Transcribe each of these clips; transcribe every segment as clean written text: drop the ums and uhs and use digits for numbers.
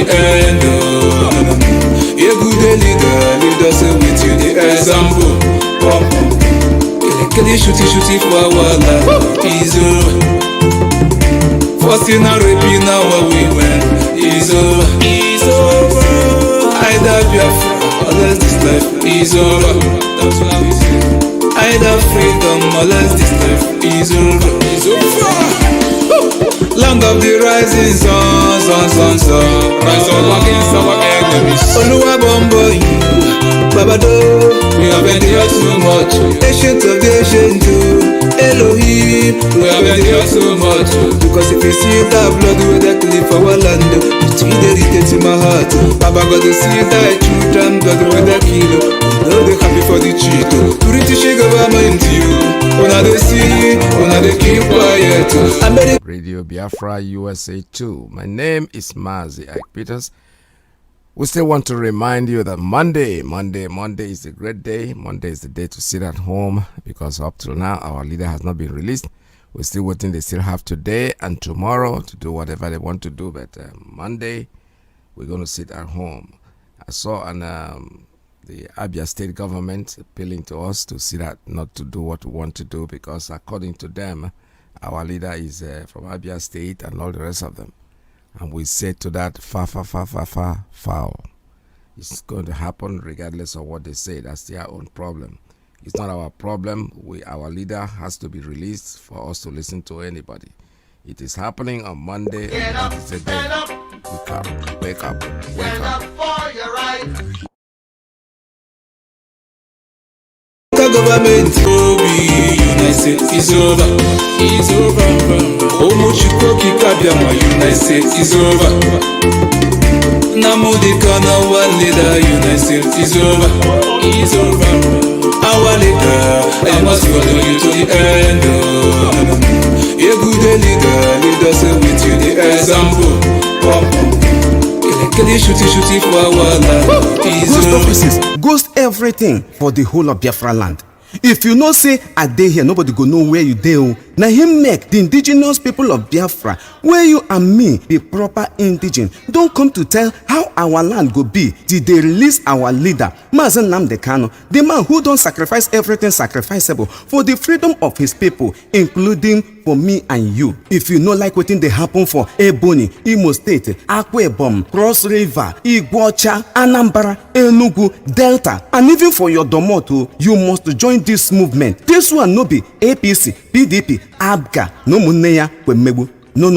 the end. A good leader, lead us with you the example. Kill shooty for our life is over. First in a raping, now we win is over. Either Biafra or less this life is over. That's why we say either freedom or less this life is over. It's over. Land of the rising sun. Rise up against our enemies. Oluwa bombo you, Babado. We have been here too much. Ancient of the ancient Elohim. We have been here too much. Because if you see that blood with that cliff our land, it's irritates in my heart. Baba got to see that children blood with that kilo. Now they happy for the cheat. British government you. When they see, when they keep quiet. Radio Biafra USA 2. My name is Mazi Iyke. We still want to remind you that Monday is a great day. Monday is the day to sit at home because up till now our leader has not been released. We're still waiting. They still have today and tomorrow to do whatever they want to do. But Monday, we're going to sit at home. I saw on the Abia state government appealing to us to sit at, not to do what we want to do because according to them, our leader is from Abia state and all the rest of them. And we said to that, foul. It's going to happen regardless of what they say. That's their own problem. It's not our problem. Our leader has to be released for us to listen to anybody. It is happening on Monday. And that is the day. Wake up. For your right. Government United is over. Omochikoki Kabiama United is over. Namudi Kanu one leader United is over. Our leader, I must follow you to the end. A good leader, lead us with you the example. Shooty for our life. Ghost offices, ghost everything for the whole of Biafra land. If you know say I dey here, nobody go know where you dey. Now him make the indigenous people of Biafra, where you and me be proper indigenous, don't come to tell how our land go be till they release our leader, Mazi Iyke, the man who don't sacrifice everything sacrificable for the freedom of his people, including for me and you. If you know like wetin dey happen for Ebonyi, Imo State, Akwa Ibom, Cross River, Igbocha, Anambra, Enugu, Delta, and even for your Domoto, you must join this movement. This one no be APC, PDP, ABGA, no muneya kwemegbu. No.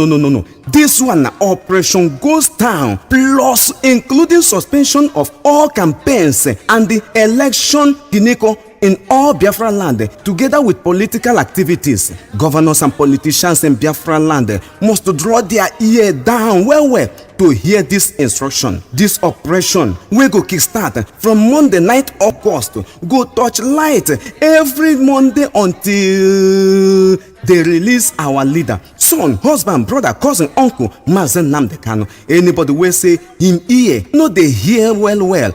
This one na Operation Ghost Town, plus including suspension of all campaigns and the election Kiniko in all Biafra land, together with political activities. Governors and politicians in Biafra land must draw their ear down well to hear this instruction. This operation will go kickstart from Monday 9th August, go touch light every Monday until they release our leader, son, husband, brother, cousin, uncle, Mazi Iyke. Anybody will say him ear no they hear well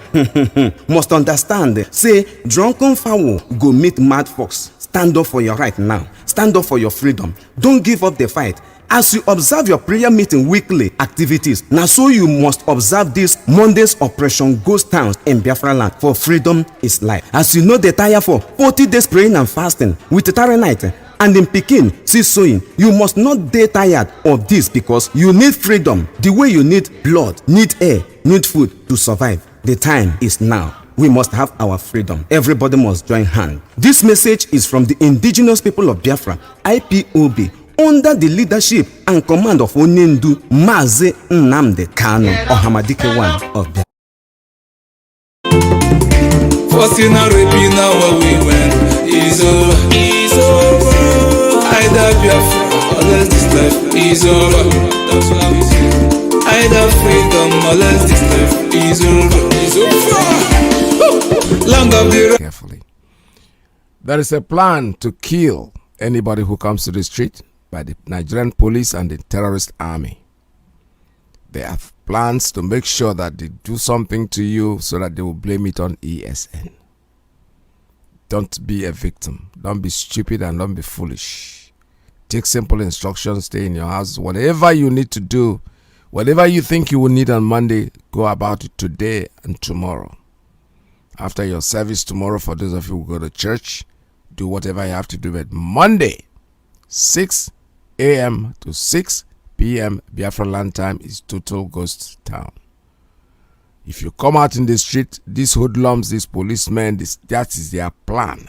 must understand, say drunken fowl go meet mad fox. Stand up for your right now. Stand up for your freedom. Don't give up the fight. As you observe your prayer meeting weekly activities, now so you must observe this Monday's Operation Ghost Towns in Biafra land, for freedom is life. As you know, they tire for 40 days praying and fasting with the Tara night and in Pekin, see sowing. You must not get tired of this because you need freedom the way you need blood, need air, need food to survive. The time is now. We must have our freedom. Everybody must join hand. This message is from the indigenous people of Biafra, Ipob, under the leadership and command of Onyendu Mazi Nnamdi Kanu Ohamadike one of Biafra. First in a raping, now we win is over. Either Biafra or less this life is over. That's why we say either freedom or less this life is over. Land of the carefully. There is a plan to kill anybody who comes to the street by the Nigerian police and the terrorist army. They have plans to make sure that they do something to you so that they will blame it on ESN. Don't be a victim. Don't be stupid and don't be foolish. Take simple instructions. Stay in your house. Whatever you need to do Whatever you think you will need on Monday, go about it today and tomorrow. After your service tomorrow, for those of you who go to church, do whatever you have to do. But Monday, 6 a.m. to 6 p.m. Biafra land time is total ghost town. If you come out in the street, these hoodlums, these policemen, that is their plan.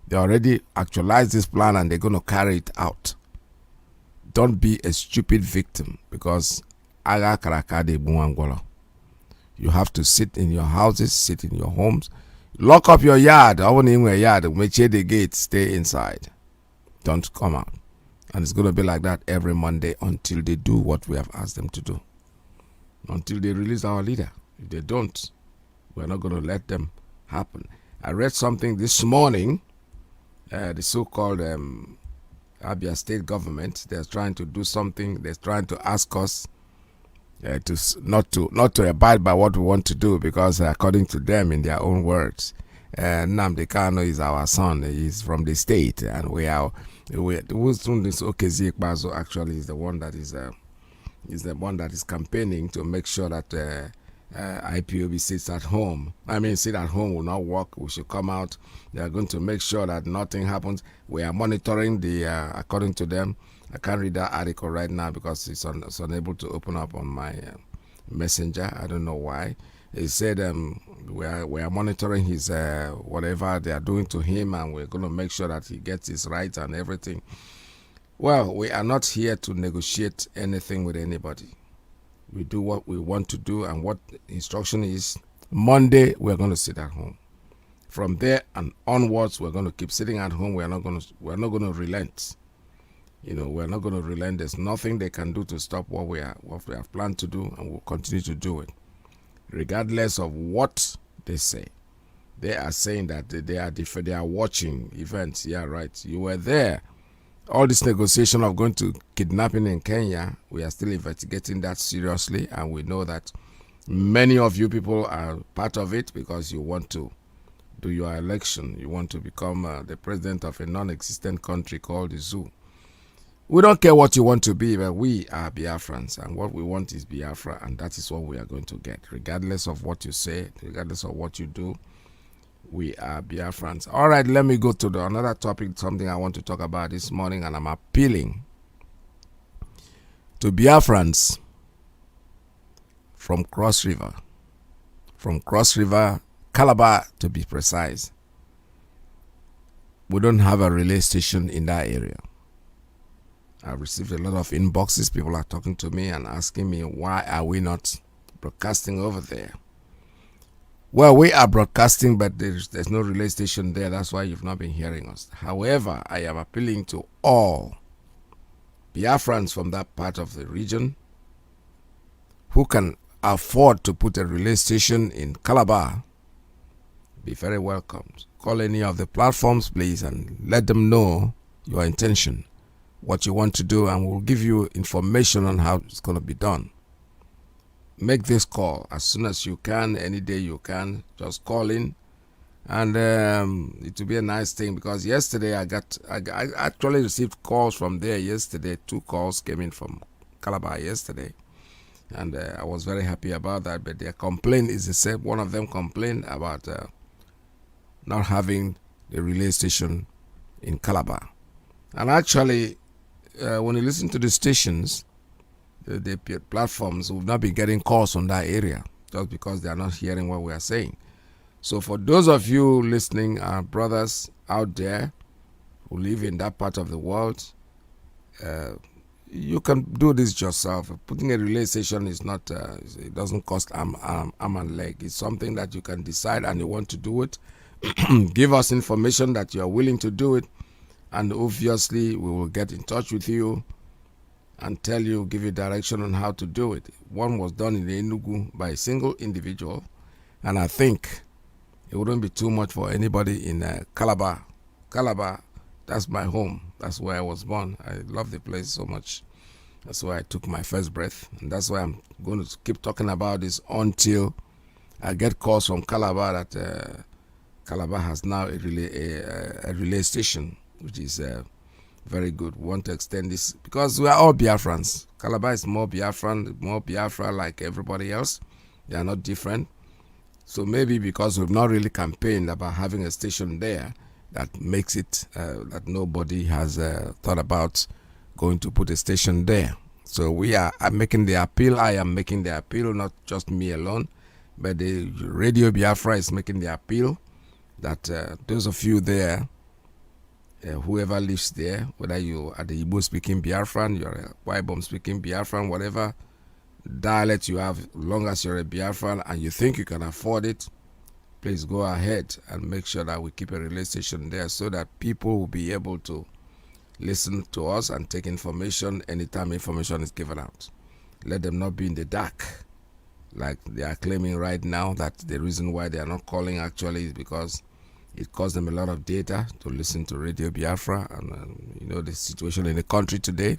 They already actualized this plan and they're going to carry it out. Don't be a stupid victim, because aga karakade buangwala. You have to sit in your houses, sit in your homes, lock up your yard. I want in your yard, make sure the gates stay inside. Don't come out. And it's going to be like that every Monday until they do what we have asked them to do. Until they release our leader. If they don't, we're not going to let them happen. I read something this morning. The so-called Abia state government, they're trying to do something. They're trying to ask us to not to abide by what we want to do, because according to them, in their own words, NNAMDI Kanu is our son. He's from the state, and who's doing this? Mazi Iyke actually is the one that is campaigning to make sure that Ipob sits at home. Sit at home will not work. We should come out. They are going to make sure that nothing happens. We are monitoring according to them. I can't read that article right now because it's unable to open up on my messenger. I don't know why. He said we are monitoring his whatever they are doing to him, and we're going to make sure that he gets his rights and everything. Well, we are not here to negotiate anything with anybody. We do what we want to do, and what instruction is Monday, we're going to sit at home. From there and onwards, we're going to keep sitting at home. We're not going to relent. We're not going to relent. There's nothing they can do to stop what we have planned to do, and we'll continue to do it, regardless of what they say. They are saying that they are watching events. Yeah, right. You were there. All this negotiation of going to kidnapping in Kenya, we are still investigating that seriously, and we know that many of you people are part of it because you want to do your election. You want to become the president of a non-existent country called the zoo. We don't care what you want to be, but we are Biafrans, and what we want is Biafra, and that is what we are going to get, regardless of what you say, regardless of what you do. We are Biafrans. All right, let me go to another topic, something I want to talk about this morning, and I'm appealing to Biafrans from Cross River, Calabar to be precise. We don't have a relay station in that area. I've received a lot of inboxes. People are talking to me and asking me, why are we not broadcasting over there? Well, we are broadcasting, but there's no relay station there. That's why you've not been hearing us. However, I am appealing to all Biafrans from that part of the region who can afford to put a relay station in Calabar. Be very welcome. Call any of the platforms, please, and let them know your intention, what you want to do, and we'll give you information on how it's going to be done. Make this call as soon as you can, any day you can. Just call in, and it will be a nice thing, because yesterday I actually received calls from there yesterday. 2 calls came in from Calabar yesterday, and I was very happy about that. But their complaint is the same. One of them complained about not having the relay station in Calabar, and actually when you listen to the stations, the platforms will not be getting calls on that area just because they are not hearing what we are saying. So for those of you listening, our brothers out there who live in that part of the world, you can do this yourself. Putting a relay station is not, it doesn't cost arm and leg. It's something that you can decide and you want to do it. Give us information that you are willing to do it, and obviously we will get in touch with you and give you direction on how to do it. One was done in Enugu by a single individual, and I think it wouldn't be too much for anybody in Calabar. Calabar, that's my home. That's where I was born. I love the place so much. That's where I took my first breath, and that's why I'm going to keep talking about this until I get calls from Calabar that Calabar has now a relay station, which is very good. We want to extend this because we are all Biafrans. Calabar is more Biafran, more Biafra like everybody else. They are not different. So maybe because we've not really campaigned about having a station there, that makes it that nobody has thought about going to put a station there. So we are making the appeal. I am making the appeal, not just me alone, but the Radio Biafra is making the appeal that those of you there, whoever lives there, whether you are the Igbo speaking Biafran, you're a Ipob speaking Biafran, whatever dialect you have, as long as you're a Biafran and you think you can afford it, please go ahead and make sure that we keep a relay station there so that people will be able to listen to us and take information anytime information is given out. Let them not be in the dark like they are claiming right now, that the reason why they are not calling actually is because it costs them a lot of data to listen to Radio Biafra. And you know, the situation in the country today,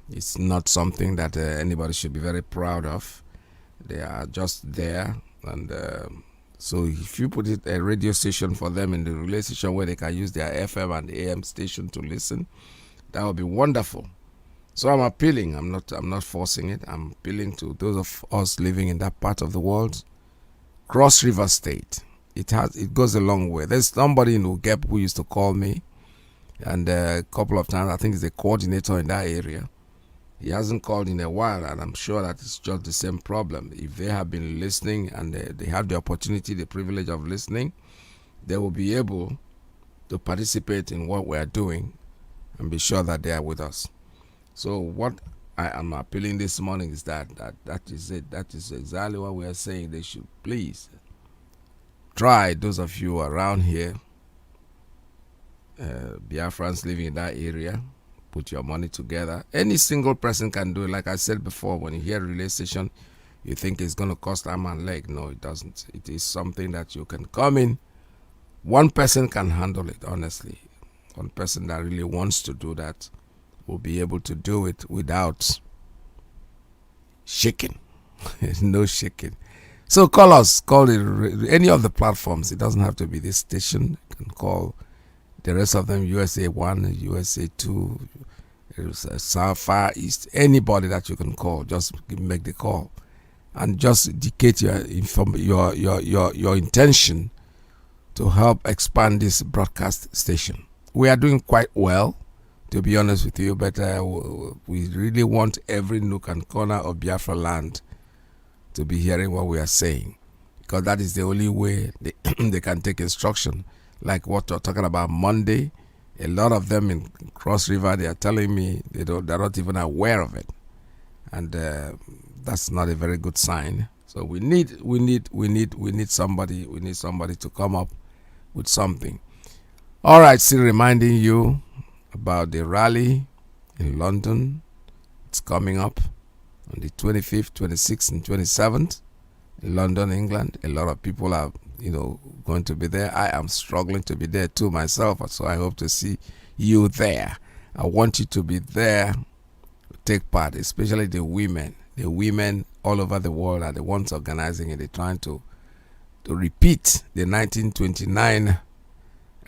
it's not something that anybody should be very proud of. They are just there. And so if you put it a radio station for them in the relay station where they can use their FM and AM station to listen, that would be wonderful. So I'm appealing. I'm not forcing it. I'm appealing to those of us living in that part of the world. Cross River State. It goes a long way. There's somebody in Ugep who used to call me, and a couple of times, I think he's the coordinator in that area. He hasn't called in a while, and I'm sure that it's just the same problem. If they have been listening and they have the opportunity, the privilege of listening, they will be able to participate in what we are doing and be sure that they are with us. So what I am appealing this morning is that is it. That is exactly what we are saying. They should please try, those of you around here, Biafrans living in that area, put your money together. Any single person can do it. Like I said before, when you hear relay station, you think it's going to cost arm and leg. No, it doesn't. It is something that you can come in. One person can handle it, honestly. One person that really wants to do that will be able to do it without shaking. No shaking. So call us. Call any of the platforms. It doesn't have to be this station. You can call the rest of them, USA 1, USA 2, South, Far East, anybody that you can call, just make the call. And just indicate your intention to help expand this broadcast station. We are doing quite well, to be honest with you, but we really want every nook and corner of Biafra land to be hearing what we are saying, because that is the only way they can take instruction. Like what we're talking about Monday, a lot of them in Cross River, they are telling me they're not even aware of it, and that's not a very good sign. So we need somebody to come up with something. All right, still reminding you about the rally in London. It's coming up on the 25th, 26th, and 27th in London, England. A lot of people are going to be there. I am struggling to be there too myself, so I hope to see you there. I want you to be there, take part, especially the women. The women all over the world are the ones organizing it. They're trying to repeat the 1929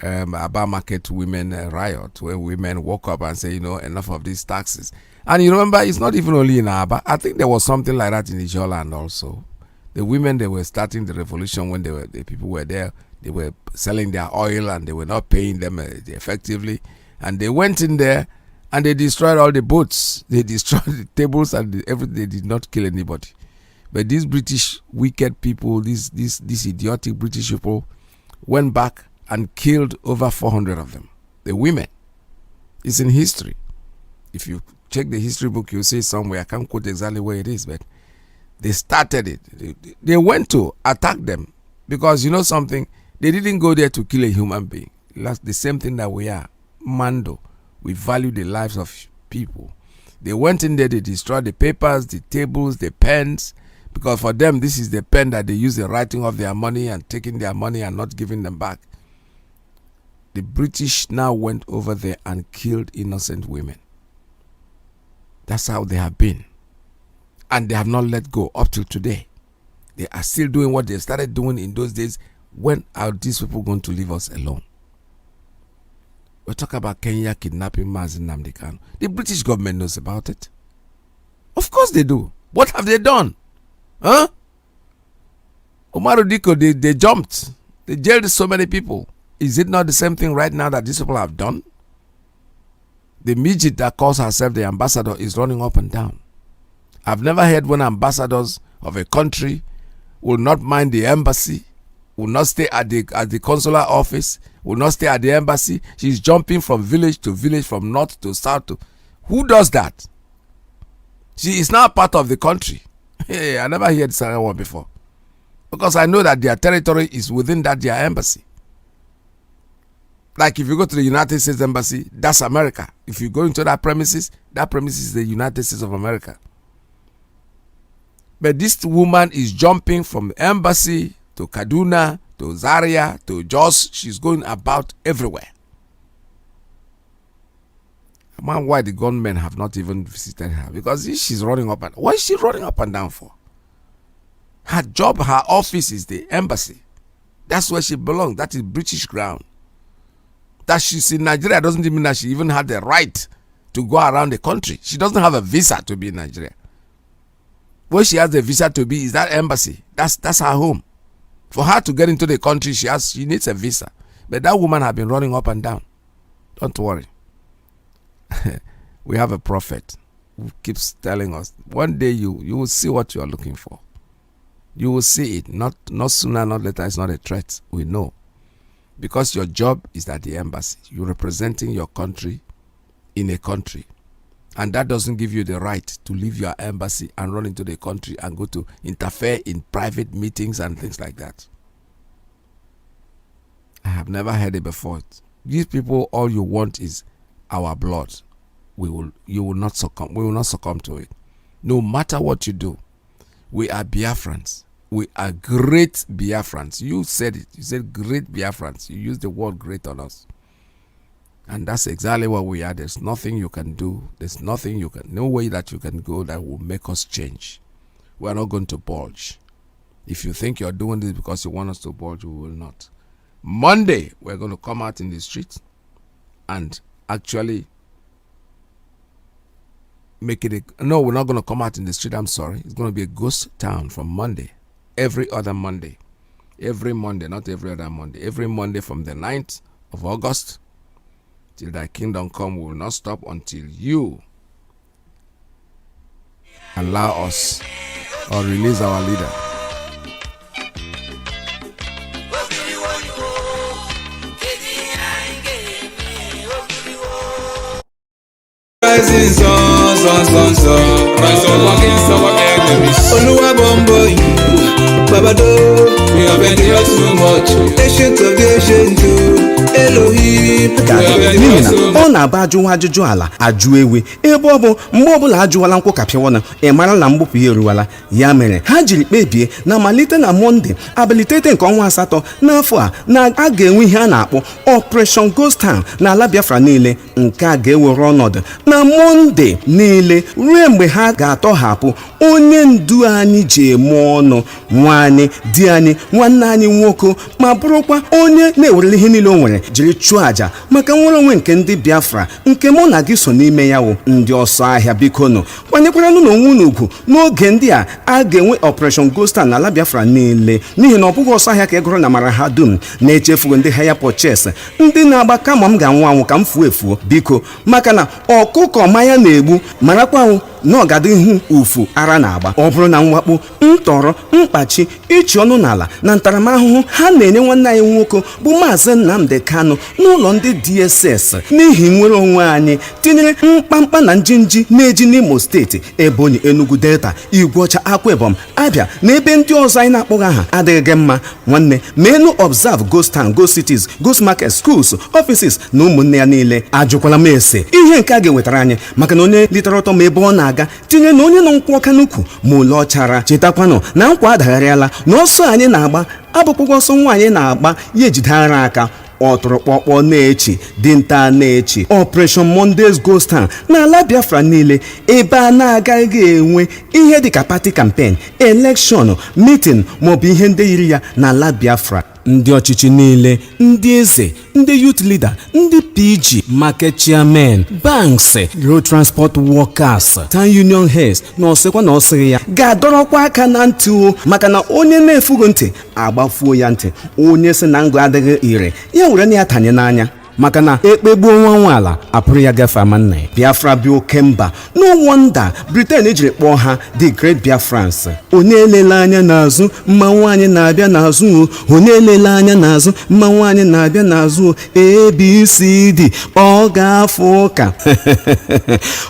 Aba Market women riot, where women woke up and say, enough of these taxes. And you remember, it's not even only in Aba. I think there was something like that in Ijoland also. The women, they were starting the revolution when the people were there. They were selling their oil and they were not paying them effectively. And they went in there and they destroyed all the boats. They destroyed the tables and everything. They did not kill anybody. But these British wicked people, these idiotic British people, went back and killed over 400 of them. The women. It's in history. If you check the history book, you'll see somewhere. I can't quote exactly where it is, but they started it. They went to attack them because, something, they didn't go there to kill a human being. That's the same thing that we are. Mando. We value the lives of people. They went in there, they destroyed the papers, the tables, the pens, because for them, this is the pen that they use the writing of their money and taking their money and not giving them back. The British now went over there and killed innocent women. That's how they have been. And they have not let go up till today. They are still doing what they started doing in those days. When are these people going to leave us alone? We're talking about Kenya kidnapping Mazi Nnamdi Kanu. The British government knows about it. Of course they do. What have they done? Huh? Umaru Diko, they jumped. They jailed so many people. Is it not the same thing right now that these people have done? The midget that calls herself the ambassador is running up and down. I've never heard when ambassadors of a country will not mind the embassy, will not stay at the consular office, will not stay at the embassy. She's jumping from village to village, from north to south. Who does that? She is now part of the country. Hey, I never heard this one before. Because I know that their territory is within their embassy. Like if you go to the United States Embassy, that's America. If you go into that premises is the United States of America. But this woman is jumping from the embassy to Kaduna, to Zaria, to Jos. She's going about everywhere. I wonder why the gunmen have not even visited her. Because she's running up and... What is she running up and down for? Her job, her office is the embassy. That's where she belongs. That is British ground. That she's in Nigeria doesn't mean that she even had the right to go around the country. She doesn't have a visa to be in Nigeria. Where she has the visa to be is that embassy. That's her home. For her to get into the country, she needs a visa. But that woman has been running up and down. Don't worry. We have a prophet who keeps telling us, one day you will see what you are looking for. You will see it. Not sooner, not later. It's not a threat. We know. Because your job is at the embassy. You're representing your country in a country. And that doesn't give you the right to leave your embassy and run into the country and go to interfere in private meetings and things like that. I have never heard it before. These people, all you want is our blood. You will not succumb. We will not succumb to it. No matter what you do, we are Biafrans. We are great Biafrans. You said it. You said great Biafrans. You used the word great on us. And that's exactly what we are. There's nothing you can do. There's nothing no way that you can go that will make us change. We are not going to budge. If you think you're doing this because you want us to budge, we will not. Monday, we're going to come out in the streets and actually make it no, we're not going to come out in the street. I'm sorry. It's going to be a ghost town from Monday. Every other Monday. Every Monday, not every other Monday. Every Monday from the 9th of August till thy kingdom come, we will not stop until you allow us or release our leader. Rising sun, rise up against our enemies. Oluwa bombo you, Babado, we have endured too much. Ancient of the ancient, Elohim, we have endured too much. Ọ na-aba ajụjụ ala ajụ ewe ebe ọ bụ mgbe ọbụla ajụwala nkwụ kapịawana ịmara na mgbupụ ya eruwala ya mere ha jiri kpebie na malite na Mọnde abalị 8 nke ọnwa asatọ n'afọ a na a ga-enwe ihe a na-akpọ Operation Ghost Town n'ala Biafra niile nke a ga-ewere ọnọdụ na Mọnde niile ruo mgbe ha ga-atọhapụ onye ndu anyị ji eme ọnụ nwaanyị di anyị nwanne anyị nwoke ma bụrụkwa onye na-ewerele ihe niile o nwere jiri chụọ aja maka nwere onwe nke ndị Biafra nke mụ na gị so n'ime ya wụ ndị ọsọ ahịa biko nụ kwanyekwaranụ n'onwe unu ugwu n'oge ndị a ga-enwe Operation Ghost Town n'ala Biafra niile n'ihi na ọ bụghị ọsọ ahịa ka egoro na mara ha dum na-echefugo ndị higher purchase ndị na-agba kama m ga-anwụ anwụ ka m fuo efuo biko maka na ọkụkọ manya na-egbu marakwanwụ na ọgadịhu ufu ara na-agba ọ bụrụ na mwakpo ntọrọ mkpachi ịchị ọnụ n'ala na ntaramahụhụ ha na-enye nwanne anyị nwoke bụ Mazi Nnamdi Kanu n'ụlọ ndị DSS n'ihi nwere onwe anyị tinyere mkpamkpa na njinji na-eji n'Imo steeti Ebonyi Enugu Delta Igbocha Akwa Ibom Abia na ebe ndị ọzọ anyị na-akpọghị aha adịghị mma nwanne menu observe ghost town ghost cities ghost market schools offices na ụmụnne ya niile ajụkwala m ese ihe nke a ga-ewetara anyị maka na onye litere ọtọ ma ebe ọ na-aga tinye na onye nọ nkwụ ọka n'ukwu ma ole ọchara chetakwanụ na nkwa adagharịala na ọsọ anyị na-agba abụkpụkwa ọsọ nwaanyị na-agba ya ejidere aka ọtụrụkpọkpọ na-echi dinta na-echi Operation Monday's Ghost Town n'ala Biafra niile ebe a na-agaghị enwe ihe dịka party campaign election meeting maọbụ ihe ndị yiri ya n'ala Biafra ndị ọchịchị niile, ndị eze, ndị youth leader, ndị PG, market chairman, banks, road transport workers, town union heads na ọsịkwa na ọsịrị ya ga-adọrọkwa aka na ntị o, maka na onye na-efugo ntị agbafuo ya ntị. Onye sị na ngụ adịghị ire ya were na ya tanye n'anya, maka na ekpegbuo nwa nwaala apụrụ ya gafe ama nna ya. Biafra bụ oke mba. No wonder Britain ejiri kpọọ ha the Great Biafrans. Onye elele anya n'azụ, mma nwaanyị na-abịa n'azụ. Onye elele anya n'azụ, mma nwaanyị na-abịa n'azụ. ABCD ọ ga-afụ ụka.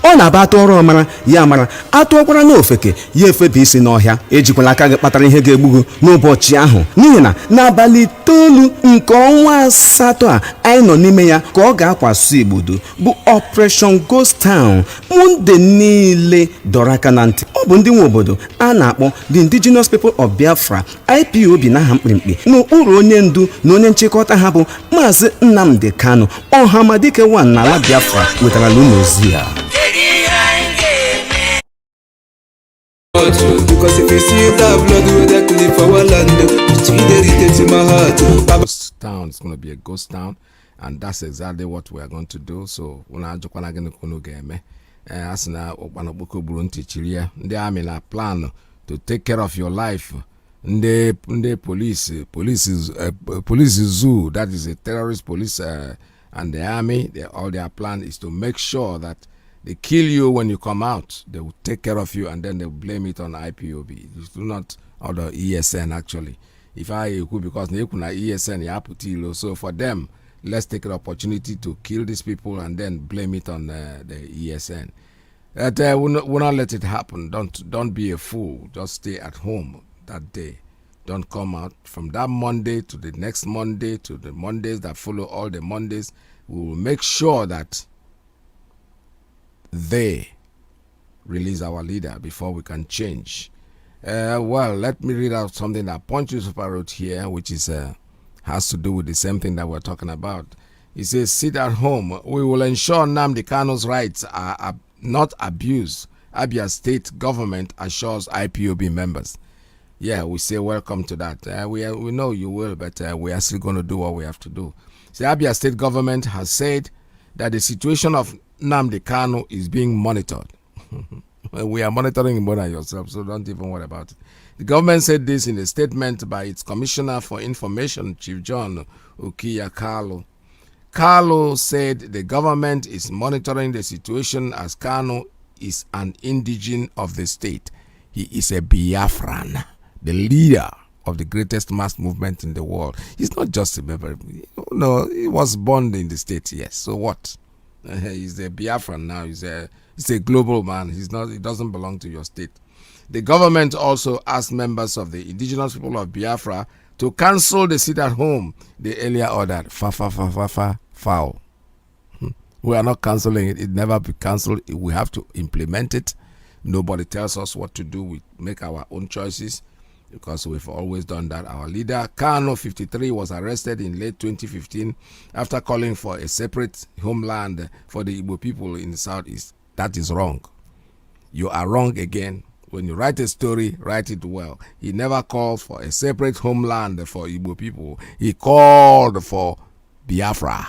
Ọ na-aba atụ ọrụ ọmara ya mara, atụọkwara n'ofeke ya efebe isi n'ọhịa. Ejikwala aka gị kpatara ihe ga-egbugo n'ụbọchị ahụ, n'ihi na n'abalị 9 nke ọnwa asatọ a anyị nọ n'ime ya ka ọ ga-akwaso igbodo bụ Operation Ghost Town. Monde niile dọrọ aka na ntị. Ọ bụ ndị nwe obodo a na-akpọ the Indigenous People of Biafra IPOB n'aha mkpirikpi n'okpuru onye ndu na onye nchịkọta ha bụ Mazi Nnamdi Kanu Ọhamadike 1 n'ala Biafra wetara n'ụlọ ozi ya. Because if you see that blood with that cliff our land, it's irritated to my heart. Ghost town is going to be a ghost town, and that's exactly what we are going to do. So when I joke again kono game, as na okpanokpoko burunti chiria, ndị army na plan to take care of your life. The police zoo, that is a terrorist police, and the army, all their plan is to make sure that they kill you when you come out. They will take care of you, and then they will blame it on IPOB. It's not on the ESN actually. If I could, because they could not ESN, Yaputilo. So for them, let's take the opportunity to kill these people and then blame it on the ESN. We'll not let it happen. Don't be a fool. Just stay at home that day. Don't come out from that Monday to the next Monday to the Mondays that follow. All the Mondays, we will make sure that they release our leader before we can change. Well, let me read out something that Poncho Super wrote here, which is has to do with the same thing that we're talking about. He says, sit at home. We will ensure Nnamdi Kanu's rights are not abused. Abia State government assures IPOB members. Yeah, we say welcome to that. We know you will, but we are still going to do what we have to do. The Abia State government has said that the situation of Nnamdi Kanu is being monitored. We are monitoring more than yourself, so don't even worry about it. The government said this in a statement by its Commissioner for Information, Chief John Ukiya Kalu. Kalu said the government is monitoring the situation as Kanu is an indigene of the state. He is a Biafran, the leader of the greatest mass movement in the world. He's not just a member. No, he was born in the state, yes. So what? He's a Biafran now. He's a global man. He doesn't belong to your state. The government also asked members of the indigenous people of Biafra to cancel the sit at home they earlier ordered. Foul. We are not canceling it. It never be cancelled. We have to implement it. Nobody tells us what to do. We make our own choices because we've always done that. Our leader, Kanu, 53, was arrested in late 2015 after calling for a separate homeland for the Igbo people in the southeast. That is wrong. You are wrong again. When you write a story, write it well. He never called for a separate homeland for Igbo people. He called for Biafra,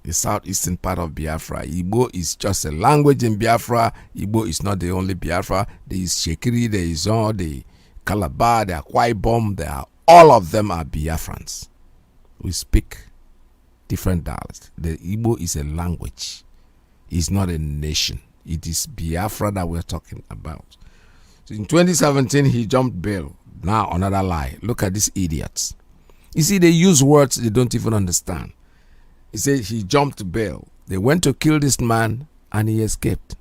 the southeastern part of Biafra. Igbo is just a language in Biafra. Igbo is not the only Biafra. There is Shekiri, there is the Calabar, there are Akwa Ibom, all of them are Biafrans. We speak different dialects. The Igbo is a language. It's not a nation. It is Biafra that we're talking about. So in 2017, he jumped bail. Now another lie. Look at these idiots. You see, they use words they don't even understand. He said he jumped bail. They went to kill this man and he escaped.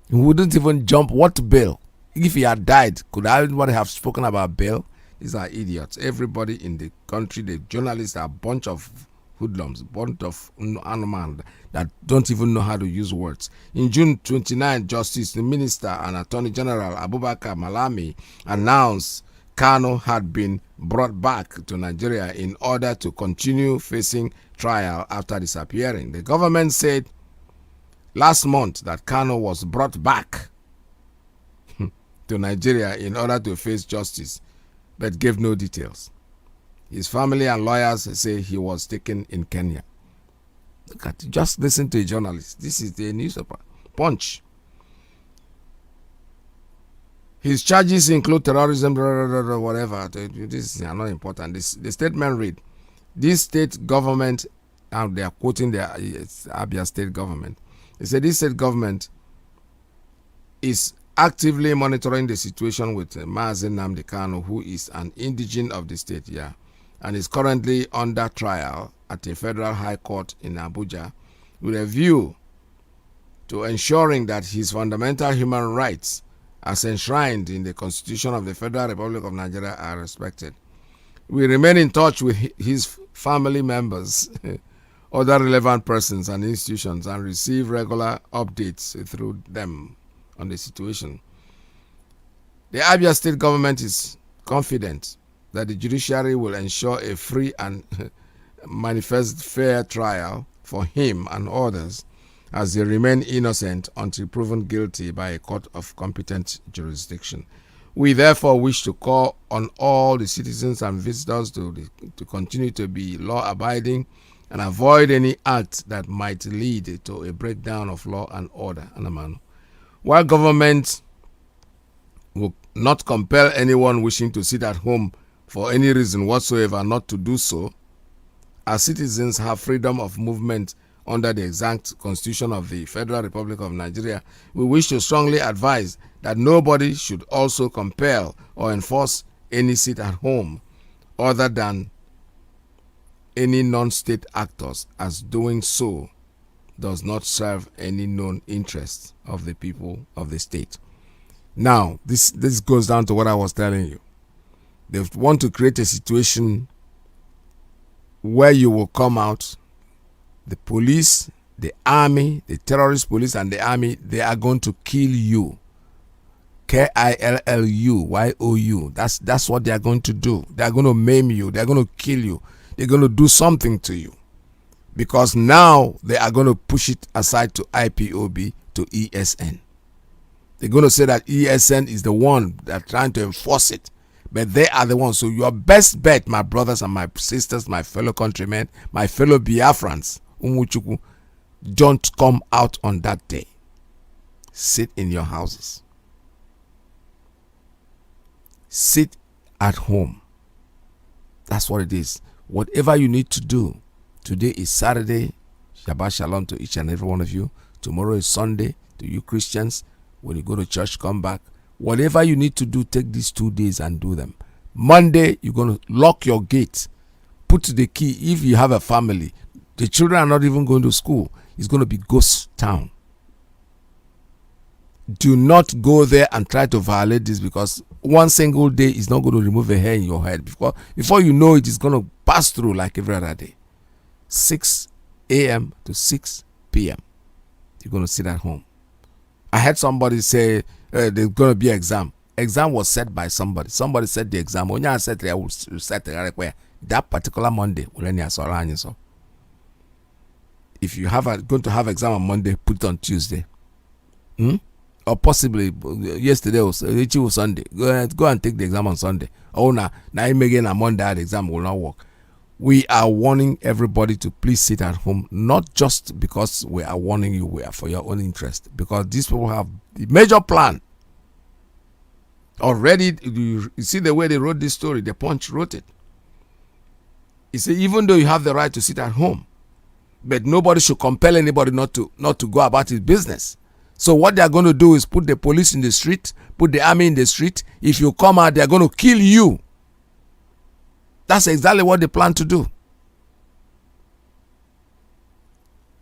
He wouldn't even jump. What bail? If he had died, could anybody have spoken about bail? These are idiots. Everybody in the country, the journalists are a bunch of hoodlums, a bunch of animals that don't even know how to use words. In June 29, Justice, the Minister and Attorney General Abubakar Malami announced Kanu had been brought back to Nigeria in order to continue facing trial after disappearing. The government said last month that Kanu was brought back to Nigeria in order to face justice, but gave no details. His family and lawyers say he was taken in Kenya. Look at, just listen to a journalist. This is the newspaper, Punch. His charges include terrorism, whatever. This is not important. The statement read, this state government, and they are quoting the Abia state government. They said this state government is actively monitoring the situation with Mazi Nnamdi Kanu, who is an indigene of the state, and is currently under trial at a federal high court in Abuja with a view to ensuring that his fundamental human rights as enshrined in the Constitution of the Federal Republic of Nigeria are respected. We remain in touch with his family members, other relevant persons and institutions, and receive regular updates through them on the situation. The Abia state government is confident that the judiciary will ensure a free and manifest fair trial for him and others, as they remain innocent until proven guilty by a court of competent jurisdiction. We therefore wish to call on all the citizens and visitors to continue to be law-abiding and avoid any act that might lead to a breakdown of law and order. While government will not compel anyone wishing to sit at home for any reason whatsoever not to do so, as citizens have freedom of movement under the exact Constitution of the Federal Republic of Nigeria, we wish to strongly advise that nobody should also compel or enforce any sit at home other than any non-state actors, as doing so does not serve any known interest of the people of the state. Now, this goes down to what I was telling you. They want to create a situation where you will come out, the police, the army, the terrorist police and the army, they are going to kill you. KILLUYOU. That's what they are going to do. They are going to maim you. They are going to kill you. They're going to do something to you. Because now they are going to push it aside to IPOB, to ESN. They're going to say that ESN is the one that are trying to enforce it. But they are the ones. So your best bet, my brothers and my sisters, my fellow countrymen, my fellow Biafrans, don't come out on that day. Sit in your houses. Sit at home. That's what it is. Whatever you need to do. Today is Saturday. Shabbat Shalom to each and every one of you. Tomorrow is Sunday. To you Christians, when you go to church, come back. Whatever you need to do, take these 2 days and do them. Monday, you're going to lock your gate. Put the key. If you have a family, the children are not even going to school. It's going to be ghost town. Do not go there and try to violate this, because one single day is not going to remove a hair in your head. Before you know it, it's going to pass through like every other day. 6 a.m. to 6 p.m. You're going to sit at home. I had somebody say there's going to be an exam. Exam was set by somebody. Somebody set the exam. When you set it, I will set it that particular Monday. If you going to have exam on Monday, put it on Tuesday. Or possibly yesterday was Sunday. Go and take the exam on Sunday. Oh, now again on Monday the exam will not work. We are warning everybody to please sit at home, not just because we are warning you, we are for your own interest, because these people have the major plan. Already, you see the way they wrote this story, the Punch wrote it. He said, even though you have the right to sit at home, but nobody should compel anybody not to go about his business. So what they are going to do is put the police in the street, put the army in the street. If you come out, they are going to kill you. That's exactly what they plan to do.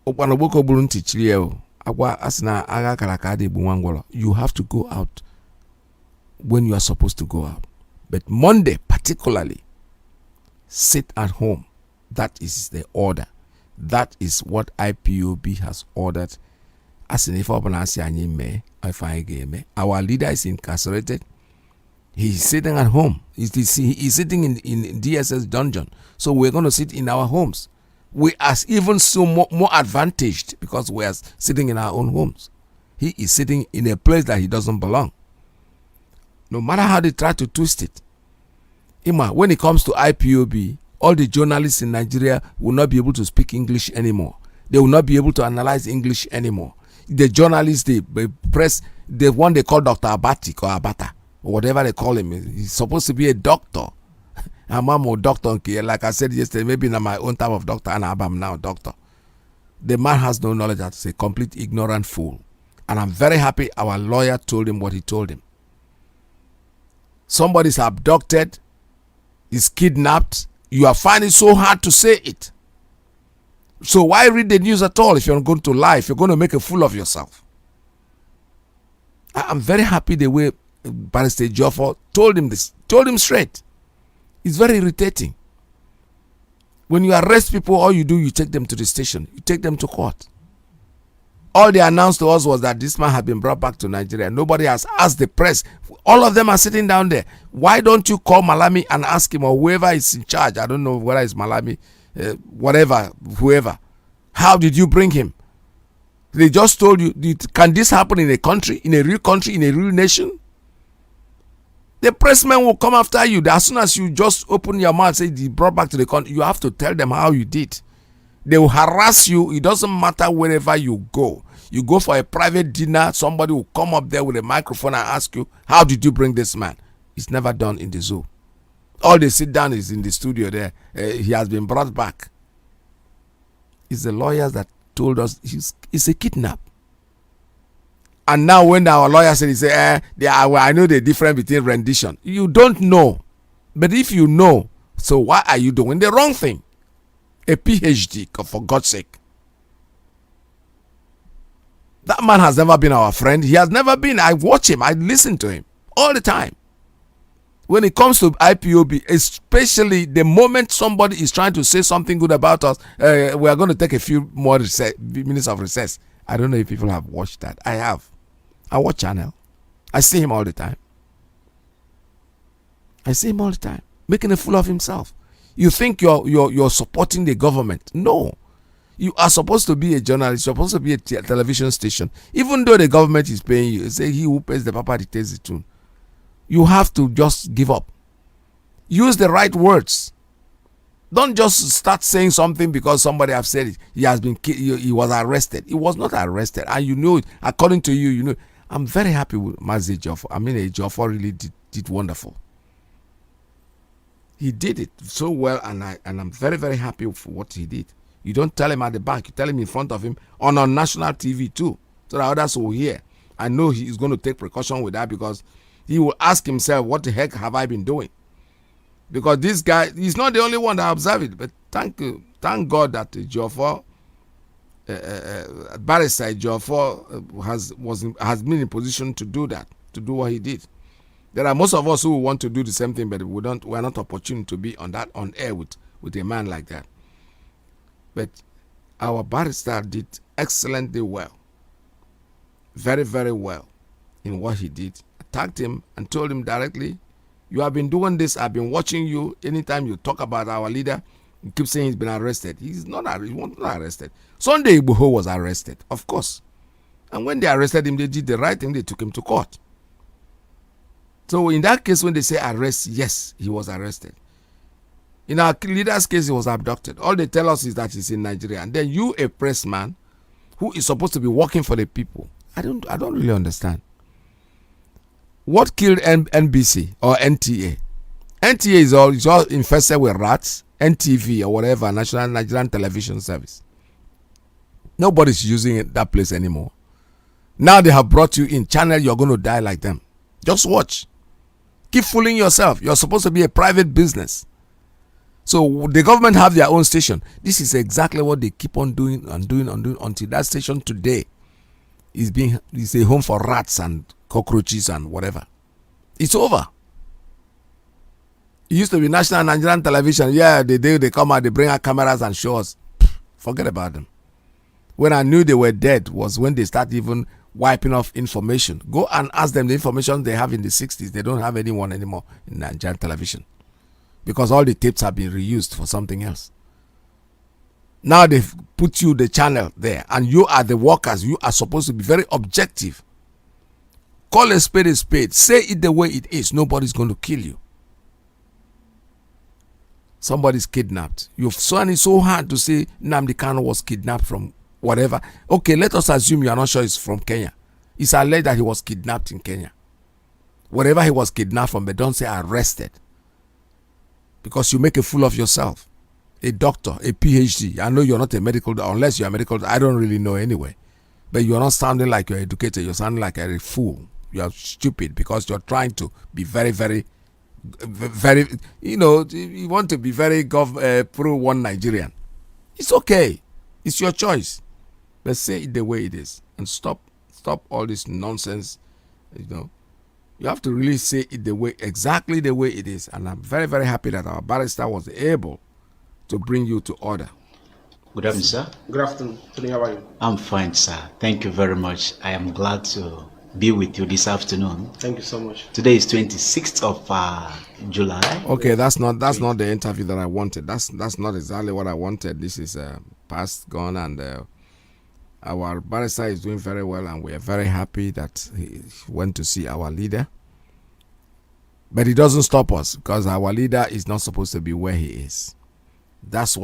You have to go out when you are supposed to go out. But Monday particularly, sit at home. That is the order. That is what IPOB has ordered. Our leader is incarcerated. He's sitting at home. He's sitting in DSS dungeon. So we're going to sit in our homes. We are even so more advantaged because we are sitting in our own homes. He is sitting in a place that he doesn't belong. No matter how they try to twist it, Ima, when it comes to IPOB, all the journalists in Nigeria will not be able to speak English anymore. They will not be able to analyze English anymore. The journalists, the press, the one they call Dr. Abatik or Abata, or whatever they call him, he's supposed to be a doctor. I'm a doctor, like I said yesterday, maybe not my own type of doctor, and I'm now a doctor. The man has no knowledge, that's a complete ignorant fool. And I'm very happy our lawyer told him what he told him. Somebody's abducted, is kidnapped. You are finding it so hard to say it. So why read the news at all if you're going to lie, if you're going to make a fool of yourself? I'm very happy the way Barrister Joffo told him this, told him straight. It's very irritating. When you arrest people, all you do, you take them to the station, you take them to court. All they announced to us was that this man had been brought back to Nigeria. Nobody has asked the press. All of them are sitting down there. Why don't you call Malami and ask him, or whoever is in charge? I don't know whether it's Malami, whatever, whoever. How did you bring him? They just told you, can this happen in a country, in a real nation? The pressmen will come after you. As soon as you just open your mouth and say you brought back to the country, you have to tell them how you did. They will harass you. It doesn't matter wherever you go. You go for a private dinner, somebody will come up there with a microphone and ask you, how did you bring this man? It's never done in the zoo. All they sit down is in the studio there. He has been brought back. It's the lawyers that told us it's a kidnap. And now when our lawyer said, he said, I know the difference between rendition. You don't know. But if you know, so why are you doing the wrong thing? A PhD, for God's sake. That man has never been our friend. He has never been. I watch him. I listen to him all the time. When it comes to IPOB, especially the moment somebody is trying to say something good about us, we are going to take a few more minutes of recess. I don't know if people have watched that. I have. I watch channel. I see him all the time. I see him all the time, making a fool of himself. You think you're supporting the government? No. You are supposed to be a journalist. You're supposed to be a television station. Even though the government is paying you, say he who pays the papa dictates the tune. You have to just give up. Use the right words. Don't just start saying something because somebody have said it. He was arrested. He was not arrested, and you know it. According to you, you know. I'm very happy with Mazi Iyke. I mean, Iyke really did wonderful. He did it so well, and I'm very, very happy for what he did. You don't tell him at the back. You tell him in front of him on national TV too, so that others will hear. I know he is going to take precaution with that, because he will ask himself, what the heck have I been doing? Because this guy, he's not the only one that observed it. But thank God that Iyke, Barrister Iyke has been in position to do that, to do what he did. There are most of us who want to do the same thing, but we're not opportune to be on air with a man like that. But our barrister did excellently well, very, very well in what he did. Attacked him and told him directly, you have been doing this. I've been watching you. Anytime you talk about our leader, you keep saying he's been arrested. He was not arrested. Sunday Igboho was arrested, of course. And when they arrested him, they did the right thing. They took him to court. So in that case, when they say arrest, yes, he was arrested. In our leader's case, he was abducted. All they tell us is that he's in Nigeria. And then you, a press man, who is supposed to be working for the people, I don't really understand. What killed NBC or NTA? NTA is all infested with rats. NTV or whatever, National Nigerian Television Service. Nobody's using that place anymore. Now they have brought you in channel, you're going to die like them. Just watch. Keep fooling yourself. You're supposed to be a private business. So the government have their own station. This is exactly what they keep on doing until that station today is a home for rats and cockroaches and whatever. It's over. It used to be National Nigerian Television. Yeah, they come out, they bring out cameras and show us. Forget about them. When I knew they were dead was when they start even wiping off information. Go and ask them the information they have in the 60s. They don't have anyone anymore in Nigerian television, because all the tapes have been reused for something else. Now they've put you the channel there, and you are the workers. You are supposed to be very objective. Call a spade a spade. Say it the way it is. Nobody's going to kill you. somebody's kidnapped. You've found it so hard to say Nnamdi Kanu was kidnapped from whatever. Okay, let us assume you are not sure it's from Kenya. It's alleged that he was kidnapped in Kenya. Wherever he was kidnapped from, but don't say arrested. Because you make a fool of yourself. A doctor, a PhD. I know you're not a medical doctor, unless you're a medical doctor. I don't really know anyway. But you're not sounding like you're educated. You're sounding like a fool. You're stupid because you're trying to be very, very, you know, you want to be very pro one Nigerian. It's okay. It's your choice. But say it the way it is. And stop all this nonsense. You know, you have to really say it exactly the way it is. And I'm very, very happy that our barrister was able to bring you to order. Good afternoon, sir. Good afternoon. How are you? I'm fine, sir. Thank you very much. I am glad to be with you this afternoon. Thank you so much. Today is 26th of July. Okay, that's not the interview that I wanted. That's not exactly what I wanted. This is past, gone, and our barrister is doing very well, and we are very happy that he went to see our leader. But it doesn't stop us, because our leader is not supposed to be where he is. That's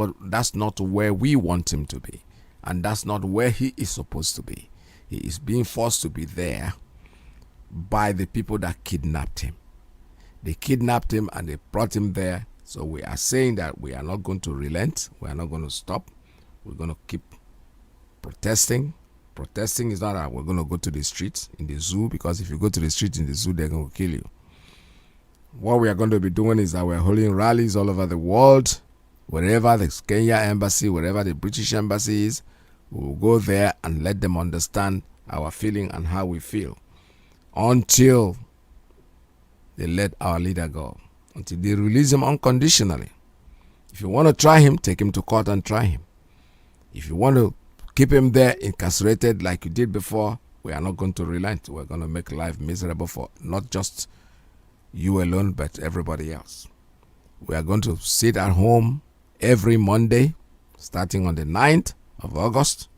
not where we want him to be, and that's not where he is supposed to be. He is being forced to be there by the people that kidnapped him. They kidnapped him and they brought him there. So we are saying that we are not going to relent. We are not going to stop. We're going to keep protesting. Protesting is not that we're going to go to the streets in the zoo, because if you go to the streets in the zoo, they're going to kill you. What we are going to be doing is that we're holding rallies all over the world. Wherever the Kenya embassy, wherever the British embassy is, we will go there and let them understand our feeling and how we feel, until they let our leader go, until they release him unconditionally. If you want to try him, take him to court and try him. If you want to keep him there incarcerated like you did before, we are not going to relent. We're going to make life miserable for not just you alone, but everybody else. We are going to sit at home every Monday, starting on the 9th of August.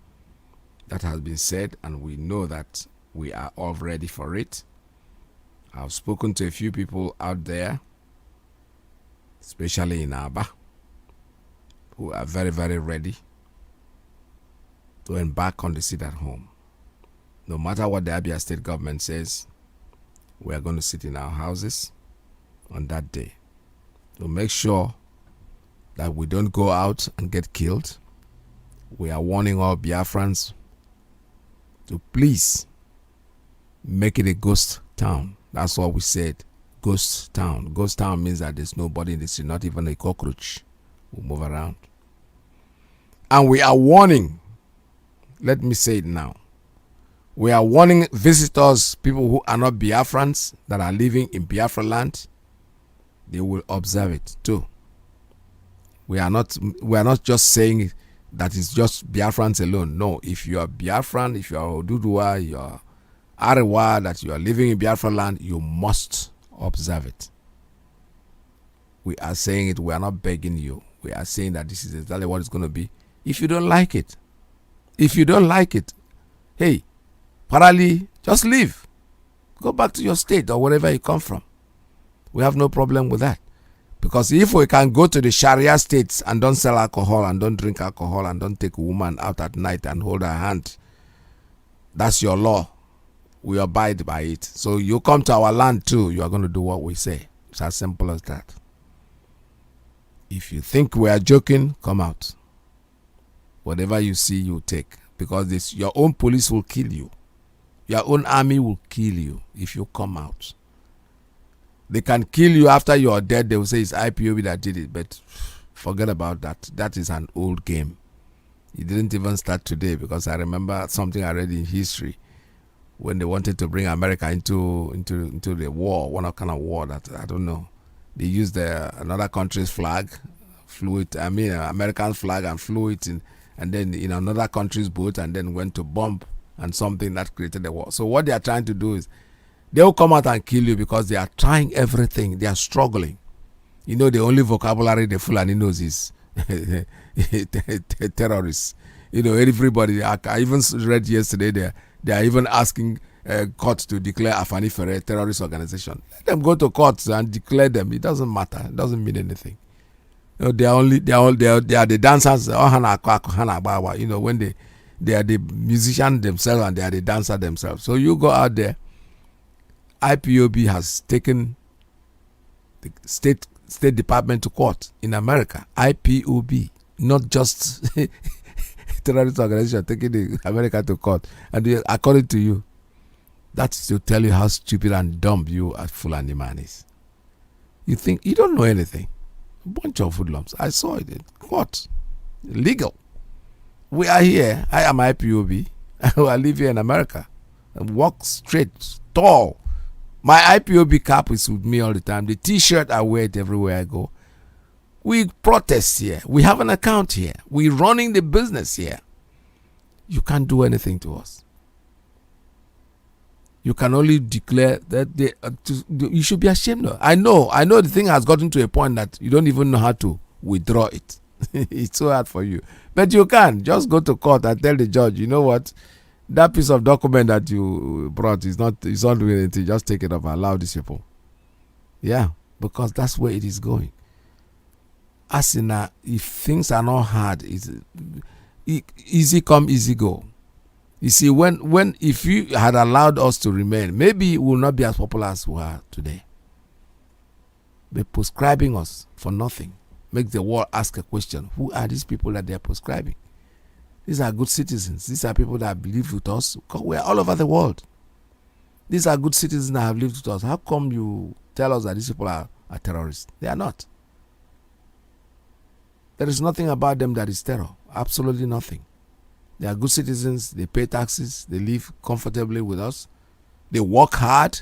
That has been said, and we know that we are all ready for it. I've spoken to a few people out there, especially in Aba, who are very, very ready to embark on the sit at home. No matter what the Abia state government says, we are going to sit in our houses on that day to make sure that we don't go out and get killed. We are warning all Biafrans to please make it a ghost town. That's what we said. Ghost town. Ghost town means that there's nobody in the street, not even a cockroach will move around. And we are warning, let me say it now, we are warning visitors, people who are not Biafrans, that are living in Biafra land, they will observe it too. We are not just saying that it's just Biafrans alone. No, if you are Biafran, if you are Oduduwa, you are Arewa, that you are living in Biafra land, you must observe it. We are saying it, we are not begging you. We are saying that this is exactly what it's going to be. If you don't like it, hey, parallel, just leave. Go back to your state or wherever you come from. We have no problem with that. Because if we can go to the Sharia states and don't sell alcohol and don't drink alcohol and don't take a woman out at night and hold her hand, that's your law. We abide by it. So you come to our land too, you are going to do what we say. It's as simple as that. If you think we are joking, come out. Whatever you see, you take. Because your own police will kill you. Your own army will kill you if you come out. They can kill you after you are dead. They will say it's IPOB that did it. But forget about that. That is an old game. It didn't even start today, because I remember something I read in history when they wanted to bring America into the war, one kind of war that I don't know. They used another country's flag, American flag, and flew it in, and then in another country's boat, and then went to bomb and something that created the war. So what they are trying to do is they will come out and kill you because they are trying everything. They are struggling. You know, the only vocabulary the Fulani knows is terrorists. You know, everybody. I even read yesterday they are even asking courts to declare Afani a terrorist organization. Let them go to courts and declare them. It doesn't matter. It doesn't mean anything. You know, they are the dancers. You know, when they are the musicians themselves and they are the dancer themselves. So you go out there. IPOB has taken the State Department to court in America. IPOB, not just terrorist organization taking the America to court. And according to you, that's to tell you how stupid and dumb you as Fulani man is. You think you don't know anything. A bunch of hoodlums. I saw it in court. Legal. We are here. I am IPOB. I live here in America. I walk straight, tall. My IPOB cap is with me all the time. The T-shirt, I wear it everywhere I go. We protest here. We have an account here. We're running the business here. You can't do anything to us. You can only declare that you should be ashamed of. I know the thing has gotten to a point that you don't even know how to withdraw it. It's so hard for you. But you can. Just go to court and tell the judge, you know what? That piece of document that you brought is not doing anything. Just take it off and allow these people. Yeah, because that's where it is going. As in, if things are not hard, it's easy come, easy go. You see, if you had allowed us to remain, maybe we will not be as popular as we are today. But prescribing us for nothing makes the world ask a question: who are these people that they are prescribing? These are good citizens. These are people that have lived with us. We are all over the world. These are good citizens that have lived with us. How come you tell us that these people are terrorists? They are not. There is nothing about them that is terror. Absolutely nothing. They are good citizens. They pay taxes. They live comfortably with us. They work hard,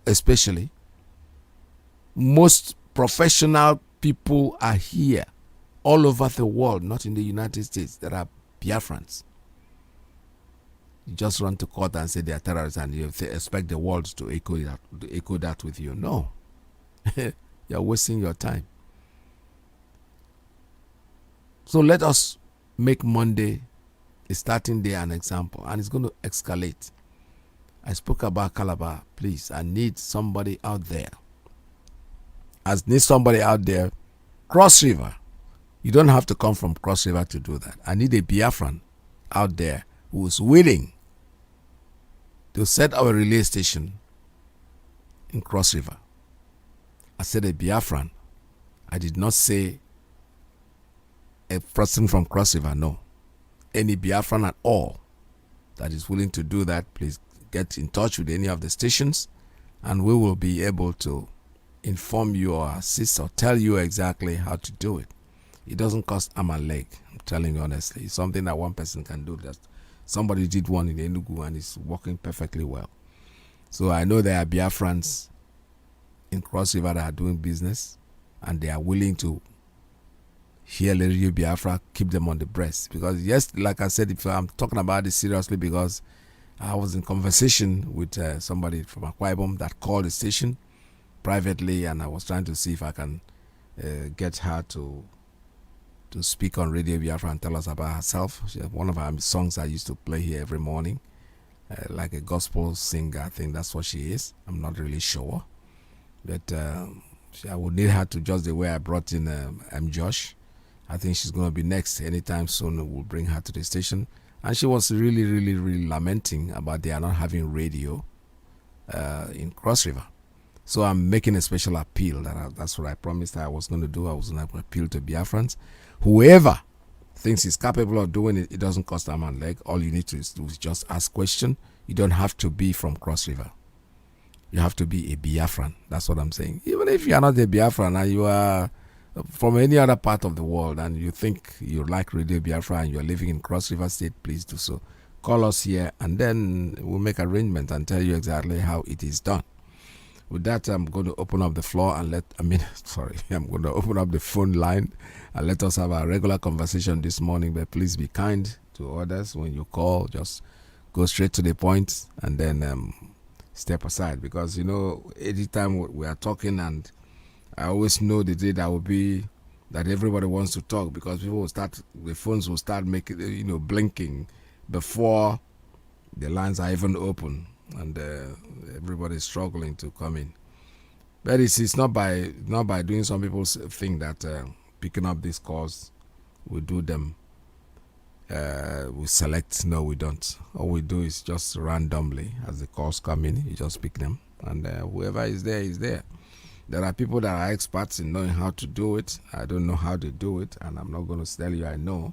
especially. Most professional people are here all over the world, not in the United States. There are Biafrans. You just run to court and say they are terrorists and you expect the world to echo that with you. No. You're wasting your time. So let us make Monday a starting day an example, and it's going to escalate. I spoke about Calabar. Please, I need somebody out there. Cross River. You don't have to come from Cross River to do that. I need a Biafran out there who is willing to set up a relay station in Cross River. I said a Biafran. I did not say a person from Cross River, no. Any Biafran at all that is willing to do that, please get in touch with any of the stations and we will be able to inform you or assist or tell you exactly how to do it. It doesn't cost arm and leg, I'm telling you honestly. It's something that one person can do. Just somebody did one in Enugu and it's working perfectly well. So I know there are Biafrans in Cross River that are doing business and they are willing to hear Radio Biafra, keep them on the breast. Because yes, like I said, if I'm talking about this seriously, because I was in conversation with somebody from Akwa Ibom that called the station privately, and I was trying to see if I can get her to speak on Radio Biafra and tell us about herself. She has one of her songs I used to play here every morning, like a gospel singer. I think that's what she is. I'm not really sure, but I would need her to just the way I brought in M. Josh. I think she's going to be next anytime soon. We'll bring her to the station. And she was really, really, really lamenting about they are not having radio in Cross River. So I'm making a special appeal. That's what I promised I was going to do. I was going to appeal to Biafrans. Whoever thinks he's capable of doing it, it doesn't cost arm and leg. All you need to do is just ask questions. You don't have to be from Cross River. You have to be a Biafran. That's what I'm saying. Even if you are not a Biafran and you are from any other part of the world and you think you like Radio Biafra and you're living in Cross River State, please do so. Call us here and then we'll make arrangements and tell you exactly how it is done. With that, I'm going to open up the floor and I'm going to open up the phone line and let us have a regular conversation this morning. But please be kind to others when you call. Just go straight to the point and then step aside. Because, anytime we are talking, and I always know the day that will be that everybody wants to talk, because the phones will start making, blinking before the lines are even open. And everybody's struggling to come in. But it's not by doing some people think that picking up these calls. We do them. We select. No, we don't. All we do is just randomly, as the calls come in, you just pick them, and whoever is there is there. There are people that are experts in knowing how to do it. I don't know how they do it, and I'm not going to tell you I know.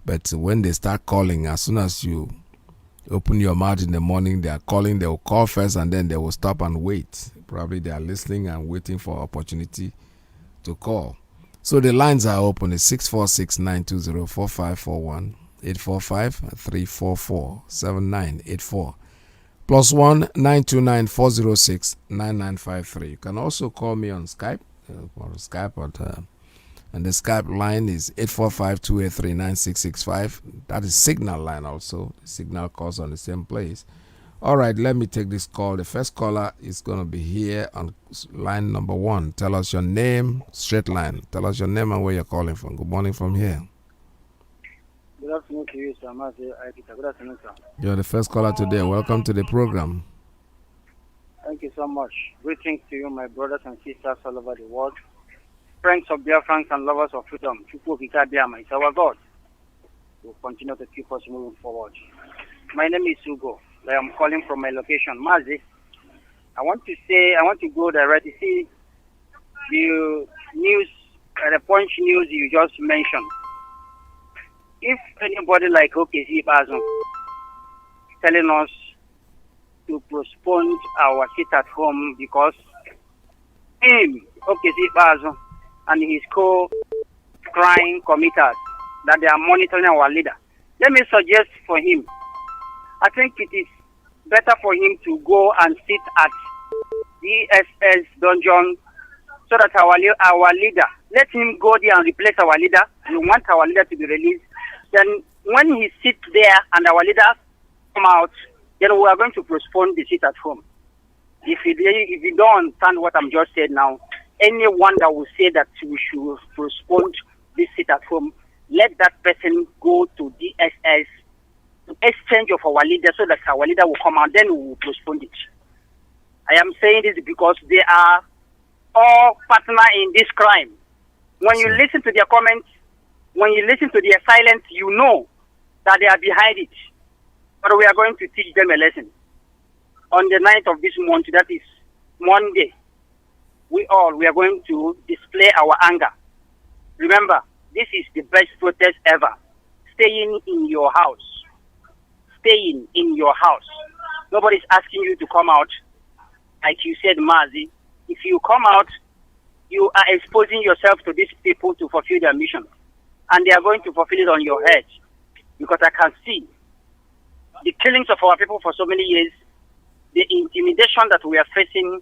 But when they start calling, as soon as you open your mouth in the morning, they are calling. They will call first, and then they will stop and wait. Probably they are listening and waiting for opportunity to call. So the lines are open. It's 646-920-4541, 845-344-7984, +1 929-406-9953. You can also call me on Skype. And the Skype line is 845-283-9665. That is Signal line also. The Signal calls on the same place. All right, let me take this call. The first caller is going to be here on line number 1. Tell us your name, straight line. Tell us your name and where you're calling from. Good morning from here. Good afternoon to you, sir. Mazi Iyke. Good afternoon, sir. You're the first caller today. Welcome to the program. Thank you so much. Greetings to you, my brothers and sisters all over the world. Friends of Biafrans and lovers of freedom. Chukwu Okike Abiyama is our God. Will continue to keep us moving forward. My name is Ugo. I am calling from my location, Mazi. I want to go direct. You see, the news, the Punch news you just mentioned. If anybody like OKC Bazon telling us to postpone our sit at home because him, OKC Bazon, and his co-crime committers, that they are monitoring our leader, let me suggest for him, I think it is better for him to go and sit at the SS dungeon so that our leader, let him go there and replace our leader. We want our leader to be released. Then when he sits there and our leader come out, then we are going to postpone the sit at home. If you don't understand what I'm just saying now, anyone that will say that we should postpone this sit at home, let that person go to DSS to exchange of our leader so that our leader will come out, then we will postpone it. I am saying this because they are all partner in this crime. When you listen to their comments, when you listen to their silence, you know that they are behind it. But we are going to teach them a lesson. On the 9th of this month, that is Monday, we are going to display our anger. Remember, this is the best protest ever. Staying in your house. Staying in your house. Nobody's asking you to come out. Like you said, Mazi, if you come out, you are exposing yourself to these people to fulfill their mission. And they are going to fulfill it on your head. Because I can see the killings of our people for so many years, the intimidation that we are facing,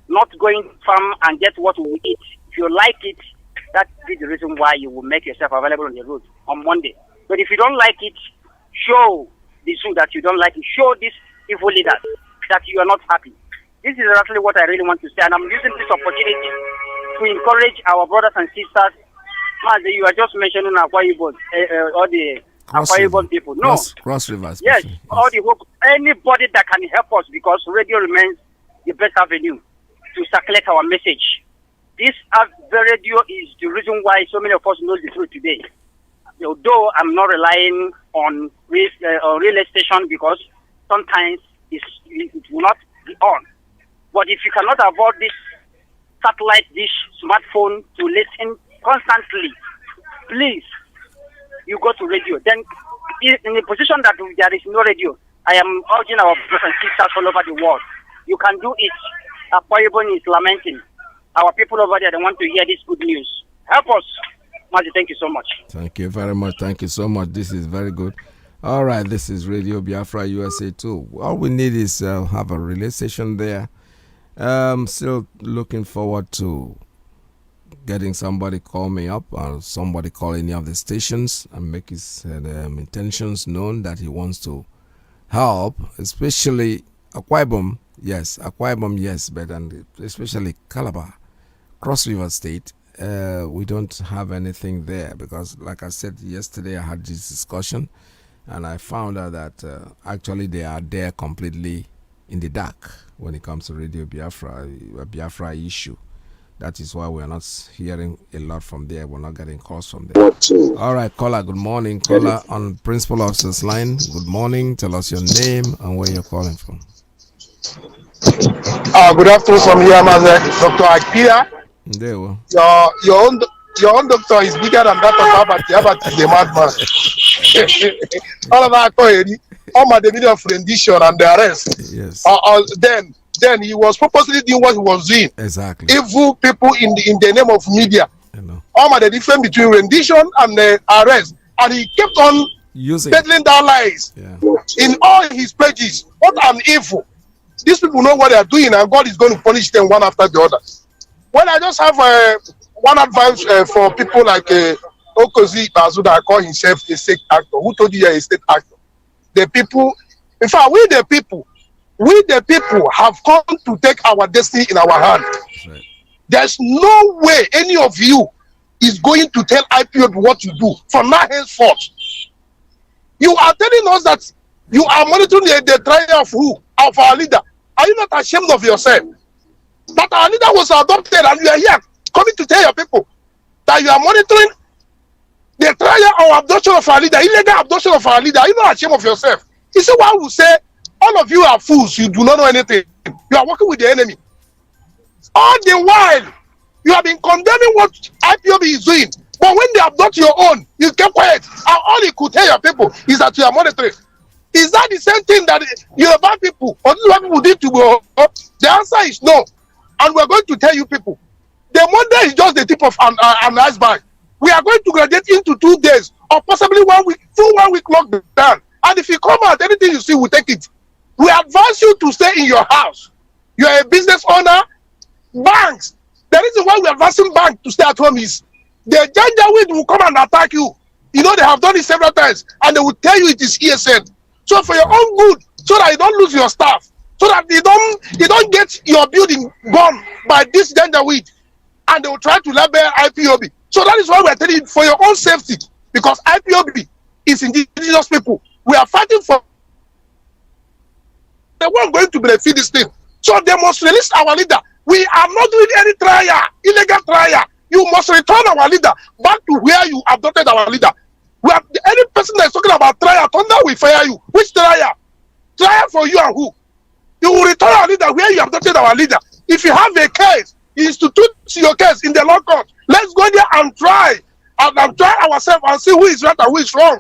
not going farm and get what we eat. If you like it, that is the reason why you will make yourself available on the road on Monday. But if you don't like it, show the truth that you don't like it. Show these evil leaders that you are not happy. This is exactly what I really want to say. And I'm using this opportunity to encourage our brothers and sisters. Mazi, you are just mentioning Akwa Ibom, all the Akwa Ibom people. No. Cross Rivers. Yes, all the anybody that can help us, because radio remains the best avenue to circulate our message. This radio is the reason why so many of us know the truth today. Although I'm not relying on relay station because sometimes it will not be on. But if you cannot avoid this satellite dish, smartphone to listen constantly, please, you go to radio. Then in a position that there is no radio, I am urging our brothers and sisters all over the world. You can do it. Akwa Ibom is lamenting. Our people over there, they want to hear this good news. Help us. Mazi, thank you so much. Thank you very much. Thank you so much. This is very good. All right, this is Radio Biafra USA 2. All we need is have a relay station there. Still looking forward to getting somebody call me up or somebody call any of the stations and make his intentions known that he wants to help, especially Akwa Ibom. Yes, Akwa Ibom, yes, but and especially Calabar, Cross River State. We don't have anything there because, like I said yesterday, I had this discussion and I found out that actually they are there completely in the dark when it comes to Radio Biafra, a Biafra issue. That is why we're not hearing a lot from there. We're not getting calls from there. All right, caller, good morning. Caller on Principal Officer's line. Good morning. Tell us your name and where you're calling from. Good afternoon from here, Dr. Iyke. There we Your own doctor is bigger than that of Albert. Albert is a madman. All of that, all my video of rendition and the arrest. Yes. Then he was purposely doing what he was doing. Exactly. Evil people in the name of media. I know. All my the difference between rendition and the arrest, and he kept on peddling down lies in all his pages. What an evil! These people know what they are doing, and God is going to punish them one after the other. Well, I just have one advice for people like Okozi Bazu, that I call himself a state actor. Who told you you're a state actor? The people, in fact, we the people have come to take our destiny in our hand. Right. There's no way any of you is going to tell Ipob what to do from now henceforth. You are telling us that you are monitoring the trial of who? Of our leader. Are you not ashamed of yourself? That our leader was adopted and you are here coming to tell your people that you are monitoring the trial or abduction of our leader, illegal abduction of our leader. Are you not ashamed of yourself? You see why we say all of you are fools, you do not know anything. You are working with the enemy. All the while, you have been condemning what Ipob is doing. But when they abduct your own, you kept quiet. And all you could tell your people is that you are monitoring. Is that the same thing that Yoruba people or Yoruba people did to go? The answer is no. And we're going to tell you people, the Monday is just the tip of an iceberg. We are going to graduate into 2 days or possibly 1 week, full 1 week lockdown. And if you come out, anything you see, we take it. We advise you to stay in your house. You are a business owner. Banks. The reason why we are advising banks to stay at home is the Janjaweed will come and attack you. You know, they have done it several times, and they will tell you it is ESN. So for your own good, so that you don't lose your staff, so that you don't get your building gone by this Janjaweed, and they will try to label Ipob. So that is why we are telling you, for your own safety, because Ipob is indigenous people. We are fighting for. They weren't going to benefit this thing. So they must release our leader. We are not doing any trial, illegal trial. You must return our leader back to where you adopted our leader. We have any person that is talking about trial, thunder will fire you. Which trial? Trial for you and who? You will return our leader where you adopted our leader. If you have a case, institute your case in the law court. Let's go there and try ourselves and see who is right and who is wrong.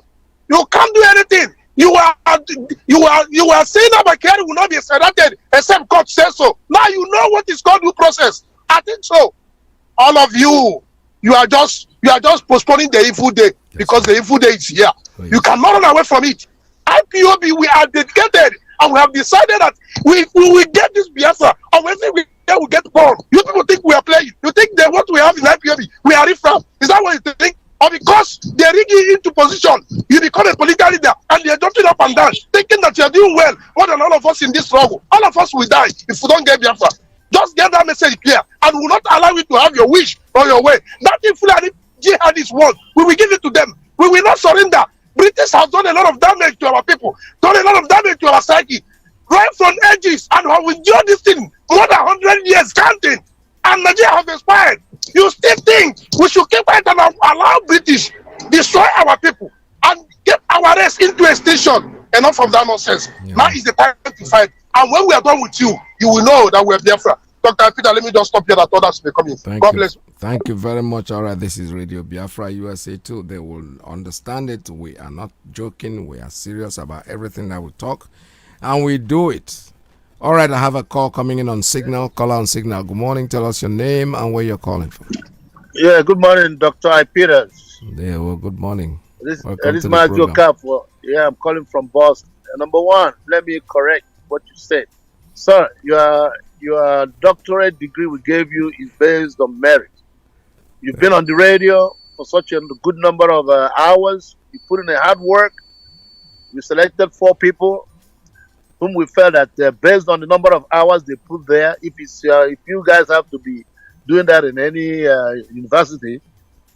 You can't do anything. You are saying that Bakari will not be extradited except court says so. Now you know what is called due process. I think so. All of you are just postponing the evil day because the evil day is here. You cannot run away from it. Ipob, we are dedicated and we have decided that we will get this Biafra and when we will get born. You people think we are playing. You think that what we have in Ipob, we are from. Is that what you think? Or because they rig you into position, you become a political leader and they're jumping up and down, thinking that you're doing well more than all of us in this struggle. All of us will die if we don't get Biafra. Just get that message clear and will not allow you to have your wish or your way. That if Fulani jihadist wants, we will give it to them. We will not surrender. British has done a lot of damage to our people, done a lot of damage to our psyche, right from edges, and have endured this thing more than 100 years counting. And Nigeria has expired. You still think we should keep quiet and allow British destroy our people and get our race into extinction? Enough of that nonsense. Yeah. Now is the time to fight. And when we are done with you, you will know that we are Biafra. Dr. Peter, let me just stop here that others may come in. God bless you. Thank you very much. All right, this is Radio Biafra USA 2. They will understand it. We are not joking. We are serious about everything that we talk. And we do it. All right, I have a call coming in on Signal. Call on Signal. Good morning. Tell us your name and where you're calling from. Yeah, good morning, Dr. Iyke. Yeah, well, good morning. This is Mazi Iyke. Yeah, I'm calling from Boston. Number one, let me correct what you said. Sir, your doctorate degree we gave you is based on merit. You've been on the radio for such a good number of hours. You put in a hard work. We selected 4 people whom we felt that based on the number of hours they put there, if you guys have to be doing that in any university,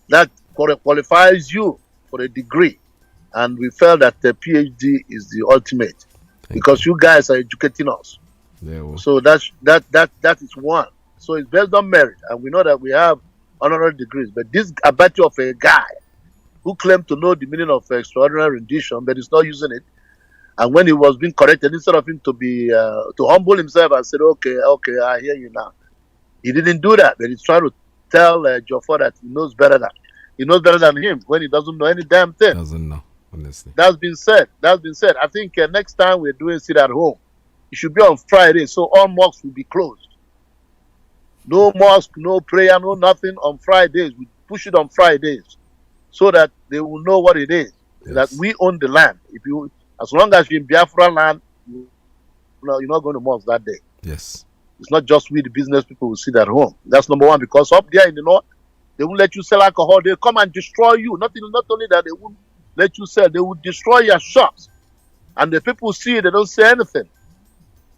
that qualifies you for a degree. And we felt that the PhD is the ultimate because you guys are educating us. Yeah, well. So that is one. So it's based on merit, and we know that we have honorary degrees. But this abachi of a guy who claimed to know the meaning of extraordinary rendition, but is not using it. And when he was being corrected, instead of him to be to humble himself and said, "Okay, I hear you now," he didn't do that. But he's trying to tell Joffo that he knows better than him when he doesn't know any damn thing. Doesn't know, honestly. That's been said. I think next time we're doing sit at home, it should be on Friday, so all mosques will be closed. No mosque, no prayer, no nothing on Fridays. We push it on Fridays so that they will know what it is. Yes. That we own the land. As long as you're in Biafra land, you're not going to mosque that day. Yes. It's not just we, the business people, will sit at home. That's number one, because up there in the north, they won't let you sell alcohol. They'll come and destroy you. Not only that, they won't let you sell, they will destroy your shops. And the people see it, they don't say anything.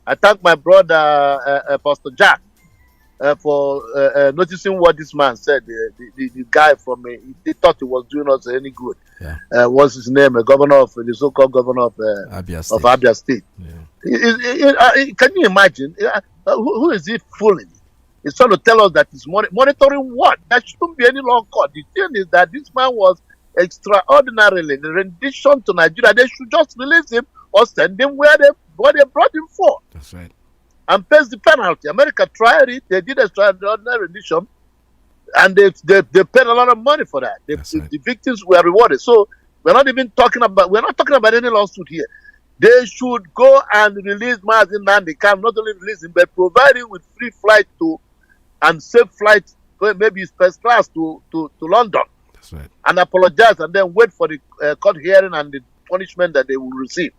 I thank my brother, Pastor Jack, for noticing what this man said. The guy from he thought he was doing us any good. Yeah. What's his name? The so-called governor of Abia State. Yeah. Can you imagine? Who is he fooling? He's trying to tell us that he's monitoring what? There shouldn't be any law court. The thing is that this man was extraordinarily in rendition to Nigeria. They should just release him or send him where they brought him for. That's right. And pays the penalty. America tried it. They did extraordinary rendition, and they paid a lot of money for that. The victims were rewarded. So we're not talking about any lawsuit here. They should go and release Mazi Iyke. Not only release him, but provide him with free flight and safe flight, maybe first class to London. That's right. And apologize, and then wait for the court hearing and the punishment that they will receive.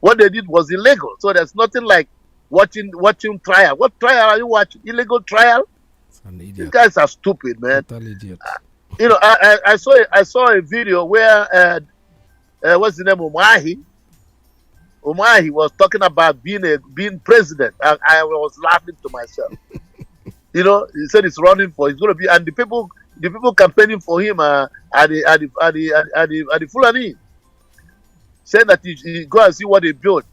What they did was illegal. So there's nothing like watching trial. What trial are you watching? Illegal trial? An idiot. These guys are stupid, man. Total idiot. I saw a video where what's the name? Umahi was talking about being president, and I was laughing to myself. He said he's running for. He's going to be, and the people campaigning for him are the Fulani, saying that he go and see what they built.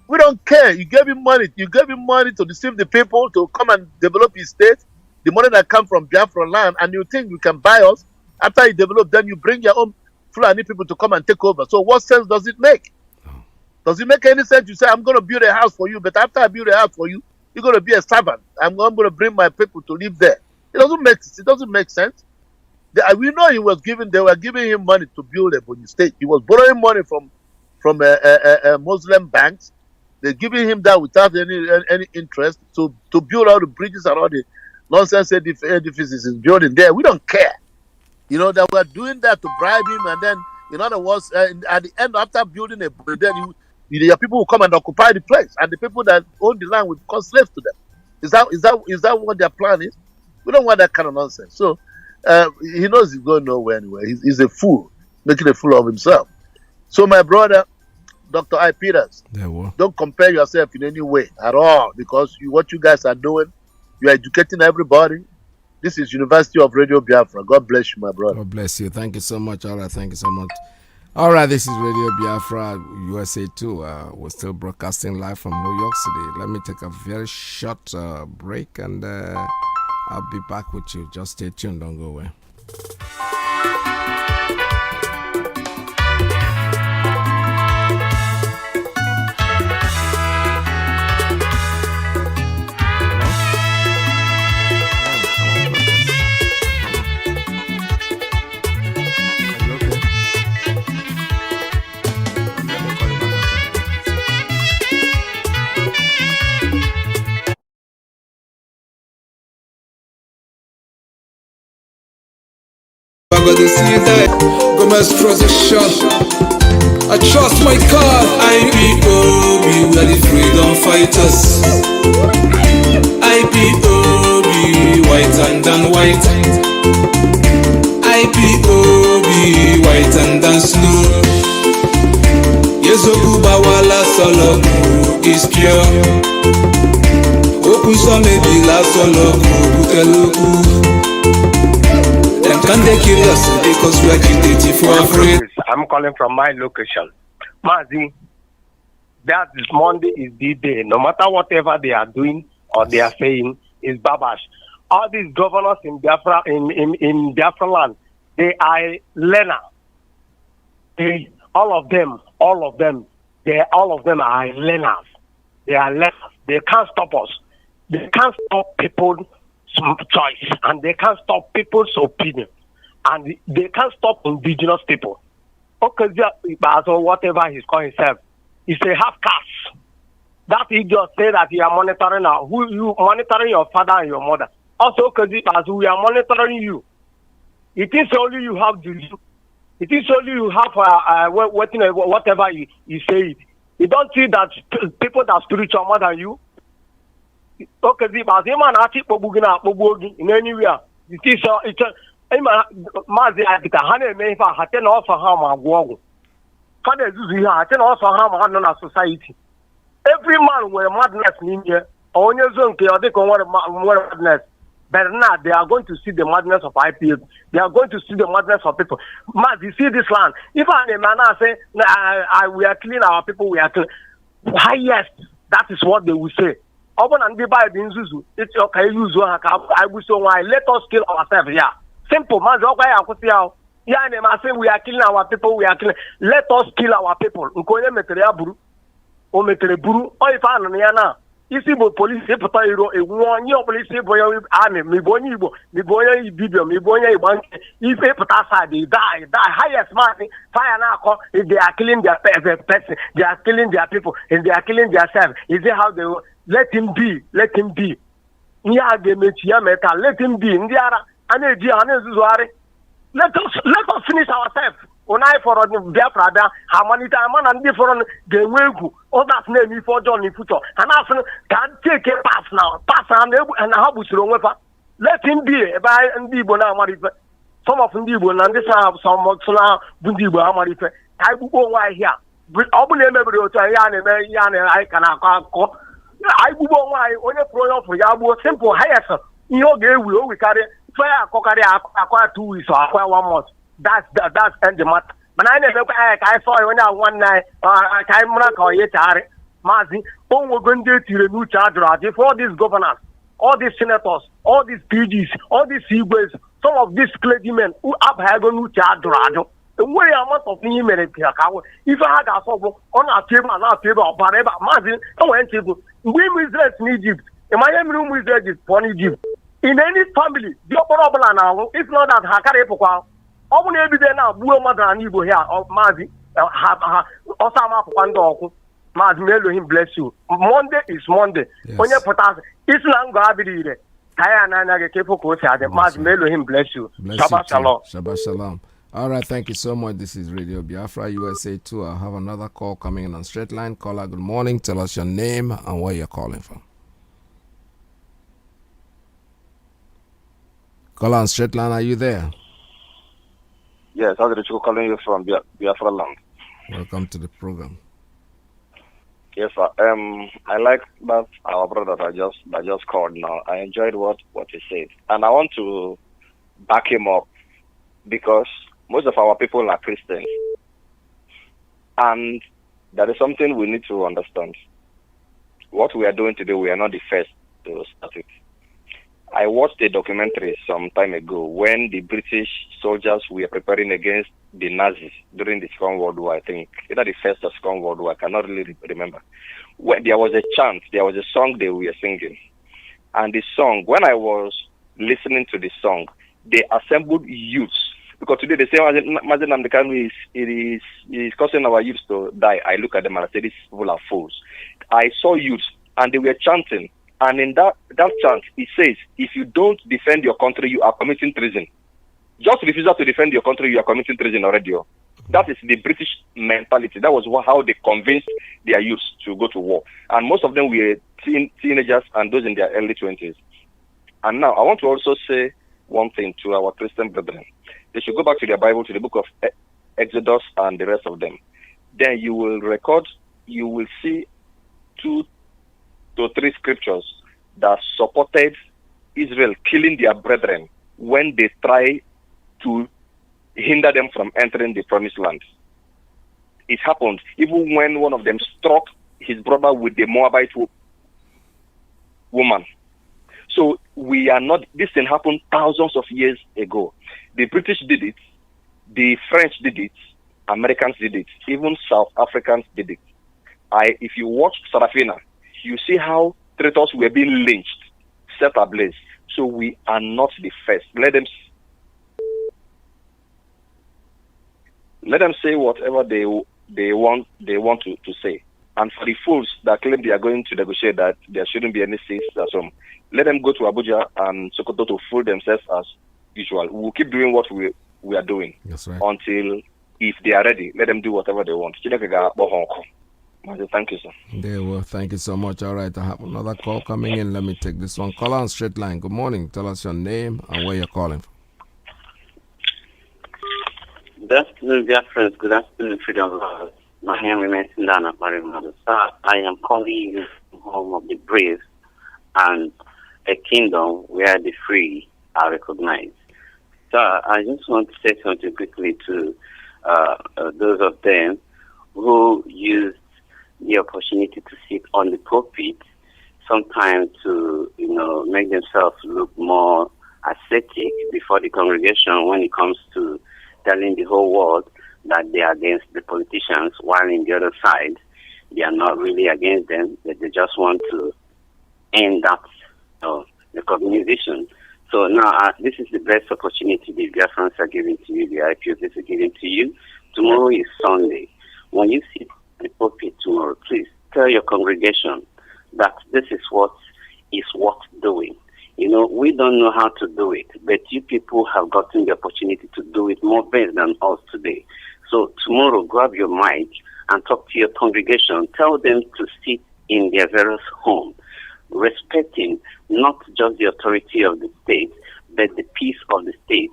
We don't care. You gave him money. You gave him money to deceive the people to come and develop his state. The money that comes from Biafra land, and you think you can buy us after you develop? Then you bring your own Fulani people to come and take over. So what sense does it make? Does it make any sense? You say, I'm going to build a house for you, but after I build a house for you, you're going to be a servant. I'm going to bring my people to live there. It doesn't make sense. We know they were giving him money to build a Bonny state. He was borrowing money from Muslim banks. They're giving him that without any interest to build all the bridges and all the nonsense edifices he's building there. We don't care. That we're doing that to bribe him, and then, in other words, at the end, after building a bridge, then your people will come and occupy the place, and the people that own the land will become slaves to them. Is that what their plan is? We don't want that kind of nonsense. So he knows he's going nowhere anyway. He's a fool, making a fool of himself. So my brother, Dr. I. Peters, don't compare yourself in any way at all, because what you guys are doing, you are educating everybody. This is University of Radio Biafra. God bless you, my brother. God bless you. Thank you so much. All right, thank you so much. All right, this is Radio Biafra, USA 2. We're still broadcasting live from New York City. Let me take a very short break, and I'll be back with you. Just stay tuned. Don't go away. I got to see that Gomez transition. I trust my God. Ipob, we are the freedom fighters. Ipob, white and white. Ipob, white and snow. Yezoku bawala soloku is pure. Open some maybe la soloku buteluku. Can they kill us because we are guilty for free? I'm calling from my location. Mazi, that is Monday is the day. No matter whatever they are doing or they are saying, is Babash. All these governors in Biafra, in Biafra land, they are learners. All of them are learners. They are learners. They can't stop us. They can't stop people's choice, and they can't stop people's opinion, and they can't stop indigenous people. Okay, so whatever he's calling himself, he's a half caste. That he just say that you are monitoring now. Who you monitoring your father and your mother? Also, because we are monitoring you. It is only you have the. It is only you have whatever you say. You don't see that people that are spiritual more than you. Okay, because him and Ati Pobugina in anywhere. It is it's Mazi Iyke Hane Mefa Haten offer harm and walk. Can they do Haten offer harm and society? Every man with madness in here, on your zone, chaotic or madness. But now they are going to see the madness of IPO. They are going to see the madness of people. Man, you see this land. If I'm a man, I say, we are clean, our people, we are clean. Why, yes, that is what they will say. Open and by the Zuzu. It's okay, use I will say, why let us kill ourselves. Yeah. Simple, man. Okay, I could see how. Yeah, and I say, we are killing our people, we are killing. Let us kill our people. Ukoye metere buru. O metere buru. O ifa no ya na. Isi bo police put iro e won your police boy army me bonyi igbo me bonya ibibio me bonya igbanke if e put aside they die highest man fire na call if they are killing their person they are killing their people and they are killing themselves. Is it how they let him be nya de metia meta let him be ndiara aneji anezuzuare let us finish ourselves. Onai for Biafra, Hamanita, man, and different the wegu. All that name for John in future. And after can take a pass now. Pass and how we should let him be by Ndibona Marife. Some of Ndibon and this have some Motsula Bundibo Amarife. I will go why here. But Obule Yan, I can call. I will go why only pro for Yabu simple highest. You gave we carry fire cockary acquire 2 weeks or acquire 1 month. That's end the matter. But I never I saw when I one night I came or yet Mazi, we're going to the new charge for all these governors, all these senators, all these PGs, all these CBs, some of these clergymen who have had a new charge radio. The way amount of minutes if I had a solve on our table and our table or whatever, Mazi, table. We Muslims in Egypt. In my room with Egypt. In any family, the problem now, if not that Hakare Open every day now, Blue Mother and Igbo here, Mazi, Osama Pando, Mazi, may him bless you. Monday is Monday. When you put us, it's not going to be there. Mazi, may him bless you. Shabbat Shalom. Shabbat Shalom. All right, thank you so much. This is Radio Biafra, USA 2. I have another call coming in on straight line. Caller, good morning. Tell us your name and where you're calling from. Caller on straight line, are you there? Yes, I'm calling you from Biafra land. Welcome to the program. Yes, sir. I like that our brother that just called now. I enjoyed what he said, and I want to back him up because most of our people are Christians, and that is something we need to understand. What we are doing today, we are not the first to start it. I watched a documentary some time ago when the British soldiers were preparing against the Nazis during the Second World War, I think. Either the First or Second World War, I cannot really remember. When there was a chant, there was a song they were singing. And the song, when I was listening to the song, they assembled youths. Because today they say, Mazi Iyke is causing our youths to die. I look at them and I say, these people are fools. I saw youths and they were chanting. And in that chant, it says, if you don't defend your country, you are committing treason. Just refusal to defend your country, you are committing treason already. That is the British mentality. That was how they convinced their youths to go to war. And most of them were teenagers and those in their early 20s. And now, I want to also say one thing to our Christian brethren. They should go back to their Bible, to the book of Exodus and the rest of them. Then you will see 2 to 3 scriptures that supported Israel killing their brethren when they try to hinder them from entering the promised land. It happened even when one of them struck his brother with the Moabite woman. So we are not, this thing happened thousands of years ago. The British did it, the French did it, Americans did it, even South Africans did it. If you watch Sarafina, you see how traitors were being lynched, set ablaze. So we are not the first. Let them say whatever they want to say. And for the fools that claim they are going to negotiate that there shouldn't be any seats at home, let them go to Abuja and Sokoto to fool themselves as usual. We'll keep doing what we are doing. That's right. Until, if they are ready, let them do whatever they want. Thank you, sir. They will. Thank you so much. All right, I have another call coming in. Let me take this one. Call on straight line. Good morning. Tell us your name and where you're calling from. Good afternoon, Biafrans. Good afternoon, freedom lovers. My name remains Ndana Marimado. Sir, I am calling you from home of the brave and a kingdom where the free are recognized. Sir, I just want to say something quickly to those of them who used the opportunity to sit on the pulpit, sometimes to, make themselves look more ascetic before the congregation when it comes to telling the whole world that they are against the politicians, while in the other side, they are not really against them, that they just want to end that recognition. So now this is the best opportunity the Biafrans are giving to you, the IPOB is giving to you. Tomorrow is Sunday. When you sit on the pulpit tomorrow, please tell your congregation that this is what is worth doing. We don't know how to do it, but you people have gotten the opportunity to do it more better than us today. So tomorrow, grab your mic and talk to your congregation. Tell them to sit in their various homes, respecting not just the authority of the state, but the peace of the state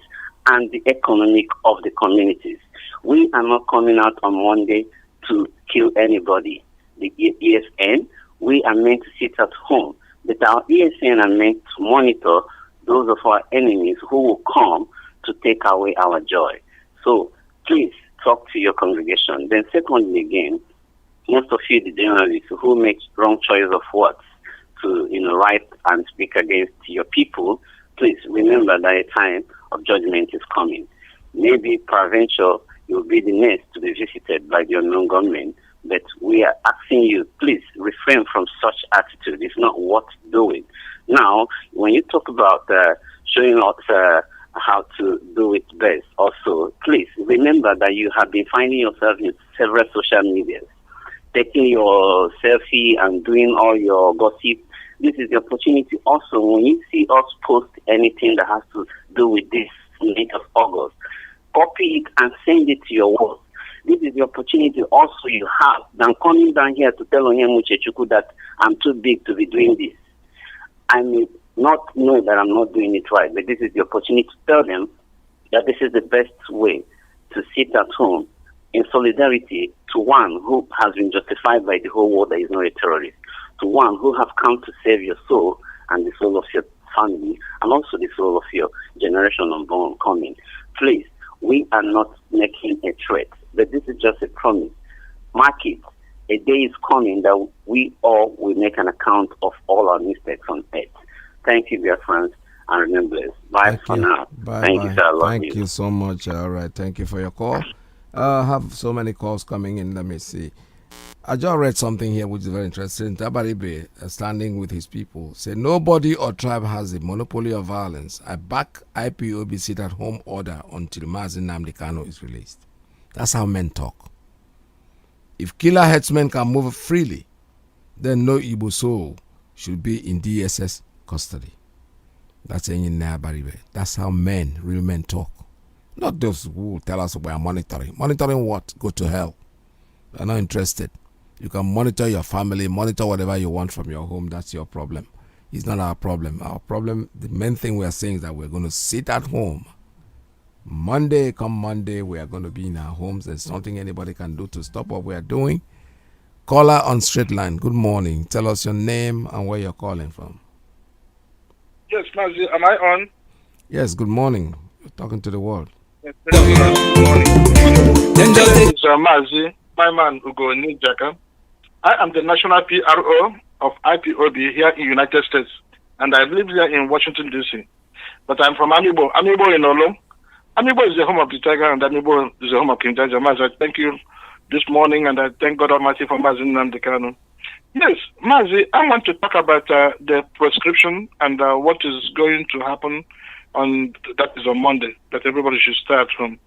and the economic of the communities. We are not coming out on Monday to kill anybody. The ESN, we are meant to sit at home. But our ESN are meant to monitor those of our enemies who will come to take away our joy. So please talk to your congregation. Then secondly again, most of you, the journalists who make wrong choice of words to write and speak against your people, please remember that a time of judgment is coming. Maybe peradventure you will be the next to be visited by the unknown government. But we are asking you, please refrain from such attitude. It's not worth doing. Now, when you talk about showing us how to do it best, also, please remember that you have been finding yourself in several social medias, taking your selfie and doing all your gossip. This is the opportunity also when you see us post anything that has to do with this 8th of August, copy it and send it to your world. This is the opportunity also you have than coming down here to tell Onyemu Chechuku that I'm too big to be doing this. I may not know that I'm not doing it right, but this is the opportunity to tell them that this is the best way to sit at home in solidarity to one who has been justified by the whole world that is not a terrorist, to one who have come to save your soul and the soul of your family, and also the soul of your generation unborn coming. Please, we are not making a threat, but this is just a promise. Mark it. A day is coming that we all will make an account of all our mistakes on earth. Thank you, dear friends, and remember this. Bye for now. Thank you, sir. I love Thank you so much. All right. Thank you for your call. I have so many calls coming in. Let me see. I just read something here which is very interesting. Tabaribe, standing with his people, said, nobody or tribe has a monopoly of violence. I back IPOB sit-at-home order until Mazi Iyke is released. That's how men talk. If killer headsmen can move freely, then no Igbo soul should be in DSS custody. That's in Baribe. That's how men, real men talk. Not those who tell us we are monitoring. Monitoring what? Go to hell. We're not interested. You can monitor your family, monitor whatever you want from your home. That's your problem. It's not our problem. Our problem, the main thing we are saying is that we're going to sit at home. Monday, come Monday, we are going to be in our homes. There's nothing anybody can do to stop what we are doing. Caller on straight line. Good morning. Tell us your name and where you're calling from. Yes, Mazi, am I on? Yes, good morning. You're talking to the world. Yes, good morning. This is Mazi, my man Ugo Nijaka. I am the national PRO of IPOB here in the United States. and I live here in Washington, D.C. But I'm from Amibo. Amibo in Olo. Amibo is the home of the tiger, and Amibo is the home of King Jaja. Mazi, I thank you this morning, and I thank God Almighty for Mazi Nnamdi Kanu. Yes, Mazi, I want to talk about the prescription and what is going to happen that is on Monday, that everybody should start from.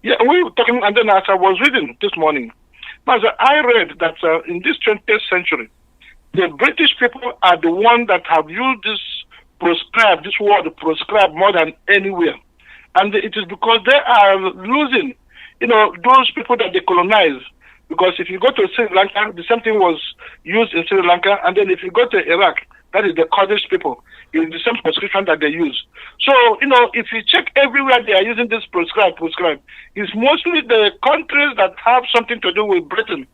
Yeah, we were talking, and then as I was reading this morning, Mazi, I read that in this 20th century, the British people are the ones that have used this word prescribe more than anywhere. And it is because they are losing, those people that they colonize. Because if you go to Sri Lanka, the same thing was used in Sri Lanka. And then if you go to Iraq, that is the Kurdish people. It's the same prescription that they use. So, if you check everywhere they are using this prescribe, it's mostly the countries that have something to do with Britain.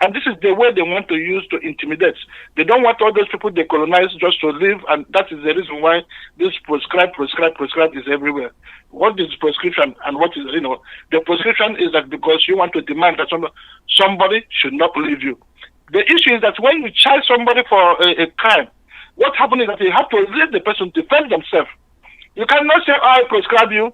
And this is the way they want to use to intimidate. They don't want all those people they colonize just to live, and that is the reason why this prescribe is everywhere. What is prescription and what is, the prescription is that because you want to demand that somebody should not believe you. The issue is that when you charge somebody for a crime, what happens is that you have to let the person defend themselves. You cannot say, I prescribe you.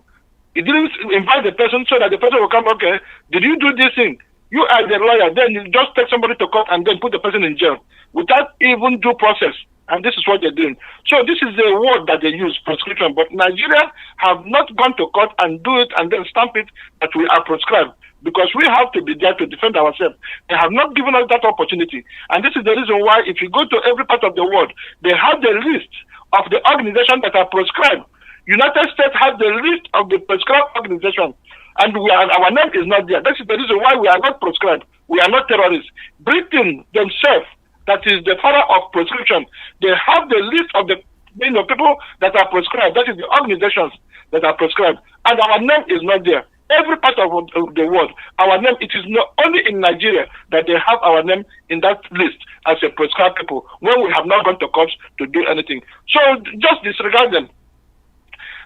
You didn't invite the person so that the person will come, okay, did you do this thing? You are the lawyer, then you just take somebody to court and then put the person in jail without even due process. And this is what they're doing. So this is the word that they use, prescription. But Nigeria have not gone to court and do it and then stamp it that we are prescribed, because we have to be there to defend ourselves. They have not given us that opportunity. And this is the reason why if you go to every part of the world, they have the list of the organizations that are prescribed. United States has the list of the prescribed organizations. And our name is not there. This is the reason why we are not prescribed. We are not terrorists. Britain themselves, that is the father of prescription, they have the list of the people that are prescribed. That is the organizations that are prescribed. And our name is not there. Every part of the world, our name, it is not only in Nigeria that they have our name in that list as a prescribed people, when we have not gone to court to do anything. So just disregard them.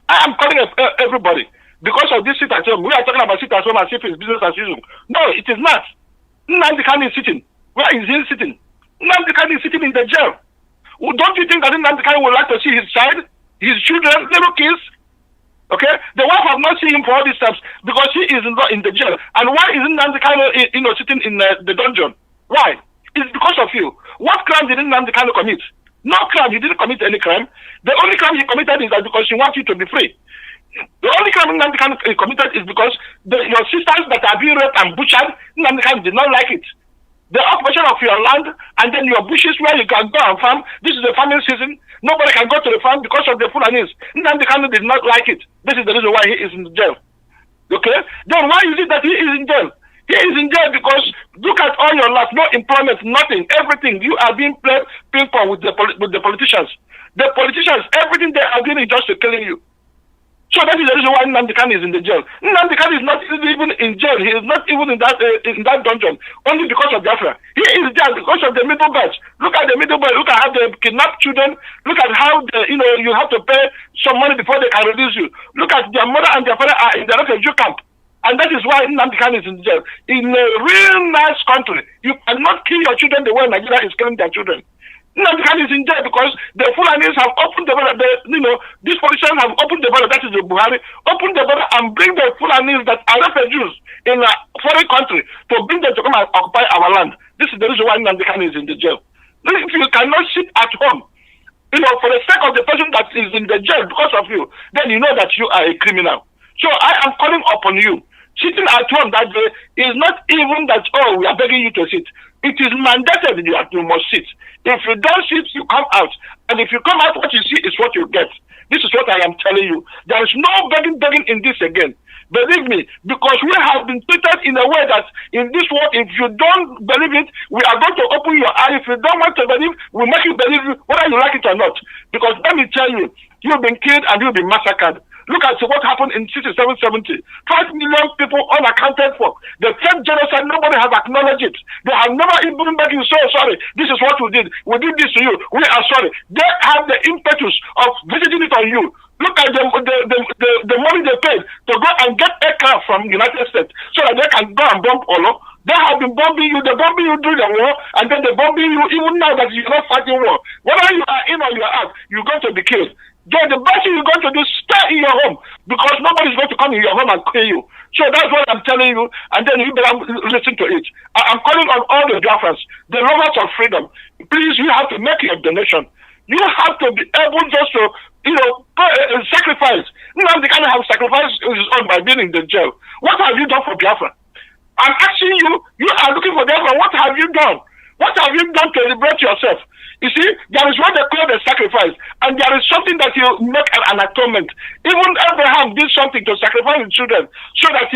I am calling everybody. Because of this sit at home, we are talking about sit at home as if it's business as usual. No, it is not. Nnamdi Kanu is sitting. Where is he sitting? Nnamdi Kanu is sitting in the jail. Well, don't you think that Nnamdi Kanu would like to see his child, his children, little kids? Okay? The wife have not seen him for all these times because he is not in the jail. And why isn't Nnamdi Kanu, sitting in the dungeon? Why? It's because of you. What crime did Nnamdi Kanu commit? No crime. He didn't commit any crime. The only crime he committed is that because he wants you to be free. The only crime Nnamdi Kanu committed is because your sisters that are being raped and butchered, Nnamdi Kanu did not like it. The occupation of your land and then your bushes where you can go and farm. This is the farming season. Nobody can go to the farm because of the Fulanis. Nnamdi Kanu did not like it. This is the reason why he is in jail. Okay? Then why is it that he is in jail? He is in jail because look at all your life, no employment, nothing, everything. You are being played ping pong with the politicians. The politicians, everything they are doing is just killing you. So that is the reason why Nnamdi Kanu is in the jail. Nnamdi Kanu is not even in jail. He is not even in that dungeon only because of Biafra. He is there because of the middle batch. Look at the middle batch. Look at how they kidnap children. Look at how you have to pay some money before they can release you. Look at their mother and their father are in the refugee camp. And that is why Nnamdi Kanu is in jail. In a real nice country, you cannot kill your children the way Nigeria is killing their children. Nnamdi Kanu is in jail because the Fulanis have opened the border. These politicians have opened the border. That is the Buhari. Open the border and bring the Fulanis that are refugees in a foreign country to bring them to come and occupy our land. This is the reason why Nnamdi Kanu is in the jail. If you cannot sit at home, for the sake of the person that is in the jail because of you, then you know that you are a criminal. So I am calling upon you. Sitting at home that day is not even that, we are begging you to sit. It is mandated that you must sit. If you don't sit, you come out. And if you come out, what you see is what you get. This is what I am telling you. There is no begging in this again. Believe me, because we have been treated in a way that in this world, if you don't believe it, we are going to open your eyes. If you don't want to believe, we make you believe whether you like it or not. Because let me tell you, you've been killed and you've been massacred. Look at what happened in 6770. 5 million people unaccounted for. The third genocide, nobody has acknowledged it. They have never even made you so sorry. This is what we did. We did this to you. We are sorry. They have the impetus of visiting it on you. Look at the money they paid to go and get aircraft from United States so that they can go and bomb Olo. They have been bombing you. They bombing you during the war, and then they bombing you even now that you're not fighting war. Whether you are in or you are out, you're going to be killed. Then the best thing you're going to do is stay in your home, because nobody's going to come in your home and kill you. So that's what I'm telling you, and then you better listen to it. I'm calling on all the Biafrans, the lovers of freedom. Please, you have to make your donation. You have to be able just to, sacrifice. The kind of sacrifice is on by being in the jail. What have you done for Biafra? I'm asking you, you are looking for Biafra. What have you done? What have you done to liberate yourself? You see, there is what they call the sacrifice, and there is something that you make an atonement. Even Abraham did something to sacrifice his children, so that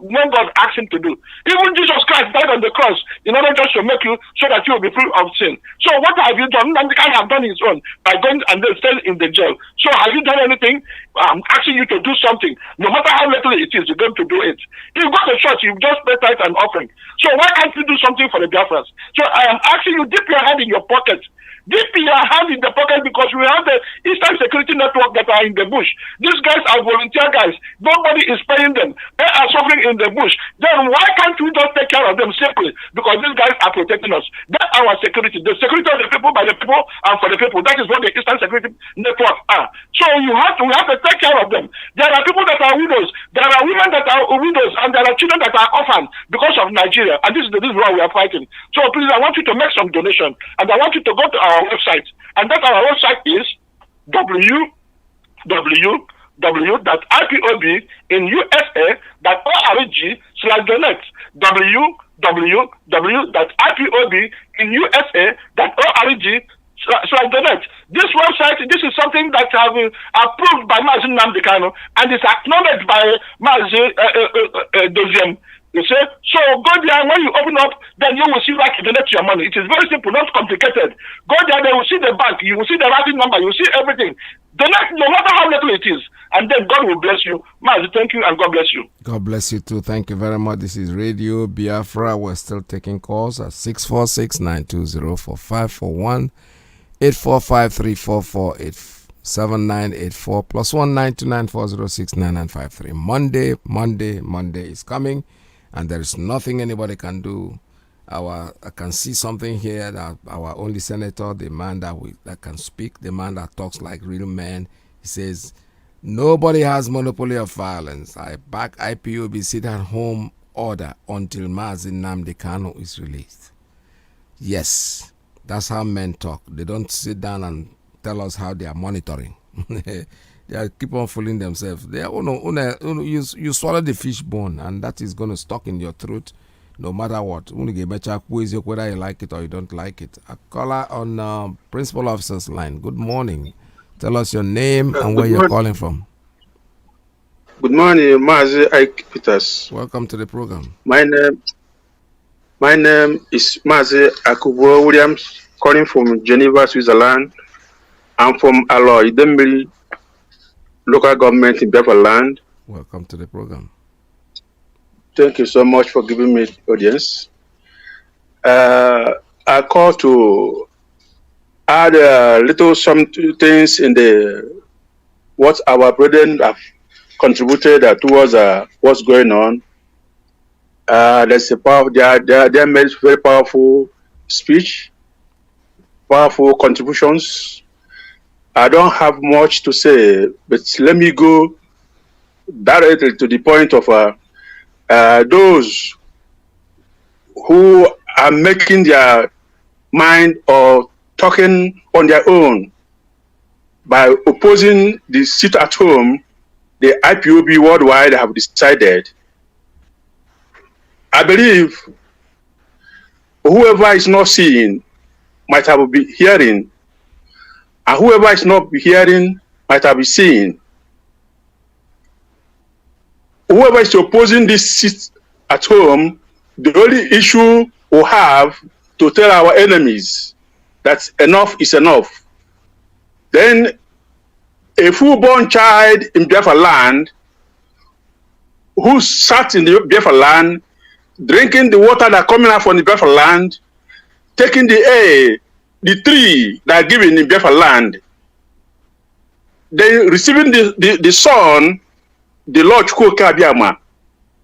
when God asked him to do. Even Jesus Christ died on the cross in order just to make you, so that you will be free of sin. So what have you done? Nnamdi Kanu have done his own by going and staying in the jail. So have you done anything? I'm asking you to do something. No matter how little it is, you're going to do it. If you go to church, you just pay tithe and offering. So why can't you do something for the Biafrans? So I am asking you, dip your hand in your pocket. Dip your hand in the pocket, because we have the Eastern Security Network that are in the bush. These guys are volunteer guys. Nobody is paying them. They are suffering in the bush. Then why can't we just take care of them simply? Because these guys are protecting us. That's our security. The security of the people, by the people, and for the people. That is what the Eastern Security Network are. So we have to take care of them. There are people that are widows. There are women that are widows, and there are children that are orphaned because of Nigeria. And this is why we are fighting. So please, I want you to make some donation, and I want you to go to our website, and that our website is www.ipobinUSA.org/donate. www.ipobinUSA.org/donate. This website, this is something that has been approved by Mazi Nnamdi Kanu, and is acknowledged by Mazi Iyke. You see? So go there, when you open up, then you will see where to donate your money. It is very simple, not complicated. Go there, they will see the bank, you will see the routing number, you will see everything. Donate, no matter how little it is, and then God will bless you. Mazi, thank you, and God bless you. God bless you too. Thank you very much. This is Radio Biafra. We're still taking calls at 646-920-4541, 845-344-7984, +19294069953. Monday is coming. And there is nothing anybody can do. I can see something here that our only senator, the man that can speak, the man that talks like real man, he says, nobody has monopoly of violence. I back IPOB sit-at-home order until Mazi Nnamdi Kanu is released. Yes, that's how men talk. They don't sit down and tell us how they are monitoring. They keep on fooling themselves. You swallow the fish bone, and that is going to stuck in your throat no matter what. Whether you like it or you don't like it. A caller on Principal Officer's line. Good morning. Tell us your name and where you're calling from. Good morning, Mazi Iyke. Welcome to the program. My name is Mazi Iyke Williams, calling from Geneva, Switzerland. I'm from Alloy, Dembili local government in Biafra land. Welcome to the program. Thank you so much for giving me the audience. I call to add some things in what our brethren have contributed towards what's going on. There's a they made very powerful speech, powerful contributions. I don't have much to say, but let me go directly to the point of those who are making their mind or talking on their own by opposing the sit at home. The IPOB worldwide have decided. I believe whoever is not seeing might have been hearing. And whoever is not hearing might have been seeing. Whoever is opposing this sit at home, the only issue we have to tell our enemies that enough is enough. Then a full-born child in Biafra land who sat in the Biafra land, drinking the water that coming out from the Biafra land, taking the air, the tree that are given in Biafra land, then receiving the son, the Lord Chukwuka Abiyama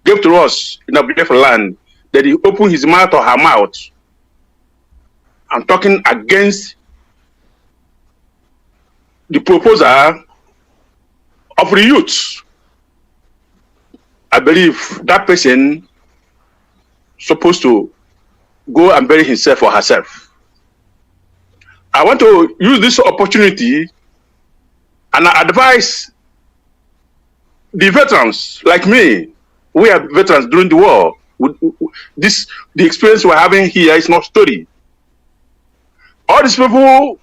gave to us in the Biafra land, that he open his mouth or her mouth and talking against the proposal of the youth, I believe that person supposed to go and bury himself or herself. I want to use this opportunity and advise the veterans like me. We are veterans during the war. The experience we're having here is not story. All these people,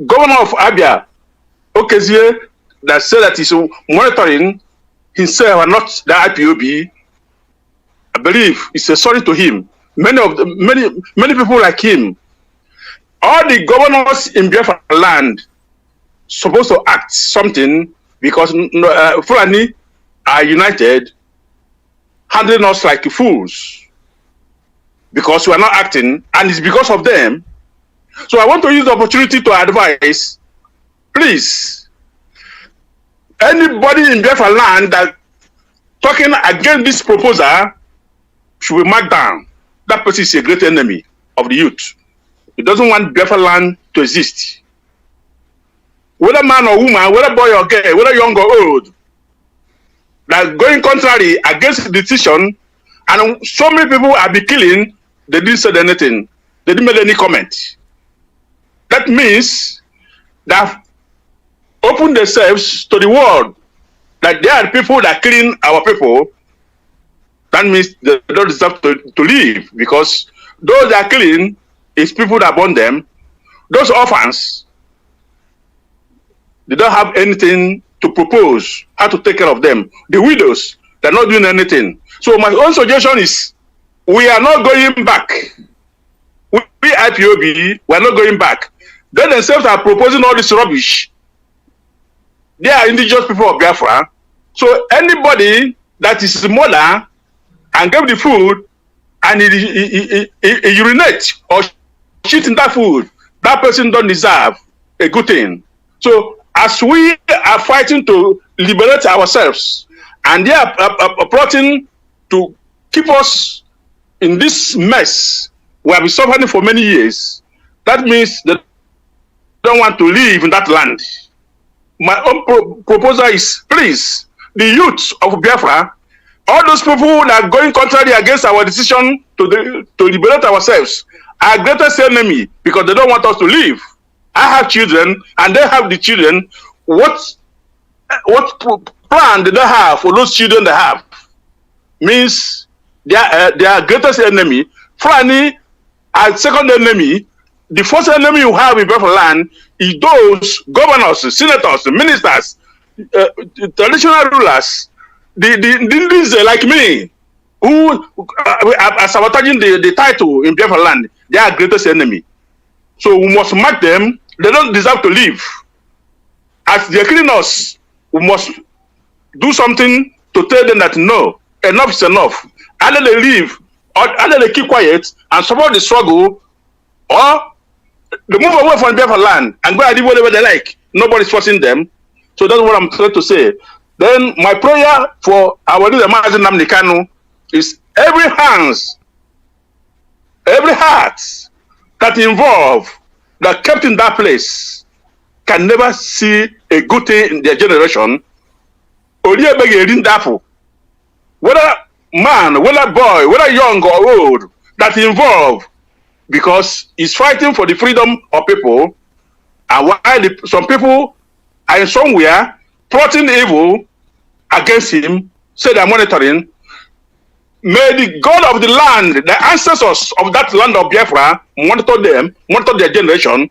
Governor of Abia, Okezie, that said that he's monitoring himself and not the IPOB, I believe it's a sorry to him. Many people like him. All the governors in Biafra land supposed to act something because Fulani are united, handling us like fools because we are not acting, and it's because of them. So I want to use the opportunity to advise, please, anybody in Biafra land that talking against this proposal should be marked down. That person is a great enemy of the youth. He doesn't want Biafra land to exist. Whether man or woman, whether boy or girl, whether young or old, that going contrary against the decision, and so many people are be killing, they didn't say anything. They didn't make any comment. That means that open themselves to the world that there are people that are killing our people. That means they don't deserve to live, because those that are killing is people that born them. Those orphans, they don't have anything to propose, how to take care of them. The widows, they're not doing anything. So my own suggestion is, we are not going back. We IPOB, we are not going back. They themselves are proposing all this rubbish. They are indigenous people of Biafra. So anybody that is a mother and give the food and he urinate or shit in that food, that person don't deserve a good thing. So as we are fighting to liberate ourselves, and they are plotting to keep us in this mess we have been suffering for many years, that means they don't want to live in that land. My own proposal is, please, the youth of Biafra, all those people that are going contrary against our decision to liberate ourselves, are greatest enemy because they don't want us to live. I have children and they have the children. What plan do they have for those children they have? Means they are greatest enemy. Fulani are second enemy. The first enemy you have in Biafra land is those governors, senators, ministers, traditional rulers, the like me, who are sabotaging the title in Biafra land. They are greatest enemy. So we must mark them. They don't deserve to live. As they're killing us, we must do something to tell them that no, enough is enough. Either they leave, or either they keep quiet and support the struggle, or they move away from Biafra land and go and do whatever they like. Nobody's forcing them. So that's what I'm trying to say. Then my prayer for our leader, Mazi Iyke, is every heart that involved, that kept in that place, can never see a good thing in their generation. Whether man, whether boy, whether young or old, that involved, because he's fighting for the freedom of people, and while some people are in somewhere plotting evil against him, say they're monitoring. May the God of the land, the ancestors of that land of Biafra, monitor them, monitor their generation,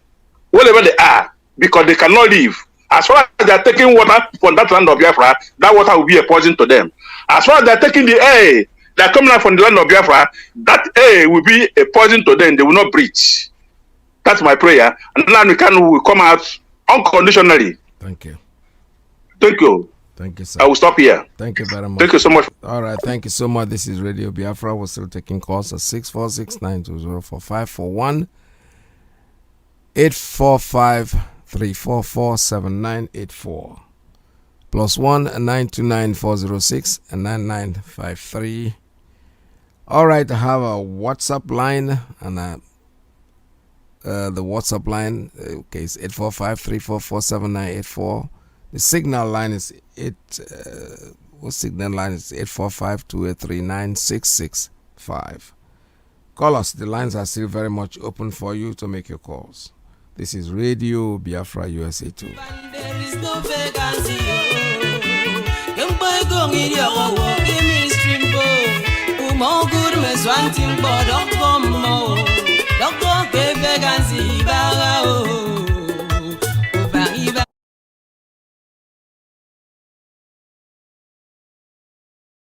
wherever they are, because they cannot live. As far as they're taking water from that land of Biafra, that water will be a poison to them. As far as they're taking the air, they're coming out from the land of Biafra, that air will be a poison to them. They will not breathe. That's my prayer. And now we will come out unconditionally. Thank you. Thank you. Thank you, sir. I will stop here. Thank you very much. Thank you so much. All right. Thank you so much. This is Radio Biafra. We're still taking calls at 646-920-4541, 845-344-7984, +1 929-406 and 9953. All right, I have a WhatsApp line, and the WhatsApp line, okay, is 845-344-7984. The signal line is signal line is 845-283-9665. Call us. The lines are still very much open for you to make your calls. This is Radio Biafra USA 2. There is no vacancy. Young boy going in your give me stream boy. More good mess one thing, but don't come more. Don't go pay vacancy.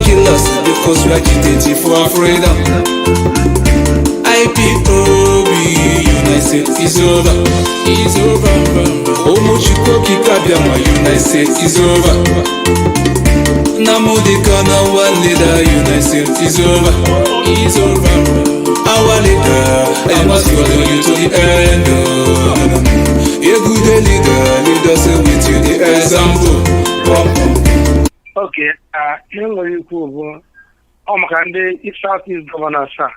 Kill us because we are agitating for our freedom. Ipob, United States is over. Is over. Omochikoki Kabiama, United States is over. Namudi Kanu, our leader, United States is over. Is over. Our leader, I must follow you to the end. A good leader, lead us with you the example. Okay, Southeast Governor, sir.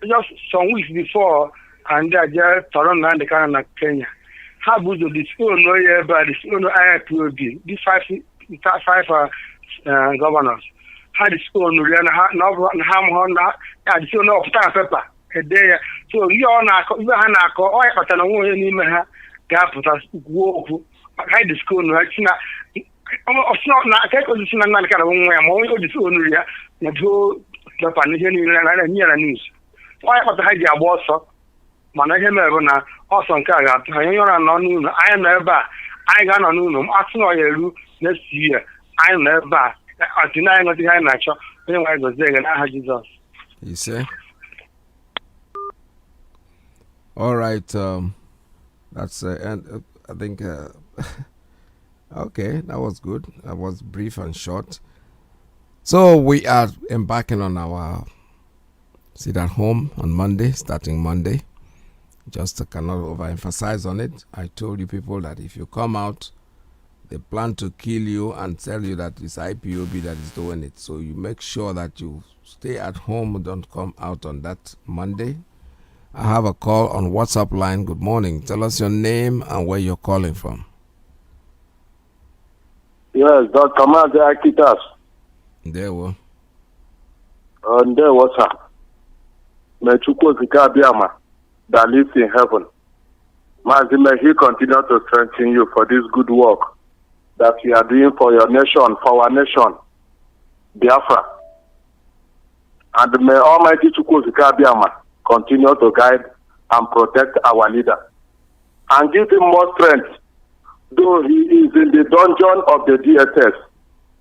Just some weeks before, and they are just Toronto and the Canada, Kenya. How would the dispute no year by the school IPOB, these five governors? How the school no and Ham and so no star pepper a day. So you are not, you are not, or I got an own in my gap with us. I the school no, it's not. It's not. I can't go to see another kind of one way. I'm only going to see only the two the Panisian and near news. Why got the idea was so? Manager never now. Also, Kaga, I am never. I got on Unum. Asking all your next year. I am never. I deny not the high nature. Then I was there and I had Jesus. You say? All right. That's and I think. Okay, that was good. That was brief and short. So we are embarking on our sit at home on Monday, starting Monday. Just cannot overemphasize on it. I told you people that if you come out, they plan to kill you and tell you that it's IPOB that is doing it. So you make sure that you stay at home, don't come out on that Monday. I have a call on WhatsApp line. Good morning. Tell us your name and where you're calling from. Yes, Dr. Mazi Iyke. There we And there was her. May Chukwu Biama that lives in heaven. Mazi, may He continue to strengthen you for this good work that you are doing for your nation, for our nation, Biafra. And may Almighty Chukwu Biama continue to guide and protect our leader. And give him more strength, though he is in the dungeon of the DSS.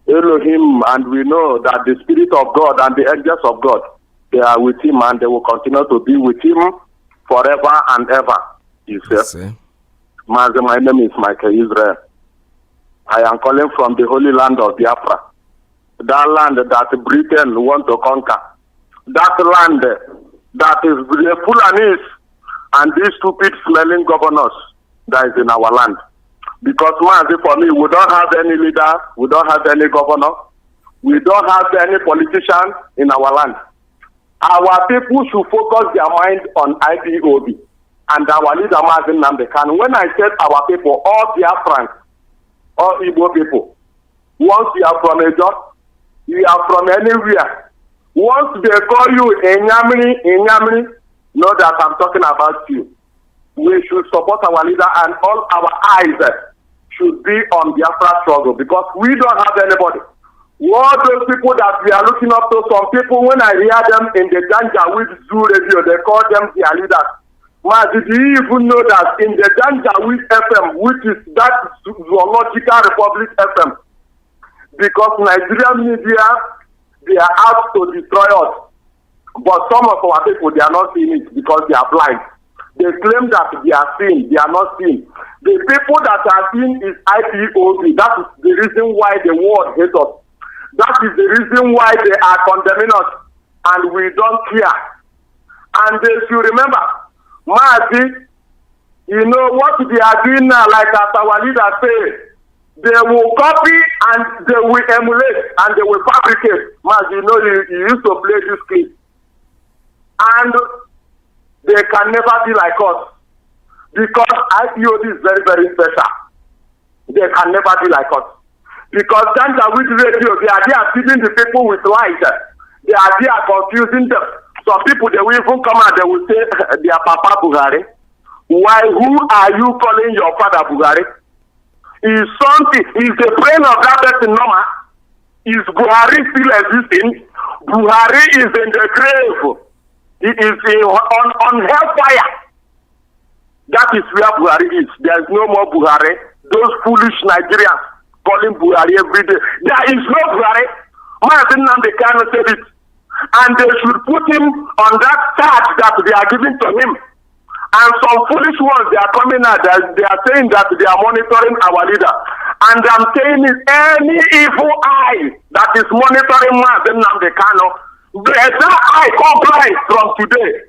Elohim, and we know that the Spirit of God and the angels of God, they are with him and they will continue to be with him forever and ever. He said, my name is Michael Israel. I am calling from the holy land of Biafra. That land that Britain want to conquer. That land that is the Fulanis and these stupid smelling governors that is in our land. Because Mazi, for me, we don't have any leader, we don't have any governor, we don't have any politician in our land. Our people should focus their mind on IPOB and our leader Mazi NNAMDI'S. And when I said our people, all Biafrans, all Igbo people, once you are from a job, you are from anywhere. Once they call you Enyamini, know that I'm talking about you. We should support our leader and all our eyes should be on Biafra struggle because we don't have anybody. All those people that we are looking up to, some people, when I hear them in the Janjaweed Zoo radio, they call them their leaders. Mazi, do you even know that in the Janjaweed FM, which is that Zoological Republic FM, because Nigerian media, they are out to destroy us. But some of our people, they are not seeing it because they are blind. They claim that they are seeing, they are not seeing. The people that are seeing is IPOB. That is the reason why the world hates us. That is the reason why they are condemning us. And we don't care. And if you remember, Mazi, you know what they are doing now, like as our leader said, they will copy and they will emulate and they will fabricate. Mazi, you know, you used to play this clip. And they can never be like us. Because IPOD is very, very special. They can never be like us. Because with radio, they are there feeding the people with lies. They are there confusing them. Some people, they will even come and they will say, their Papa Buhari. Why, who are you calling your father Buhari? Is the brain of that person normal? Is Buhari still existing? Buhari is in the grave. He is on hellfire. That is where Buhari is. There is no more Buhari. Those foolish Nigerians calling Buhari every day. There is no Buhari. Mazi Iyke said it. And they should put him on that charge that they are giving to him. And some foolish ones, they are coming out, they are saying that they are monitoring our leader. And I'm saying is any evil eye that is monitoring Mazi Iyke, that eye come blind from today.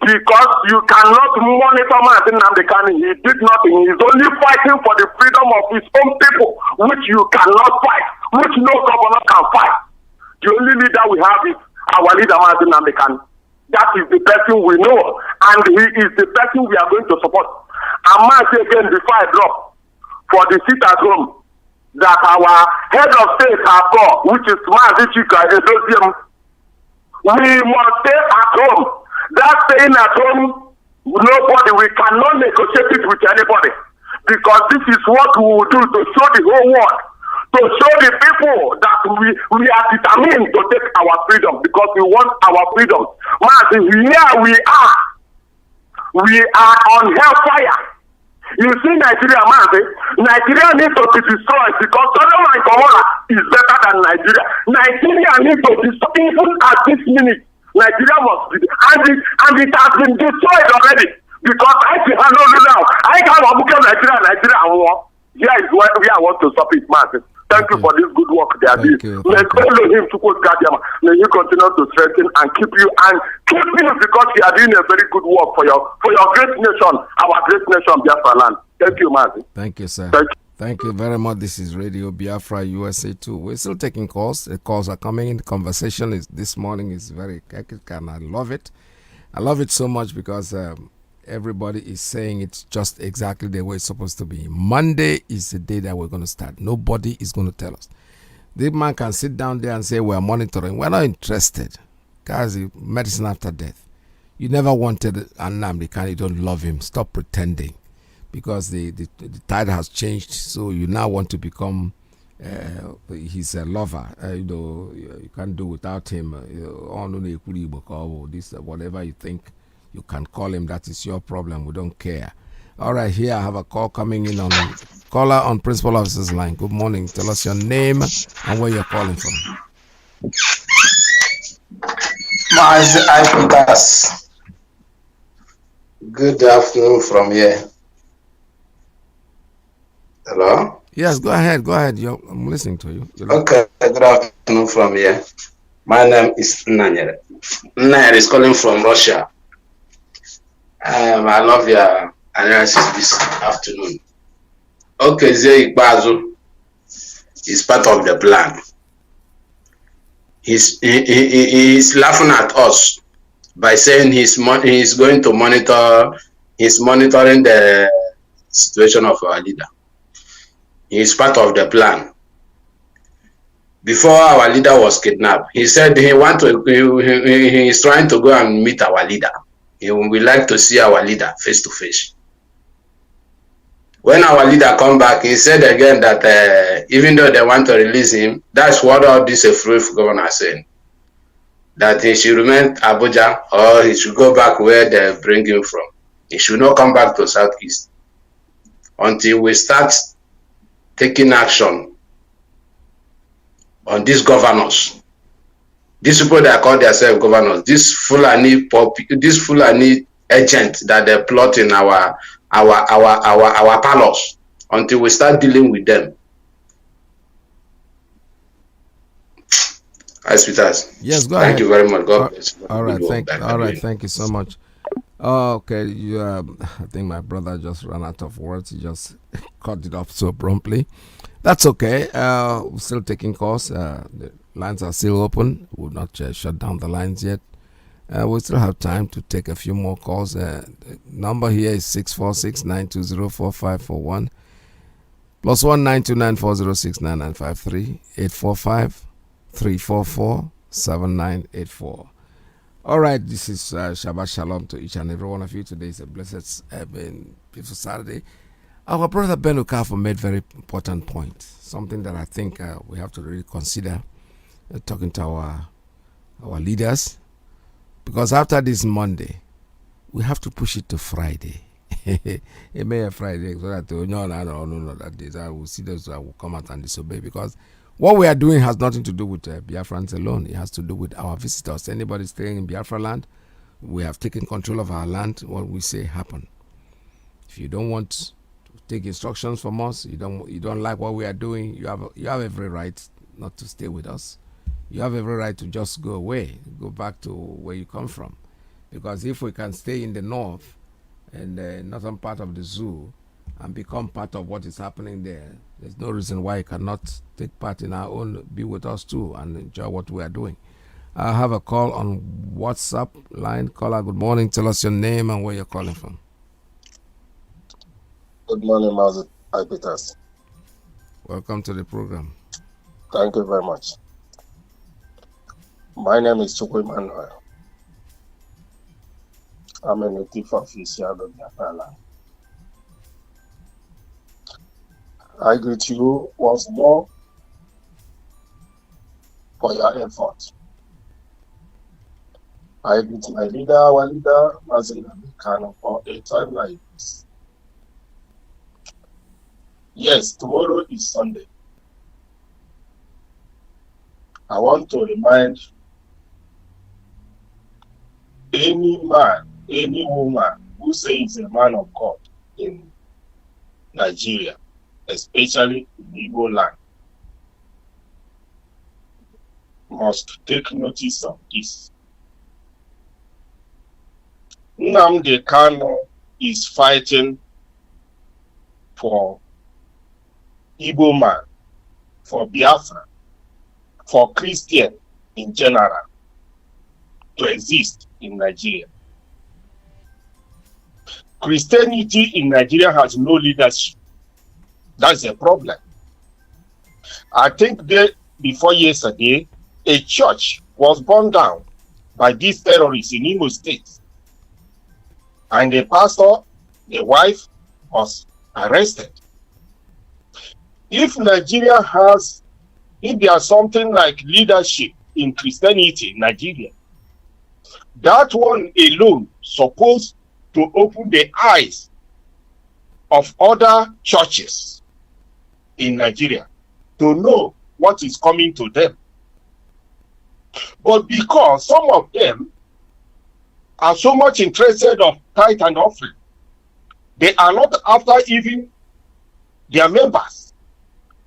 Because you cannot monitor Mazi Iyke. He did nothing. He is only fighting for the freedom of his own people, which you cannot fight, which no governor can fight. The only leader we have is our leader Mazi Iyke. That is the person we know, and he is the person we are going to support. And Mazi again, before I drop, for the seat at home that our head of state has got, which is Mazi Iyke, we must stay at home. That staying at home, nobody, we cannot negotiate it with anybody. Because this is what we will do to show the whole world, to show the people that we are determined to take our freedom because we want our freedom. Mazi, here we are on hellfire. You see Nigeria, Mazi, Nigeria needs to be destroyed because Sodom and Gomorrah is better than Nigeria. Nigeria needs to be destroyed even at this minute. Nigeria must be, and it has been destroyed already because I see now. I can't look at Nigeria war. Here is where I want to stop it, Mazi. Thank you for this good work they are doing. Let's follow him to quote Gadiama. May you continue to strengthen and keep you because you are doing a very good work for your great nation, our great nation, Biafra land. Thank you, Mazi. Thank you, sir. Thank you. Thank you very much. This is Radio Biafra USA 2. We're still taking calls. The calls are coming in. The conversation is this morning is very hectic and I love it. I love it so much because everybody is saying it's just exactly the way it's supposed to be. Monday is the day that we're going to start. Nobody is going to tell us. The man can sit down there and say we're monitoring. We're not interested. Guys, medicine after death. You never wanted NNAMD'S. You don't love him. Stop pretending. Because the tide has changed, so you now want to become his lover. You can't do without him. This whatever you think you can call him, that is your problem. We don't care. All right, here I have a call coming in on caller on Principal Officer's line. Good morning. Tell us your name and where you're calling from. Mazi Iyke. Good afternoon from here. Hello? Yes, go ahead. I'm listening to you. Okay, good afternoon from here. My name is Nanyere. Nanyere is calling from Russia. I love your analysis this afternoon. Okay, Ikpeazu is part of the plan. He's laughing at us by saying he's going to monitor. He's monitoring the situation of our leader. He's part of the plan. Before our leader was kidnapped, he said he is trying to go and meet our leader. He would like to see our leader face to face. When our leader come back, he said again that even though they want to release him, that's what all these free governors are saying. That he should remain Abuja or he should go back where they bring him from. He should not come back to Southeast until we start taking action on these governors. These people that call themselves governors, this Fulani agent that they plot in our palace, until we start dealing with them. Yes, go ahead. Thank you very much. God bless you. All right, thank you so much. Okay, I think my brother just ran out of words. He just cut it off so promptly. That's okay. We're still taking calls. The lines are still open. We'll not shut down the lines yet. We still have time to take a few more calls. The number here is 646-920-4541 plus 19294069953 845-344-7984. All right, this is Shabbat Shalom to each and every one of you. Today is a blessed, beautiful Saturday. Our brother Ben Okafor made very important point, something that I think we have to really consider talking to our leaders, because after this Monday, we have to push it to Friday. It may be Friday, so that that days I will see those who will come out and disobey, because what we are doing has nothing to do with Biafrans alone. It has to do with our visitors. Anybody staying in Biafra land, we have taken control of our land. What we say happen. If you don't want to take instructions from us, you don't like what we are doing, you have every right not to stay with us. You have every right to just go away, go back to where you come from. Because if we can stay in the north and the northern part of the zoo and become part of what is happening there, there's no reason why you cannot take part in our own, be with us too, and enjoy what we are doing. I have a call on WhatsApp line. Caller, good morning. Tell us your name and where you're calling from. Good morning, Mazi Iyke. Welcome to the program. Thank you very much. My name is Chukwu Emmanuel. I'm a native of Isiado, Biafra land. I greet you once more for your effort. I greet my leader, our leader, Mazi Iyke, for a time like this. Yes, tomorrow is Sunday. I want to remind any man, any woman who says a man of God in Nigeria, especially in Igbo land, must take notice of this. NNAMDI Kanu is fighting for Igbo man, for Biafra, for Christian in general to exist in Nigeria. Christianity in Nigeria has no leadership. That's a problem. I think before yesterday, a church was burned down by these terrorists in Imo State. And the pastor, the wife, was arrested. If Nigeria if there's something like leadership in Christianity in Nigeria, that one alone supposed to open the eyes of other churches in Nigeria to know what is coming to them. But because some of them are so much interested of tithe and offering, they are not after even their members.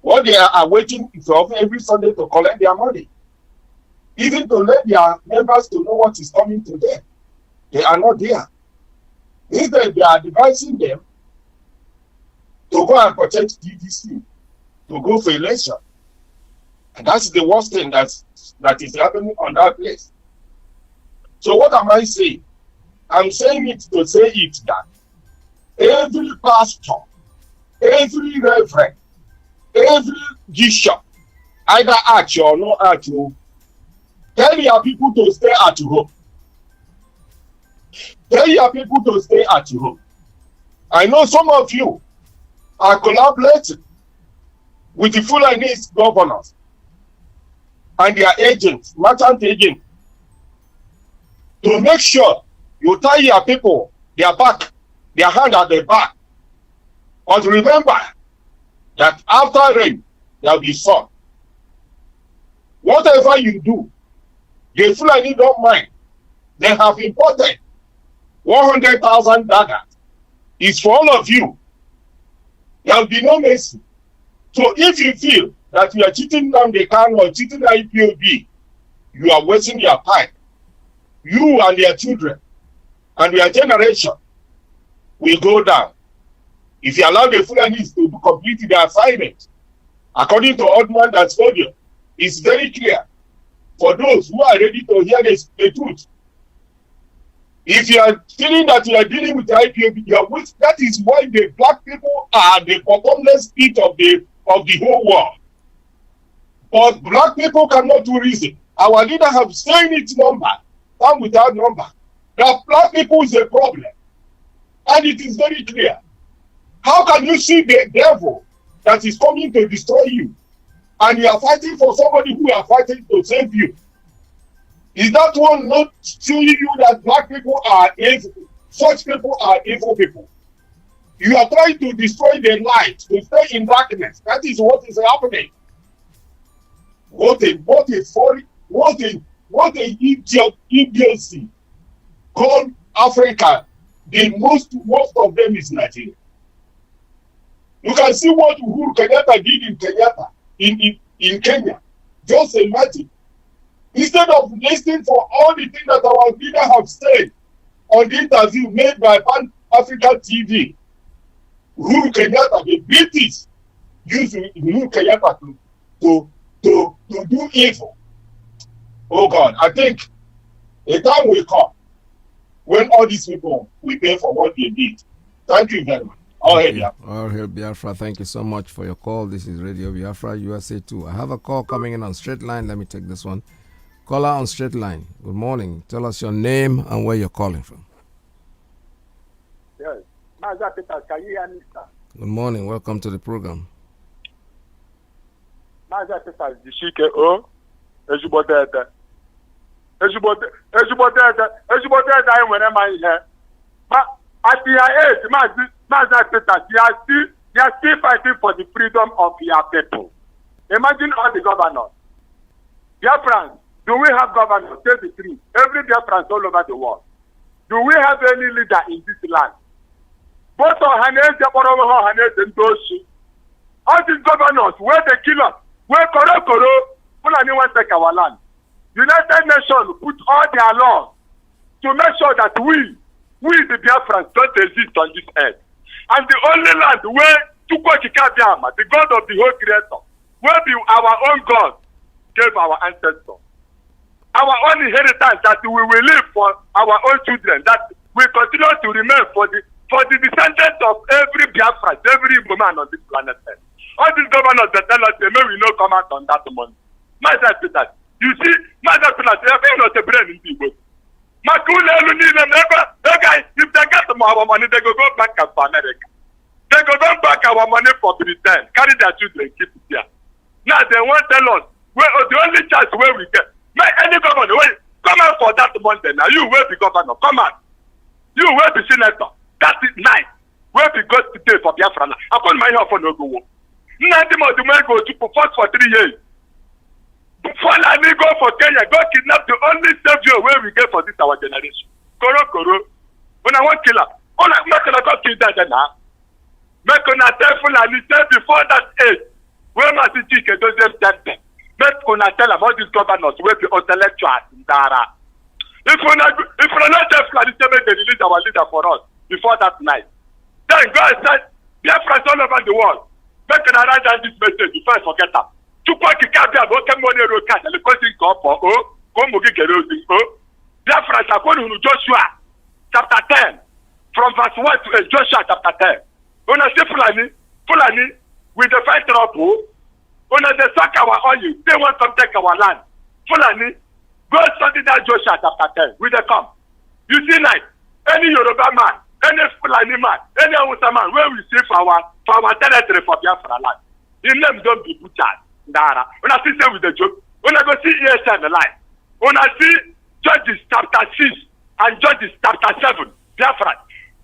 What they are waiting for every Sunday to collect their money, even to let their members to know what is coming to them. They are not there. Instead, they are advising them to go and protect DDC, to go for election. And that's the worst thing that is happening on that place. So what am I saying? I'm saying it to say it that every pastor, every reverend, every bishop, either at you or not at you, tell your people to stay at home. Tell your people to stay at home. I know some of you are collaborating with the Fulanese governors and their agents, merchant agents, to make sure you tie your people, their back, their hand at the back. But remember that after rain, there will be sun. Whatever you do, the Fulani don't mind. They have imported 100,000 daggers. It's for all of you. There will be no mercy. So if you feel that you are cheating down the Kanu or cheating the Ipob, you are wasting your time. You and your children and your generation will go down. If you allow the Fulanis to complete their assignment, according to Odman that's told you, it's very clear for those who are ready to hear the truth. If you are feeling that you are dealing with the IPOB, that is why the black people are the bottomless pit of the whole world. But black people cannot do reason. Our leader have said its number, and without number, that black people is a problem. And it is very clear. How can you see the devil that is coming to destroy you, and you are fighting for somebody who are fighting to save you? Is that one not showing you that black people are evil? Such people are evil people. You are trying to destroy the light, to stay in darkness. That is what is happening. What a idiocy called Africa. The most of them is Nigeria. You can see what Uhuru Kenyatta did in Kenya. Just imagine. Instead of listening for all the things that our leader have said on the interview made by Pan Africa TV, Uhuru Kenyatta, the British, used Uhuru Kenyatta to do evil. Oh God, I think a time will come when all these people will pay for what they did. Thank you very much. All hail Biafra. Thank you so much for your call. This is Radio Biafra USA 2. I have a call coming in on straight line. Let me take this one. Caller on straight line. Good morning. Tell us your name and where you're calling from. Yes. Mazi Peter, can you hear me, sir? Good morning. Welcome to the program. Mazi Peter, Jishike O, Ejubodede. Ejubodede, I went in here. At the age, Mazi Peter, they are still fighting for the freedom of your people. Imagine all the governors. Biafrans, do we have governors? Tell the truth. Every Biafrans all over the world. Do we have any leader in this land? Both of Hanes, all these governors, where they kill us, where Koro, Fulani want to take our land. United Nations put all their laws to make sure that we the Biafrans don't exist on this earth. And the only land where Tukwakikabiama, the God of the whole creator, will be our own God, gave our ancestors. Our own inheritance that we will live for our own children, that will continue to remain for the descendants of every Biafran, every woman on this planet Earth. All these governors that tell us they may we not come out on that money. You see, they're not a brain in people. If they get our money, they go back to America. They go back our money for Britain, carry their children, keep it here. Now they won't tell us the only chance where we get. Make any governor come out for that Monday now. You will be governor. Come out. You will be senator. That is nice. Where we go today for Biafra. I call my help for no go. Nothing more to make go to fight for 3 years. Before I go for Kenya, go kidnap the only savior where we get for this our generation. Koro. When I want killer, all I make a go kill that now. Make a tell Fulani say before that age, where Mazi Iyke doesn't tell them. Make una tell about these governors where the intellectuals in Dara. If we not tell Fulani say make they release our leader for us before that night, then go and say Biafrans all over the world. Make una write down this message before I forget them. Joshua chapter 10 from verse 1 to Joshua chapter 10. When I say Fulani, with the fight trouble, when they suck our oil, they want to take our land. Fulani, go study that Joshua chapter 10. With the come. You see like any Yoruba man, any Fulani man, any Hausa man, where we see for our territory for Biafra land. In them don't be butchered. Dara. When I see them with the joke, when I go see ESN the line, when I see Judges chapter 6 and Judges chapter 7, Biafra,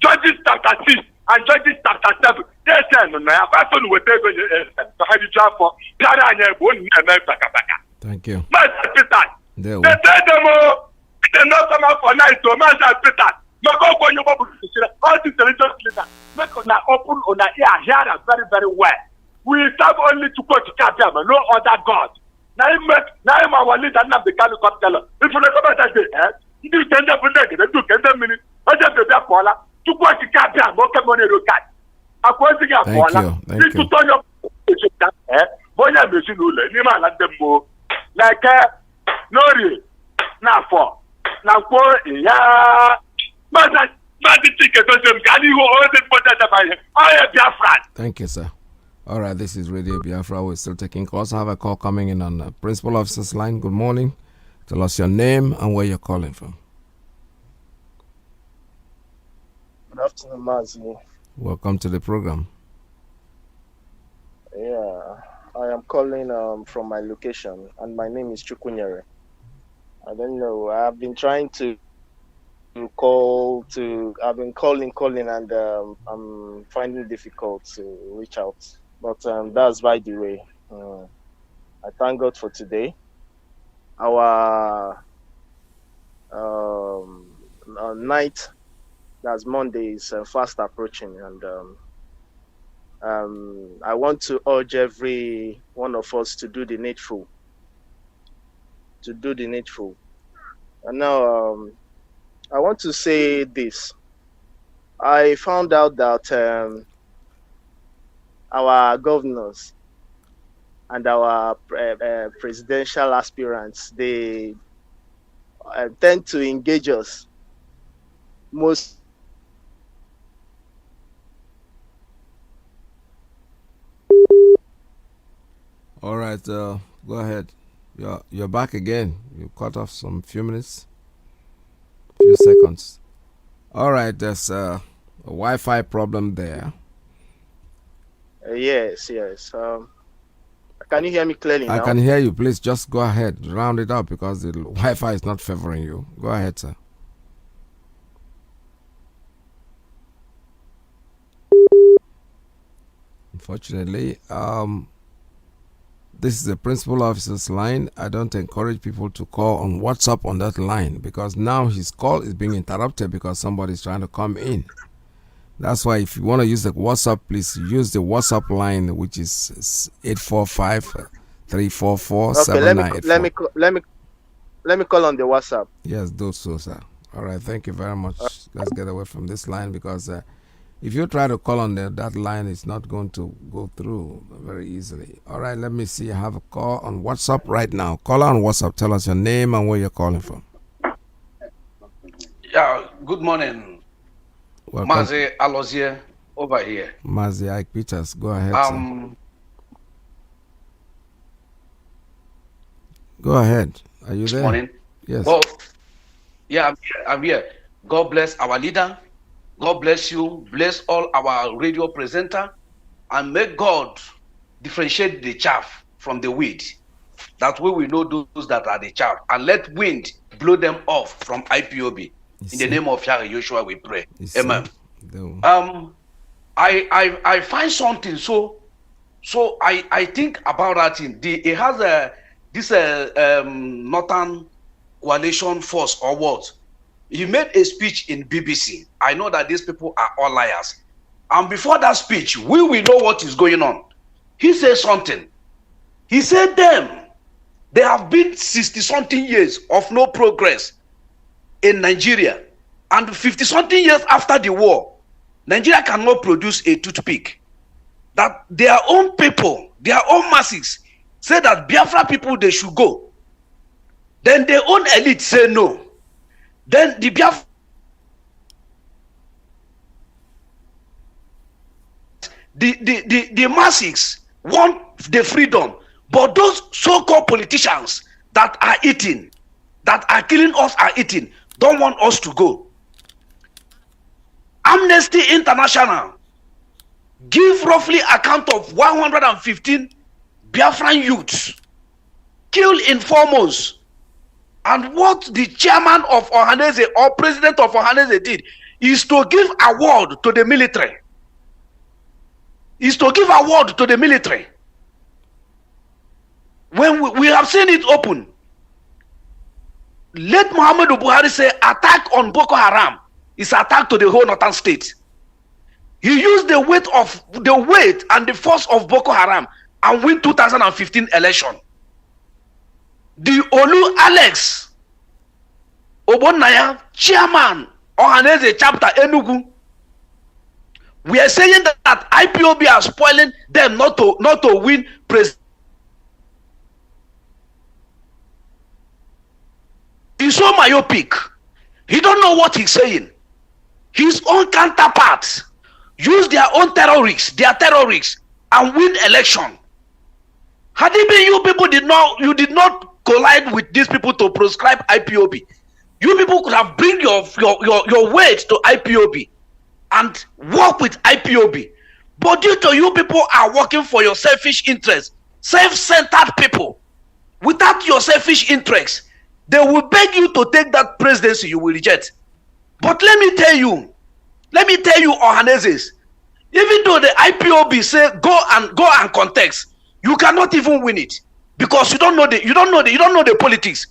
Judges chapter 6 and Judges chapter 7, ESN, I will take on ESN. So how do you job for Thank you. They tell them, they not come out for night, so Mazi Peter. All these religious leaders, make on open on ear, hear us very, very well. We serve only to go to Kabiyam, no other God. Now I'm our leader, not the Kanu capital. If you come out and say, you can never make it, you can never minute. I just be there for to go to Kabiyam, no money to cut. I'm going to get for Thank you. To turn your Boya Machine, you man at them more. Like, no, now for, now for, yeah. Mazi Iyke doesn't can you hold it for that? I am Biafran. Thank you, sir. All right, this is Radio Biafra. We're still taking calls. I have a call coming in on the principal officer's line. Good morning. Tell us your name and where you're calling from. Good afternoon, Mazi. Welcome to the program. Yeah, I am calling from my location, and my name is Chukwunyere. I don't know. I've been trying to call to. I've been calling, and I'm finding it difficult to reach out. But that's by the way. I thank God for today. Our night, that's Monday, is fast approaching, and I want to urge every one of us to do the needful. And now I want to say this. I found out that our governors and our presidential aspirants, they tend to engage us most. All right, go ahead. You're back again. You cut off some few minutes, few seconds. All right, there's a Wi-Fi problem there. Yes. Can you hear me clearly now? I can hear you. Please just go ahead. Round it up because the Wi-Fi is not favoring you. Go ahead, sir. Unfortunately, this is the principal officer's line. I don't encourage people to call on WhatsApp on that line because now his call is being interrupted because somebody is trying to come in. That's why if you want to use the WhatsApp, please use the WhatsApp line, which is 845-344-7984. Okay, let me call on the WhatsApp. Yes, do so, sir. All right, thank you very much. Let's get away from this line because if you try to call on that line, it's not going to go through very easily. All right, let me see. I have a call on WhatsApp right now. Call on WhatsApp. Tell us your name and where you're calling from. Yeah, good morning. Welcome. Mazi Alozie over here. Mazi Iyke Peters, go ahead, sir. Go ahead. Are you there? Morning. Yes. Oh, yeah, I'm here. God bless our leader. God bless you. Bless all our radio presenter. And may God differentiate the chaff from the weed. That way we know those that are the chaff. And let wind blow them off from Ipob. In the name of Yahweh Yeshua we pray. Amen. I find something so I think about that thing. It has this Northern Coalition Force or what? He made a speech in BBC. I know that these people are all liars. And before that speech, we will know what is going on. He said something. He said they have been 60-something years of no progress in Nigeria. And 50-something years after the war, Nigeria cannot produce a toothpick. That their own people, their own masses, say that Biafra people, they should go. Then their own elite say no. Then the Biafra, the masses want the freedom, but those so-called politicians that are eating, that are killing us, are eating, don't want us to go. Amnesty International give roughly account of 115 Biafran youths killed in 4 months. And what the chairman of Ohaneze or president of Ohaneze did is to give award to the military. When we have seen it open, let Muhammadu Buhari say attack on Boko Haram is attack to the whole northern state. He used the weight and the force of Boko Haram and win 2015 election. The Olu Alex Obonaya, chairman Ohaneze chapter Enugu, we are saying that IPOB are spoiling them not to win president. He's so myopic. He don't know what he's saying. his own counterparts use their own terrorists, and win election. Had it been you did not collide with these people to proscribe IPOB. You people could have bring your weight to IPOB and work with IPOB. But due to you people are working for your selfish interests, self-centered people, without your selfish interests, they will beg you to take that presidency, you will reject. But let me tell you, Ohanezes, even though the IPOB say go and contest, you cannot even win it because you don't know the politics.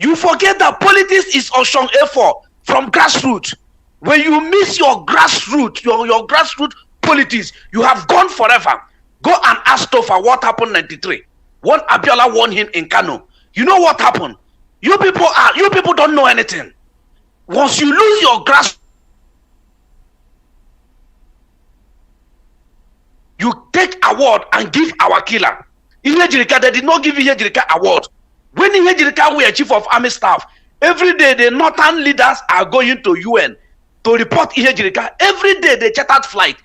You forget that politics is Oshon A4 from grassroots. When you miss your grassroots, your grassroots politics, you have gone forever. Go and ask Tofa what happened in 93 when Abiola won him in Kanu. You know what happened? You people don't know anything. Once you lose your grass, you take award and give our killer. Ihejirika, they did not give Ihejirika award. When Ihejirika were chief of army staff, every day the northern leaders are going to UN to report Ihejirika. Every day they chartered flight.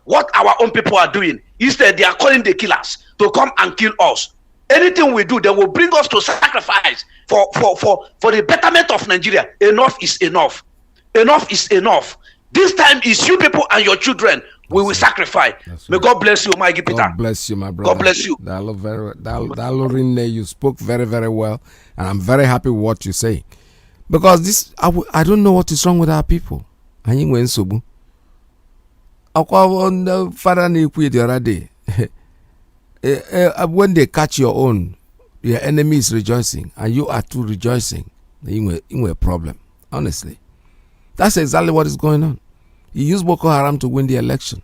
What our own people are doing. Instead, they are calling the killers to come and kill us. Anything we do, they will bring us to sacrifice for the betterment of Nigeria. Enough is enough. Enough is enough. This time is you people and your children we will sacrifice. May God bless you, my Peter. God bless you, my brother. God bless you. You spoke very, very well, and I'm very happy with what you say. Because this, I don't know what is wrong with our people. Father the other day, when they catch your own, your enemy is rejoicing, and you are too rejoicing. In a problem, honestly. That's exactly what is going on. He used Boko Haram to win the election.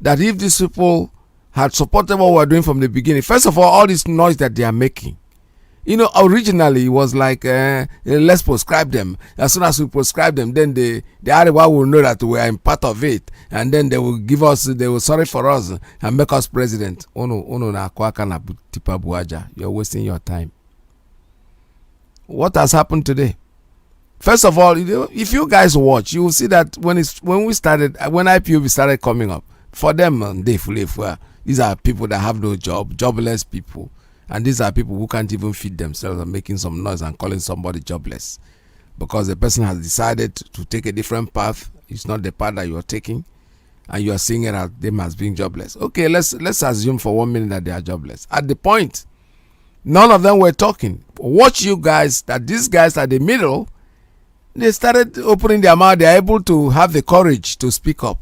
That if these people had supported what we were doing from the beginning, first of all this noise that they are making, originally it was like, let's proscribe them. As soon as we proscribe them, then the Arewa will know that we are in part of it, and then they will sorry for us and make us president. You're wasting your time. What has happened today? First of all, if you guys watch, you will see that when IPOB started coming up, for them, these are people that have no job, jobless people. And these are people who can't even feed themselves and making some noise and calling somebody jobless. Because the person has decided to take a different path. It's not the path that you're taking. And you are seeing it as them as being jobless. Okay, let's assume for 1 minute that they are jobless. At the point, none of them were talking. Watch you guys, that these guys at the middle, they started opening their mouth. They are able to have the courage to speak up.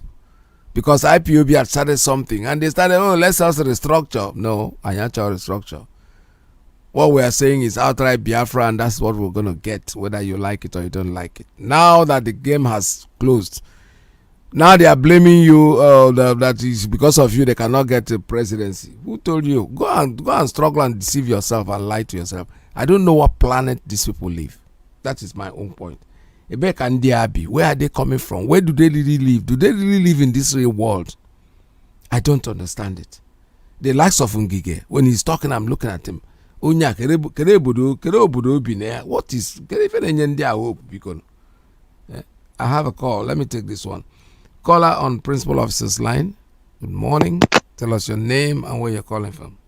Because IPOB had started something. And they started, let's also restructure. No, I can't restructure. What we are saying is outright Biafra, and that's what we're going to get, whether you like it or you don't like it. Now that the game has closed, now they are blaming you that is because of you they cannot get the presidency. Who told you? Go and struggle and deceive yourself and lie to yourself. I don't know what planet these people live. That is my own point. Where are they coming from? Where do they really live? Do they really live in this real world? I don't understand it. The likes of Ngige, when he's talking, I'm looking at him. What is I have a call. Let me take this one. Caller on Principal Officer's line. Good morning. Tell us your name and where you're calling from.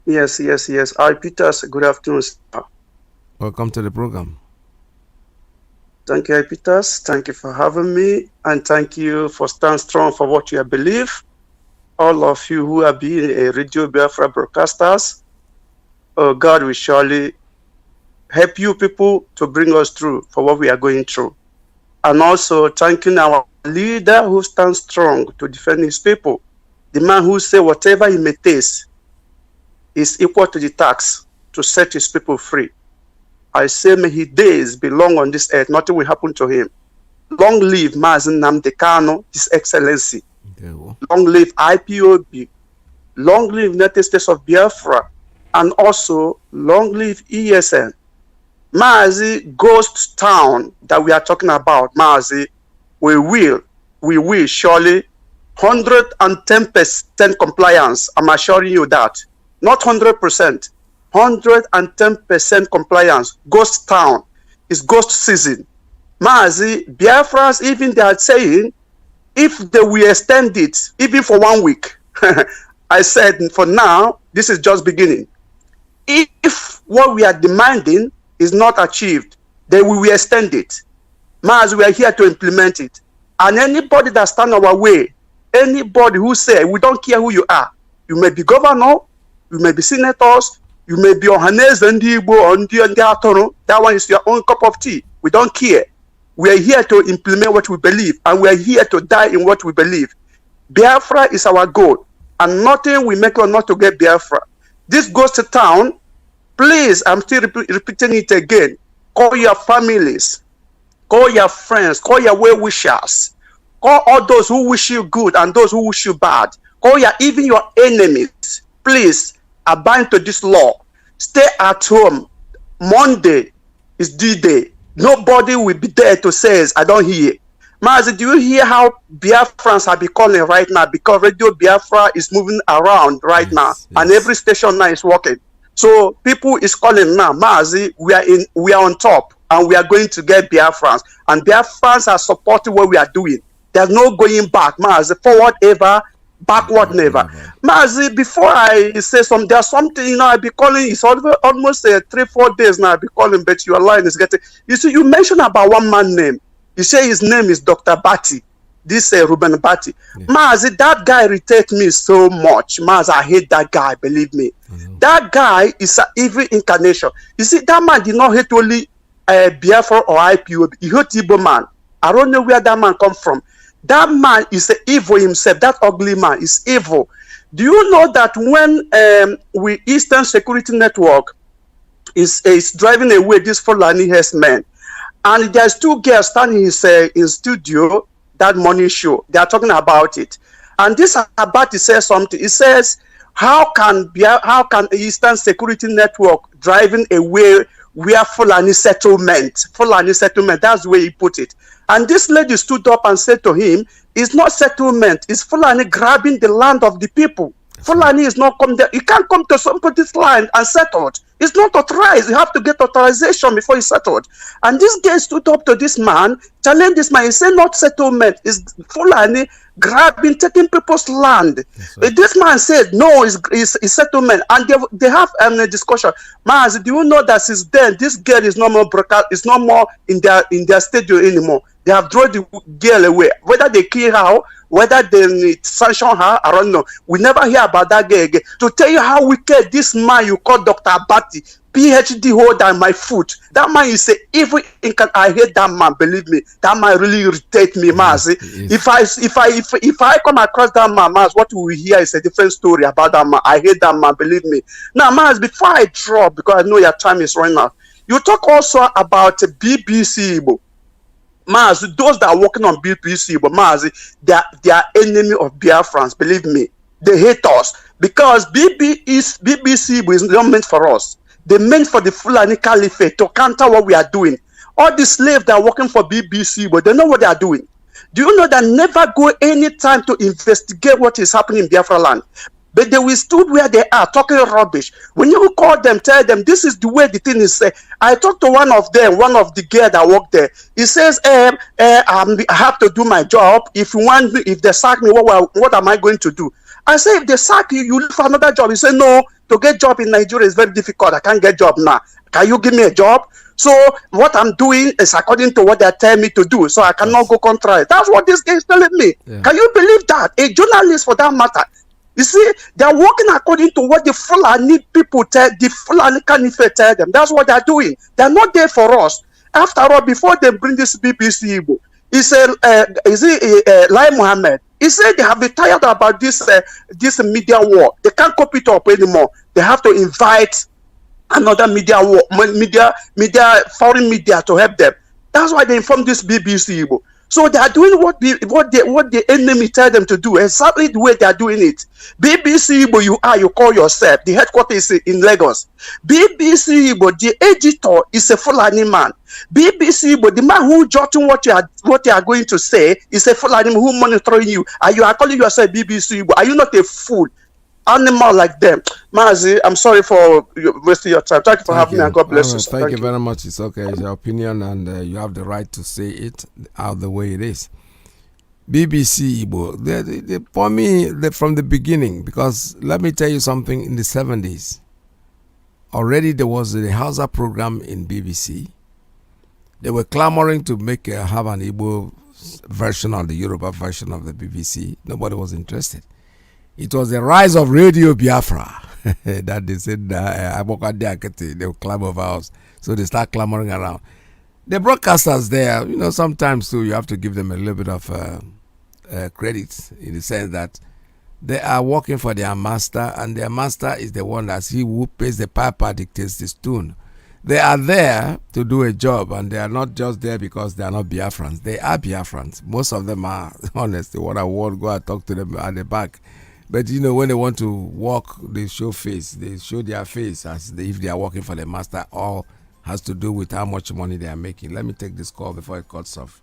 Yes. Hi, Peters. Good afternoon, sir. Welcome to the program. Thank you, Peters. Thank you for having me, and thank you for standing strong for what you believe. All of you who have been a Radio Biafra broadcasters, God will surely help you people to bring us through for what we are going through. And also thanking our leader who stands strong to defend his people. The man who says whatever he may taste is equal to the tax to set his people free. I say, may his days be long on this earth. Nothing will happen to him. Long live Mazi Iyke, His Excellency. Long live IPOB. Long live United States of Biafra. And also, long live ESN. Mazi Ghost Town that we are talking about, Mazi, we will surely 110% compliance. I'm assuring you that. Not 100%. 110% compliance. Ghost Town. It's ghost season. Mazi, Biafrans, even they are saying, if they will extend it, even for 1 week, I said, for now, this is just beginning. If what we are demanding is not achieved, then we will extend it. Mazi, we are here to implement it. And anybody that stand our way, anybody who say, we don't care who you are, you may be governor, you may be senators, you may be Ohanes and Igbo or Ndi, that one is your own cup of tea. We don't care. We are here to implement what we believe, and we are here to die in what we believe. Biafra is our goal, and nothing will make us not to get Biafra. This goes to town. Please, I'm still repeating it again. Call your families, call your friends, call your well-wishers, call all those who wish you good and those who wish you bad. Call even your enemies. Please, abide to this law. Stay at home. Monday is D-Day. Nobody will be there to say, I don't hear. Mazi, do you hear how Biafrans have been calling right now? Because Radio Biafra is moving around right now, and every station now is working. So people is calling now. Mazi, we are on top, and we are going to get Biafrans. And Biafrans are supporting what we are doing. There's no going back, Mazi. Forward ever, backward never. Mazi, before I say something, there's something, I'll be calling, it's almost 3-4 days now I'll be calling, but your line is getting, you see, you mentioned about one man name. You say his name is Dr. Bati, this Ruben Bati. Yeah. Mazi, that guy irritates me so much. Mazi, I hate that guy, believe me. That guy is an evil incarnation. You see, that man did not hate only Biafra or Ipob. He hate Igbo man. I don't know where that man come from. That man is evil himself. That ugly man is evil. Do you know that when Eastern Security Network is driving away this Fulani herdsmen, and there's 2 girls standing in studio that morning show, they are talking about it, and this Abati says something. It says, how can Eastern Security Network driving away where Fulani settlement, that's the way he put it. And this lady stood up and said to him, it's not settlement, it's Fulani grabbing the land of the people. Fulani is not come there. You can't come to somebody's land and settle it. It's not authorized. You have to get authorization before you settle it. And this guy stood up to this man, challenged this man. He said, not settlement, it's Fulani grabbing, taking people's land. Right. This man said, no, it's settlement. And they have a discussion. Mazi, do you know that since then, this girl is no more broadcast, is no more in their studio anymore. They have drawn the girl away. Whether they kill her, whether they sanction her, I don't know. We never hear about that girl again. To tell you how wicked this man you call Dr. Abati, PhD holder in my foot. That man is an evil incarnate. I hate that man, believe me. That man really irritates me, Mazi. If I come across that man, Mazi, what we hear is a different story about that man. I hate that man, believe me. Now, Mazi, before I drop, because I know your time is running out, you talk also about BBC Igbo. Mazi, those that are working on BBC, but Mazi, they are enemy of Biafrans, believe me. They hate us because BBC is not meant for us. They meant for the Fulani Caliphate to counter what we are doing. All the slaves that are working for BBC, but they know what they are doing. Do you know that never go any time to investigate what is happening in Biafra land? But they will stood where they are talking rubbish. When you call them, tell them this is the way the thing is. I talked to one of them, one of the girls that work there. He says, I have to do my job. If they sack me, what am I going to do? I say, if they sack you, you look for another job. He said, no, to get job in Nigeria is very difficult. I can't get job now. Can you give me a job? So what I'm doing is according to what they tell me to do. So I cannot go contrary. That's what this guy is telling me. Yeah. Can you believe that? A journalist for that matter. You see, they are working according to what the Fulani people tell, the Fulani Caliphate tell them. That's what they are doing. They are not there for us. After all, before they bring this BBC Igbo, he said, Lai Mohammed, he said they have been tired about this media war. They can't cope it up anymore. They have to invite another media war, foreign media to help them. That's why they informed this BBC Igbo. So they are doing what the enemy tell them to do, exactly the way they are doing it. BBC Igbo, you call yourself. The headquarters is in Lagos. BBC Igbo, the editor is a Fulani man. BBC Igbo, the man who jotting what you are going to say is a Fulani man who monitoring you. And you are calling yourself BBC Igbo. Are you not a fool? animal like them. Mazi, I'm sorry for wasting your time. Thank you for having me, and God bless you. Thank you very much. It's okay. It's your opinion, and you have the right to say it out the way it is. BBC Igbo, for me, from the beginning, because let me tell you something, in the 70s, already there was a Hausa program in BBC. They were clamoring to have an Igbo version or the Yoruba version of the BBC. Nobody was interested. It was the rise of Radio Biafra that they said they will climb over us. So they start clamoring around. The broadcasters there, sometimes too, you have to give them a little bit of credit in the sense that they are working for their master, and their master is the one that's he who pays the piper, dictates this tune. They are there to do a job, and they are not just there because they are not Biafrans. They are Biafrans. Most of them are, honestly, what I want, go and talk to them at the back. But when they want to walk, they show face. They show their face as if they are working for the master. All has to do with how much money they are making. Let me take this call before it cuts off.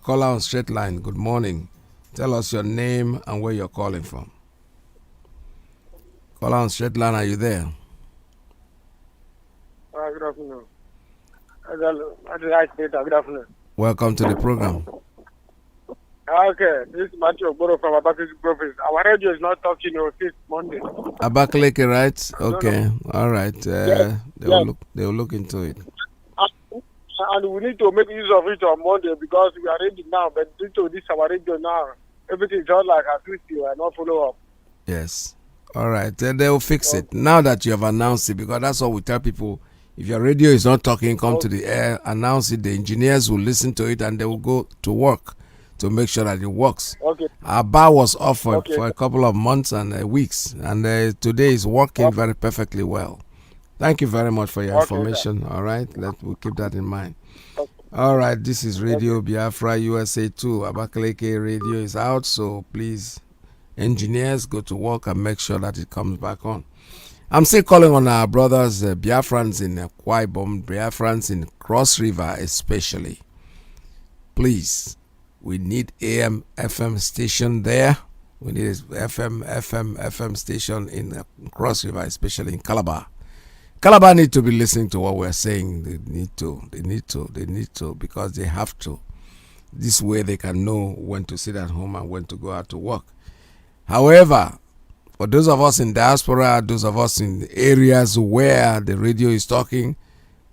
Caller on straight line, good morning. Tell us your name and where you're calling from. Caller on straight line, are you there? Good afternoon. Good afternoon. Welcome to the program. Okay, this is Matthew Oboro from Abakaliki Province. Our radio is not talking since Monday. Abakaliki, right? Okay, no. All right. Yes. They will look into it. And we need to make use of it on Monday because we are ready now. But due to this, our radio now, everything is all like as we see. We are not follow up. Yes. All right. They will fix it now that you have announced it, because that's what we tell people. If your radio is not talking, come to the air, announce it. The engineers will listen to it and they will go to work to make sure that it works. Okay. Our bar was off for a couple of months and weeks, and today is working very perfectly well. Thank you very much for your information. All right, we'll keep that in mind. All right, this is Radio Biafra USA 2. Abakaliki radio is out, so please, engineers, go to work and make sure that it comes back on. I'm still calling on our brothers, Biafrans in Akwa Ibom, Biafrans in Cross River especially. Please, we need AM, FM station there. We need FM station in Cross River, especially in Calabar. Calabar need to be listening to what we're saying. They need to, because they have to. This way they can know when to sit at home and when to go out to work. However, for those of us in diaspora, those of us in areas where the radio is talking,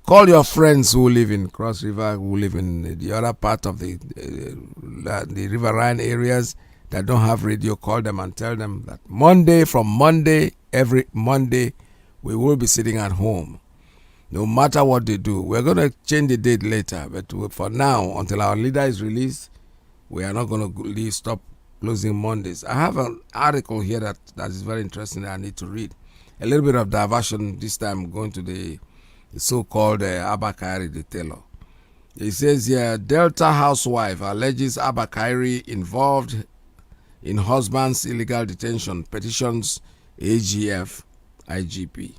call your friends who live in Cross River, who live in the other part of the riverine areas that don't have radio. Call them and tell them that every Monday, we will be sitting at home. No matter what they do. We're going to change the date later, but for now, until our leader is released, we are not going to stop closing Mondays. I have an article here that is very interesting that I need to read. A little bit of diversion, this time going to the so-called Abba Kyari, the tailor. It says here, Delta housewife alleges Abba Kyari involved in husband's illegal detention, petitions AGF, IGP.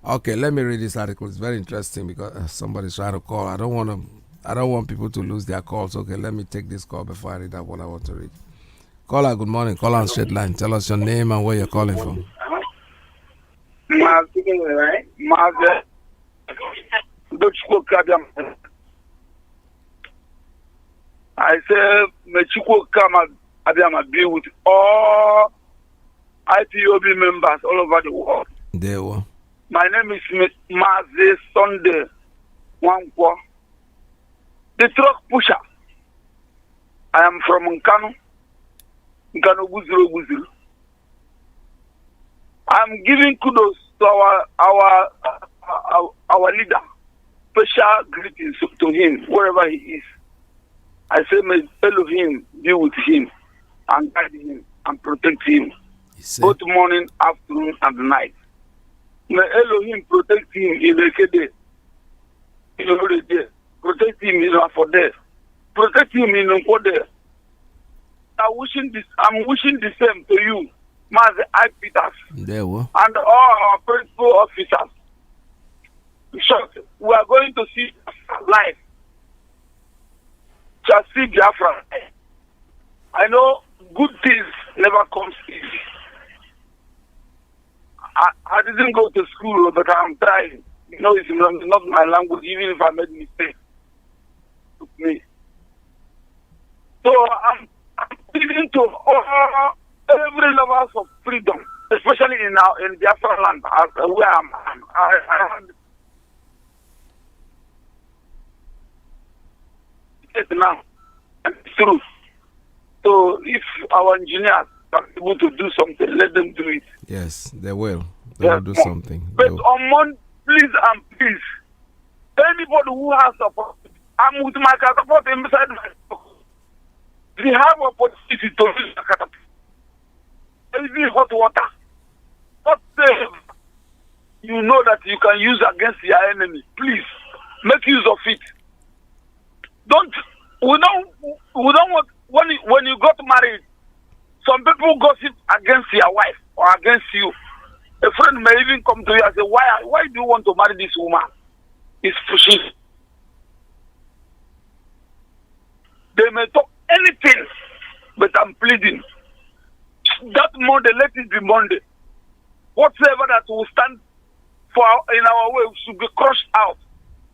Okay, let me read this article. It's very interesting because somebody's trying to call. I don't want people to lose their calls. Okay, let me take this call before I read out what I want to read. Caller, good morning. Caller on straight line. Tell us your name and where you're calling from. I say, may Chukwu come and be with all IPOB members all over the world. There were. My name is Mazi Sunday Wankwo, the truck pusher. I am from Kanu, Guzuru. I'm giving kudos to our leader. Special greetings to him wherever he is. I say may Elohim be with him and guide him and protect him both morning, afternoon, and night. May Elohim protect him in the day, in the day. Protect him in for day. Protect him in for day. I'm wishing the same to you, Mazi Iyke, and all our principal officers. Short, we are going to see life. Shall see Biafra. I know good things never comes easy. I didn't go to school, but I'm trying. You know, it's not my language, even if I made mistakes. Me. So I'm speaking to all, every levels of freedom, especially in Biafra land, where I it now, and it's true. So if our engineers are able to do something, let them do it. Yes, they will. They will do something. But on please and please, anybody who has support, I'm with my support inside my book. We have opportunity to use the catapult. Even hot water. Not safe. You know that you can use against your enemy. Please, make use of it. We don't want, when you got married, some people gossip against your wife or against you. A friend may even come to you and say, why do you want to marry this woman? It's pushing. They may talk anything, but I'm pleading. That Monday, let it be Monday. Whatsoever that will stand for in our way should be crushed out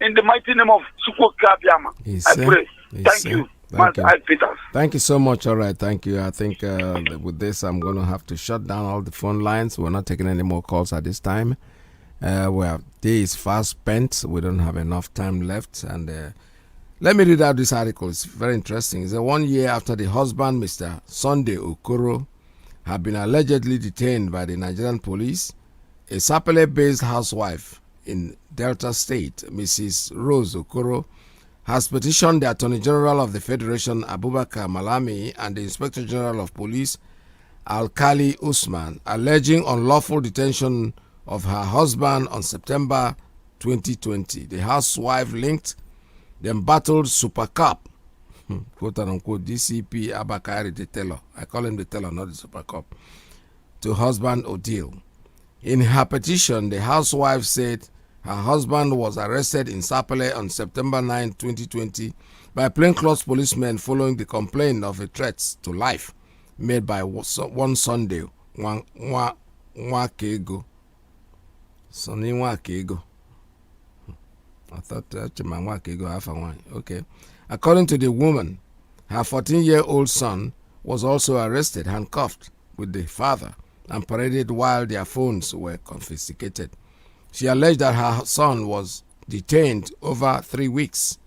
in the mighty name of Sukoka Biama. I pray. Thank you. Thank you so much. All right, thank you. I think with this, I'm going to have to shut down all the phone lines. We're not taking any more calls at this time. Day is fast spent. We don't have enough time left. And let me read out this article. It's very interesting. It's 1 year after the husband, Mr. Sunday Okoro, had been allegedly detained by the Nigerian police. A Sapele-based housewife in Delta State, Mrs. Rose Okoro, has petitioned the Attorney General of the Federation, Abubakar Malami, and the Inspector General of Police, Alkali Usman, alleging unlawful detention of her husband on September 2020. The housewife linked the embattled Super Cop, quote unquote, DCP Abakari the teller. I call him the teller, not the Super Cop, to husband Odile. In her petition, the housewife said her husband was arrested in Sapele on September 9, 2020 by plainclothes policemen following the complaint of a threat to life made by one Sunday, Nwakego. Sonny Nwakego. I thought Nwakego half a one. Okay. According to the woman, her 14-year-old son was also arrested, handcuffed with the father, and paraded while their phones were confiscated. She alleged that her son was detained over 3 weeks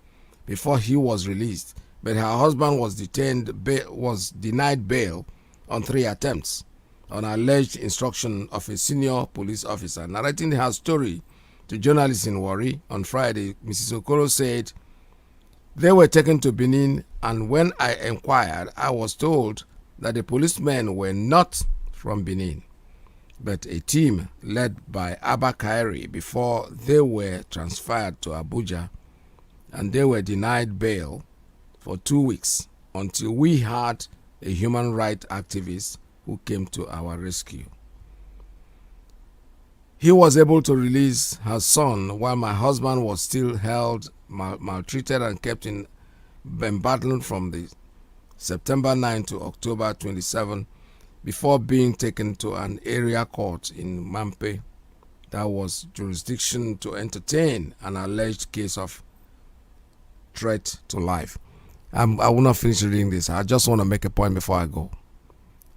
before he was released, but her husband was denied bail on 3 attempts on alleged instruction of a senior police officer. Narrating her story to journalists in Warri on Friday, Mrs. Okoro said, "They were taken to Benin, and when I inquired, I was told that the policemen were not from Benin, but a team led by Abba Kairi before they were transferred to Abuja, and they were denied bail for 2 weeks until we had a human rights activist who came to our rescue. He was able to release her son while my husband was still held, maltreated, and kept in embattled from the September 9 to October 27 before being taken to an area court in Mampe that was jurisdiction to entertain an alleged case of threat to life." I will not finish reading this. I just want to make a point before I go.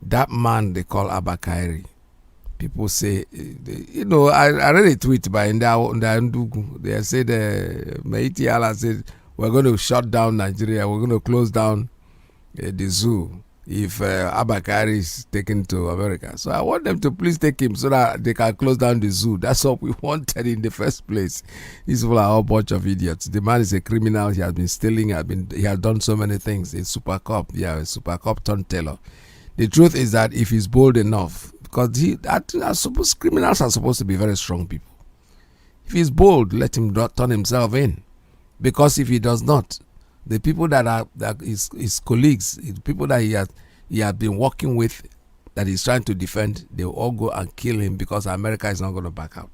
That man they call Abba Kairi, people say, I read a tweet by Ndugu. They said, Meiti Allah said, we're going to shut down Nigeria. We're going to close down the zoo if Abba Kairi is taken to America. So I want them to please take him so that they can close down the zoo. That's what we wanted in the first place. These people are a bunch of idiots. The man is a criminal. He has been stealing. He has done so many things. A super cop. Yeah, a super cop turned teller. The truth is that if he's bold enough, because criminals are supposed to be very strong people. If he's bold, let him turn himself in. Because if he does not, the people that his colleagues, the people that he has been working with, that he's trying to defend, they will all go and kill him because America is not going to back out.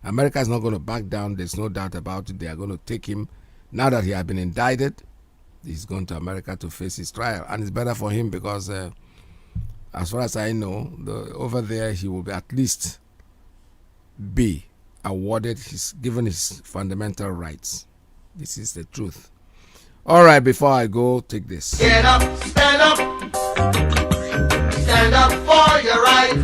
America is not going to back down. There's no doubt about it. They are going to take him. Now that he has been indicted, he's going to America to face his trial. And it's better for him because as far as I know, over there he will be at least be awarded given his fundamental rights. This is the truth. All right, before I go, take this. Get up, stand up for your right.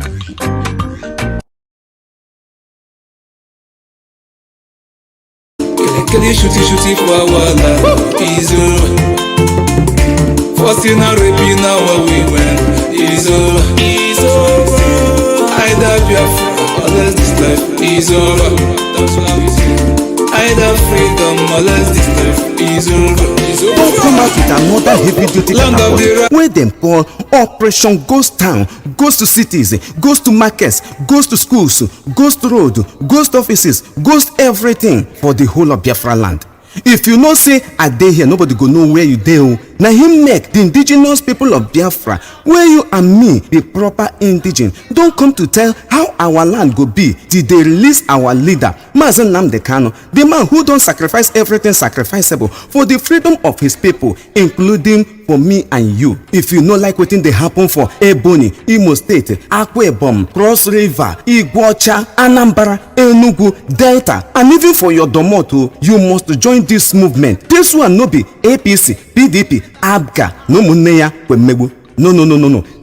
Shooty for our life is over. Forcing and raping our women is over. Either Biafra or else this life is over. That's what we say. Either freedom or else this life is over. Don't come out with another heavy duty where them call Operation Ghost Town, goes to cities, goes to markets, goes to schools, goes to road, goes to offices, goes everything for the whole of Biafra land. If you know say I dey here, nobody go know where you dey. Now him make the indigenous people of Biafra, where you and me, the proper indigene, don't come to tell how our land go be till they release our leader, Mazi Kanu, the man who don't sacrifice everything sacrificable for the freedom of his people, including for me and you. If you know like wetin dey happen for Ebonyi, Imo State, Akwa Ibom, Cross River, Iguacha, Anambra, Enugu, Delta, and even for your Domoto, you must join this movement. This one no be APC, PDP, ABGA, no muneya kwemegbu. No.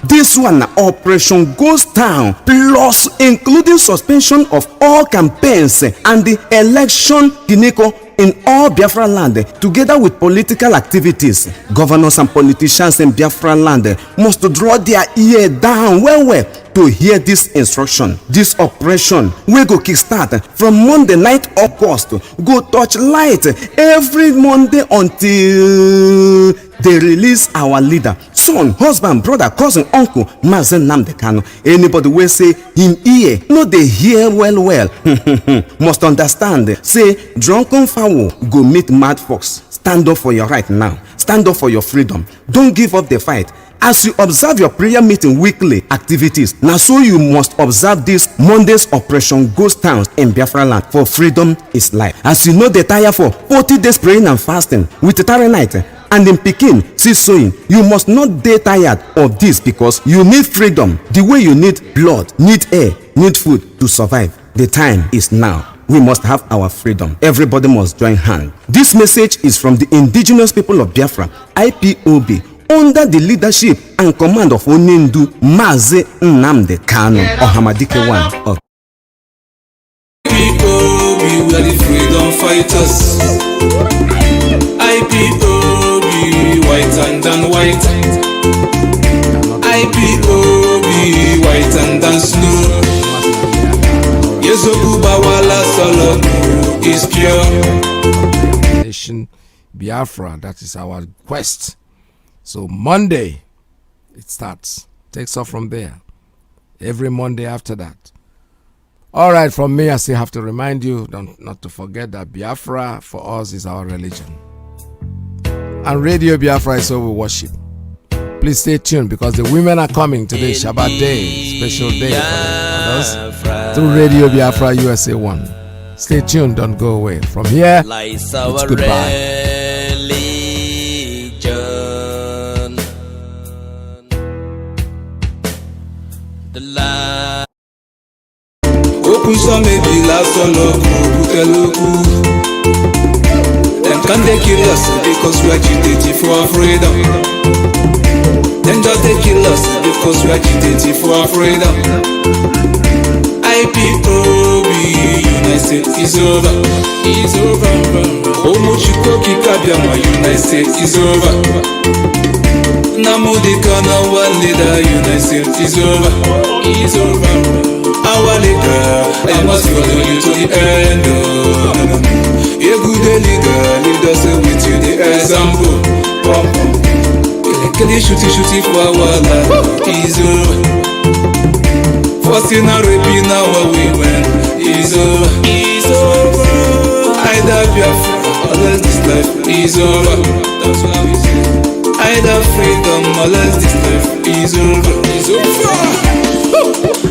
This one na Operation Ghost Town, plus including suspension of all campaigns and the election Kineko in all Biafra land, together with political activities. Governors and politicians in Biafra land must draw their ear down well to hear this instruction. This operation will go kickstart from Monday night August, go touch light every Monday until they release our leader, son, husband, brother, cousin, uncle, Mazi Kanu. Anybody will say him ear no dey hear well must understand, say drunken fowl go meet mad fox. Stand up for your right now. Stand up for your freedom. Don't give up the fight. As you observe your prayer meeting weekly activities, now so you must observe this Monday's Operation Ghost Towns in Biafra land, for freedom is life. As you know, they tire for 40 days praying and fasting with the tarry night and in Pekin seed sowing. You must not be tired of this, because you need freedom the way you need blood, need air, need food to survive. The time is now. We must have our freedom. Everybody must join hand. This message is from the indigenous people of Biafra, Ipob, under the leadership and command of Onyendu Mazi Nnamdi Kanu Ohamadike one of Ipob, we are the freedom fighters. Ipob, white and then white. Ipob, white and then snow. Yezobubawala Solomon is pure. Nation Biafra, that is our quest. So Monday, it starts. Takes off from there. Every Monday after that. All right, from me, I still have to remind you not to forget that Biafra for us is our religion. And Radio Biafra is how we worship. Please stay tuned, because the women are coming today, Shabbat day, special day for us, through Radio Biafra USA 1. Stay tuned, don't go away. From here, it's goodbye. Okusha maybe last on Loku. Them can they kill us because we are agitating for our freedom. Then just they kill us because we are agitating for our freedom. Ipob, United States is over. It's over. Omochiko Kikabiama, United States is over. Namudika, our leader, United States is over. It's over. Our leader, I must follow you to the end. A good leader, lead us with you the example. Shooty for our life is over. Forcing and raping our women is over. Either Biafra or else this life is over. That's what we say. Either freedom or else this life is over. It's over.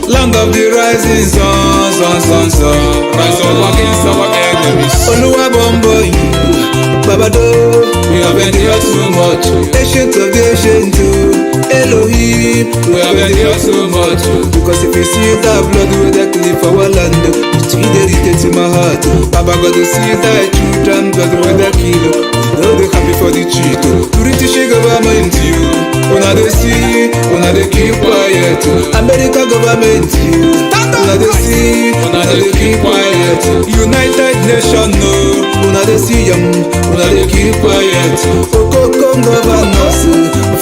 Land of the rising sun. Rise up against our enemies. Oluwa bombo you, Babado. We have been here too much. Ancient of the ancient, Elohim. see, we are very so much. Because if you see that blood where they clip our land, it's irritates in my heart. Baba God to see that children blood where they kill. No, they happy for the cheat. British government you, una they see, una they keep quiet. American government you, una they see, una they keep quiet. United Nations no, una they see una they keep quiet. Okoko governors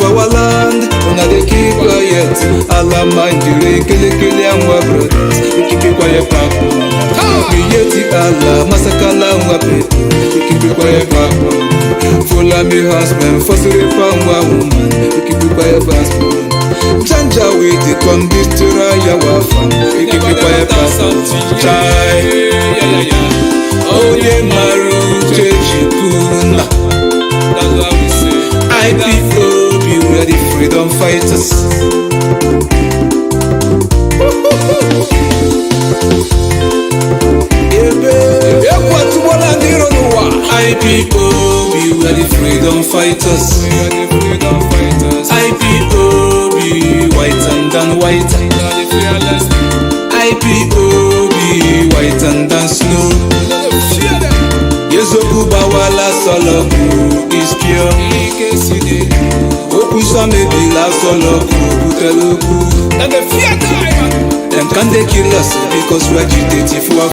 for our land, una they keep quiet. Allah mind you, kill and our brothers, we keep it quiet, papa. We yeti Allah, masakala and our people, we keep it quiet, papa. Follow me husband, first reform woman, we keep it quiet, husband. Janja with the come destroy our fun, we keep it quiet, husband. Chai, oh yeah, maru, chechikuna. That's what we say. Ipob, we are the freedom fighters. Ipob, we are the freedom fighters. Ipob, white and then white. Ipob, white and then snow. Yezoku bawala soloku is pure. Okusa maybe la soloku buteloku. Them can they kill us because we are agitating for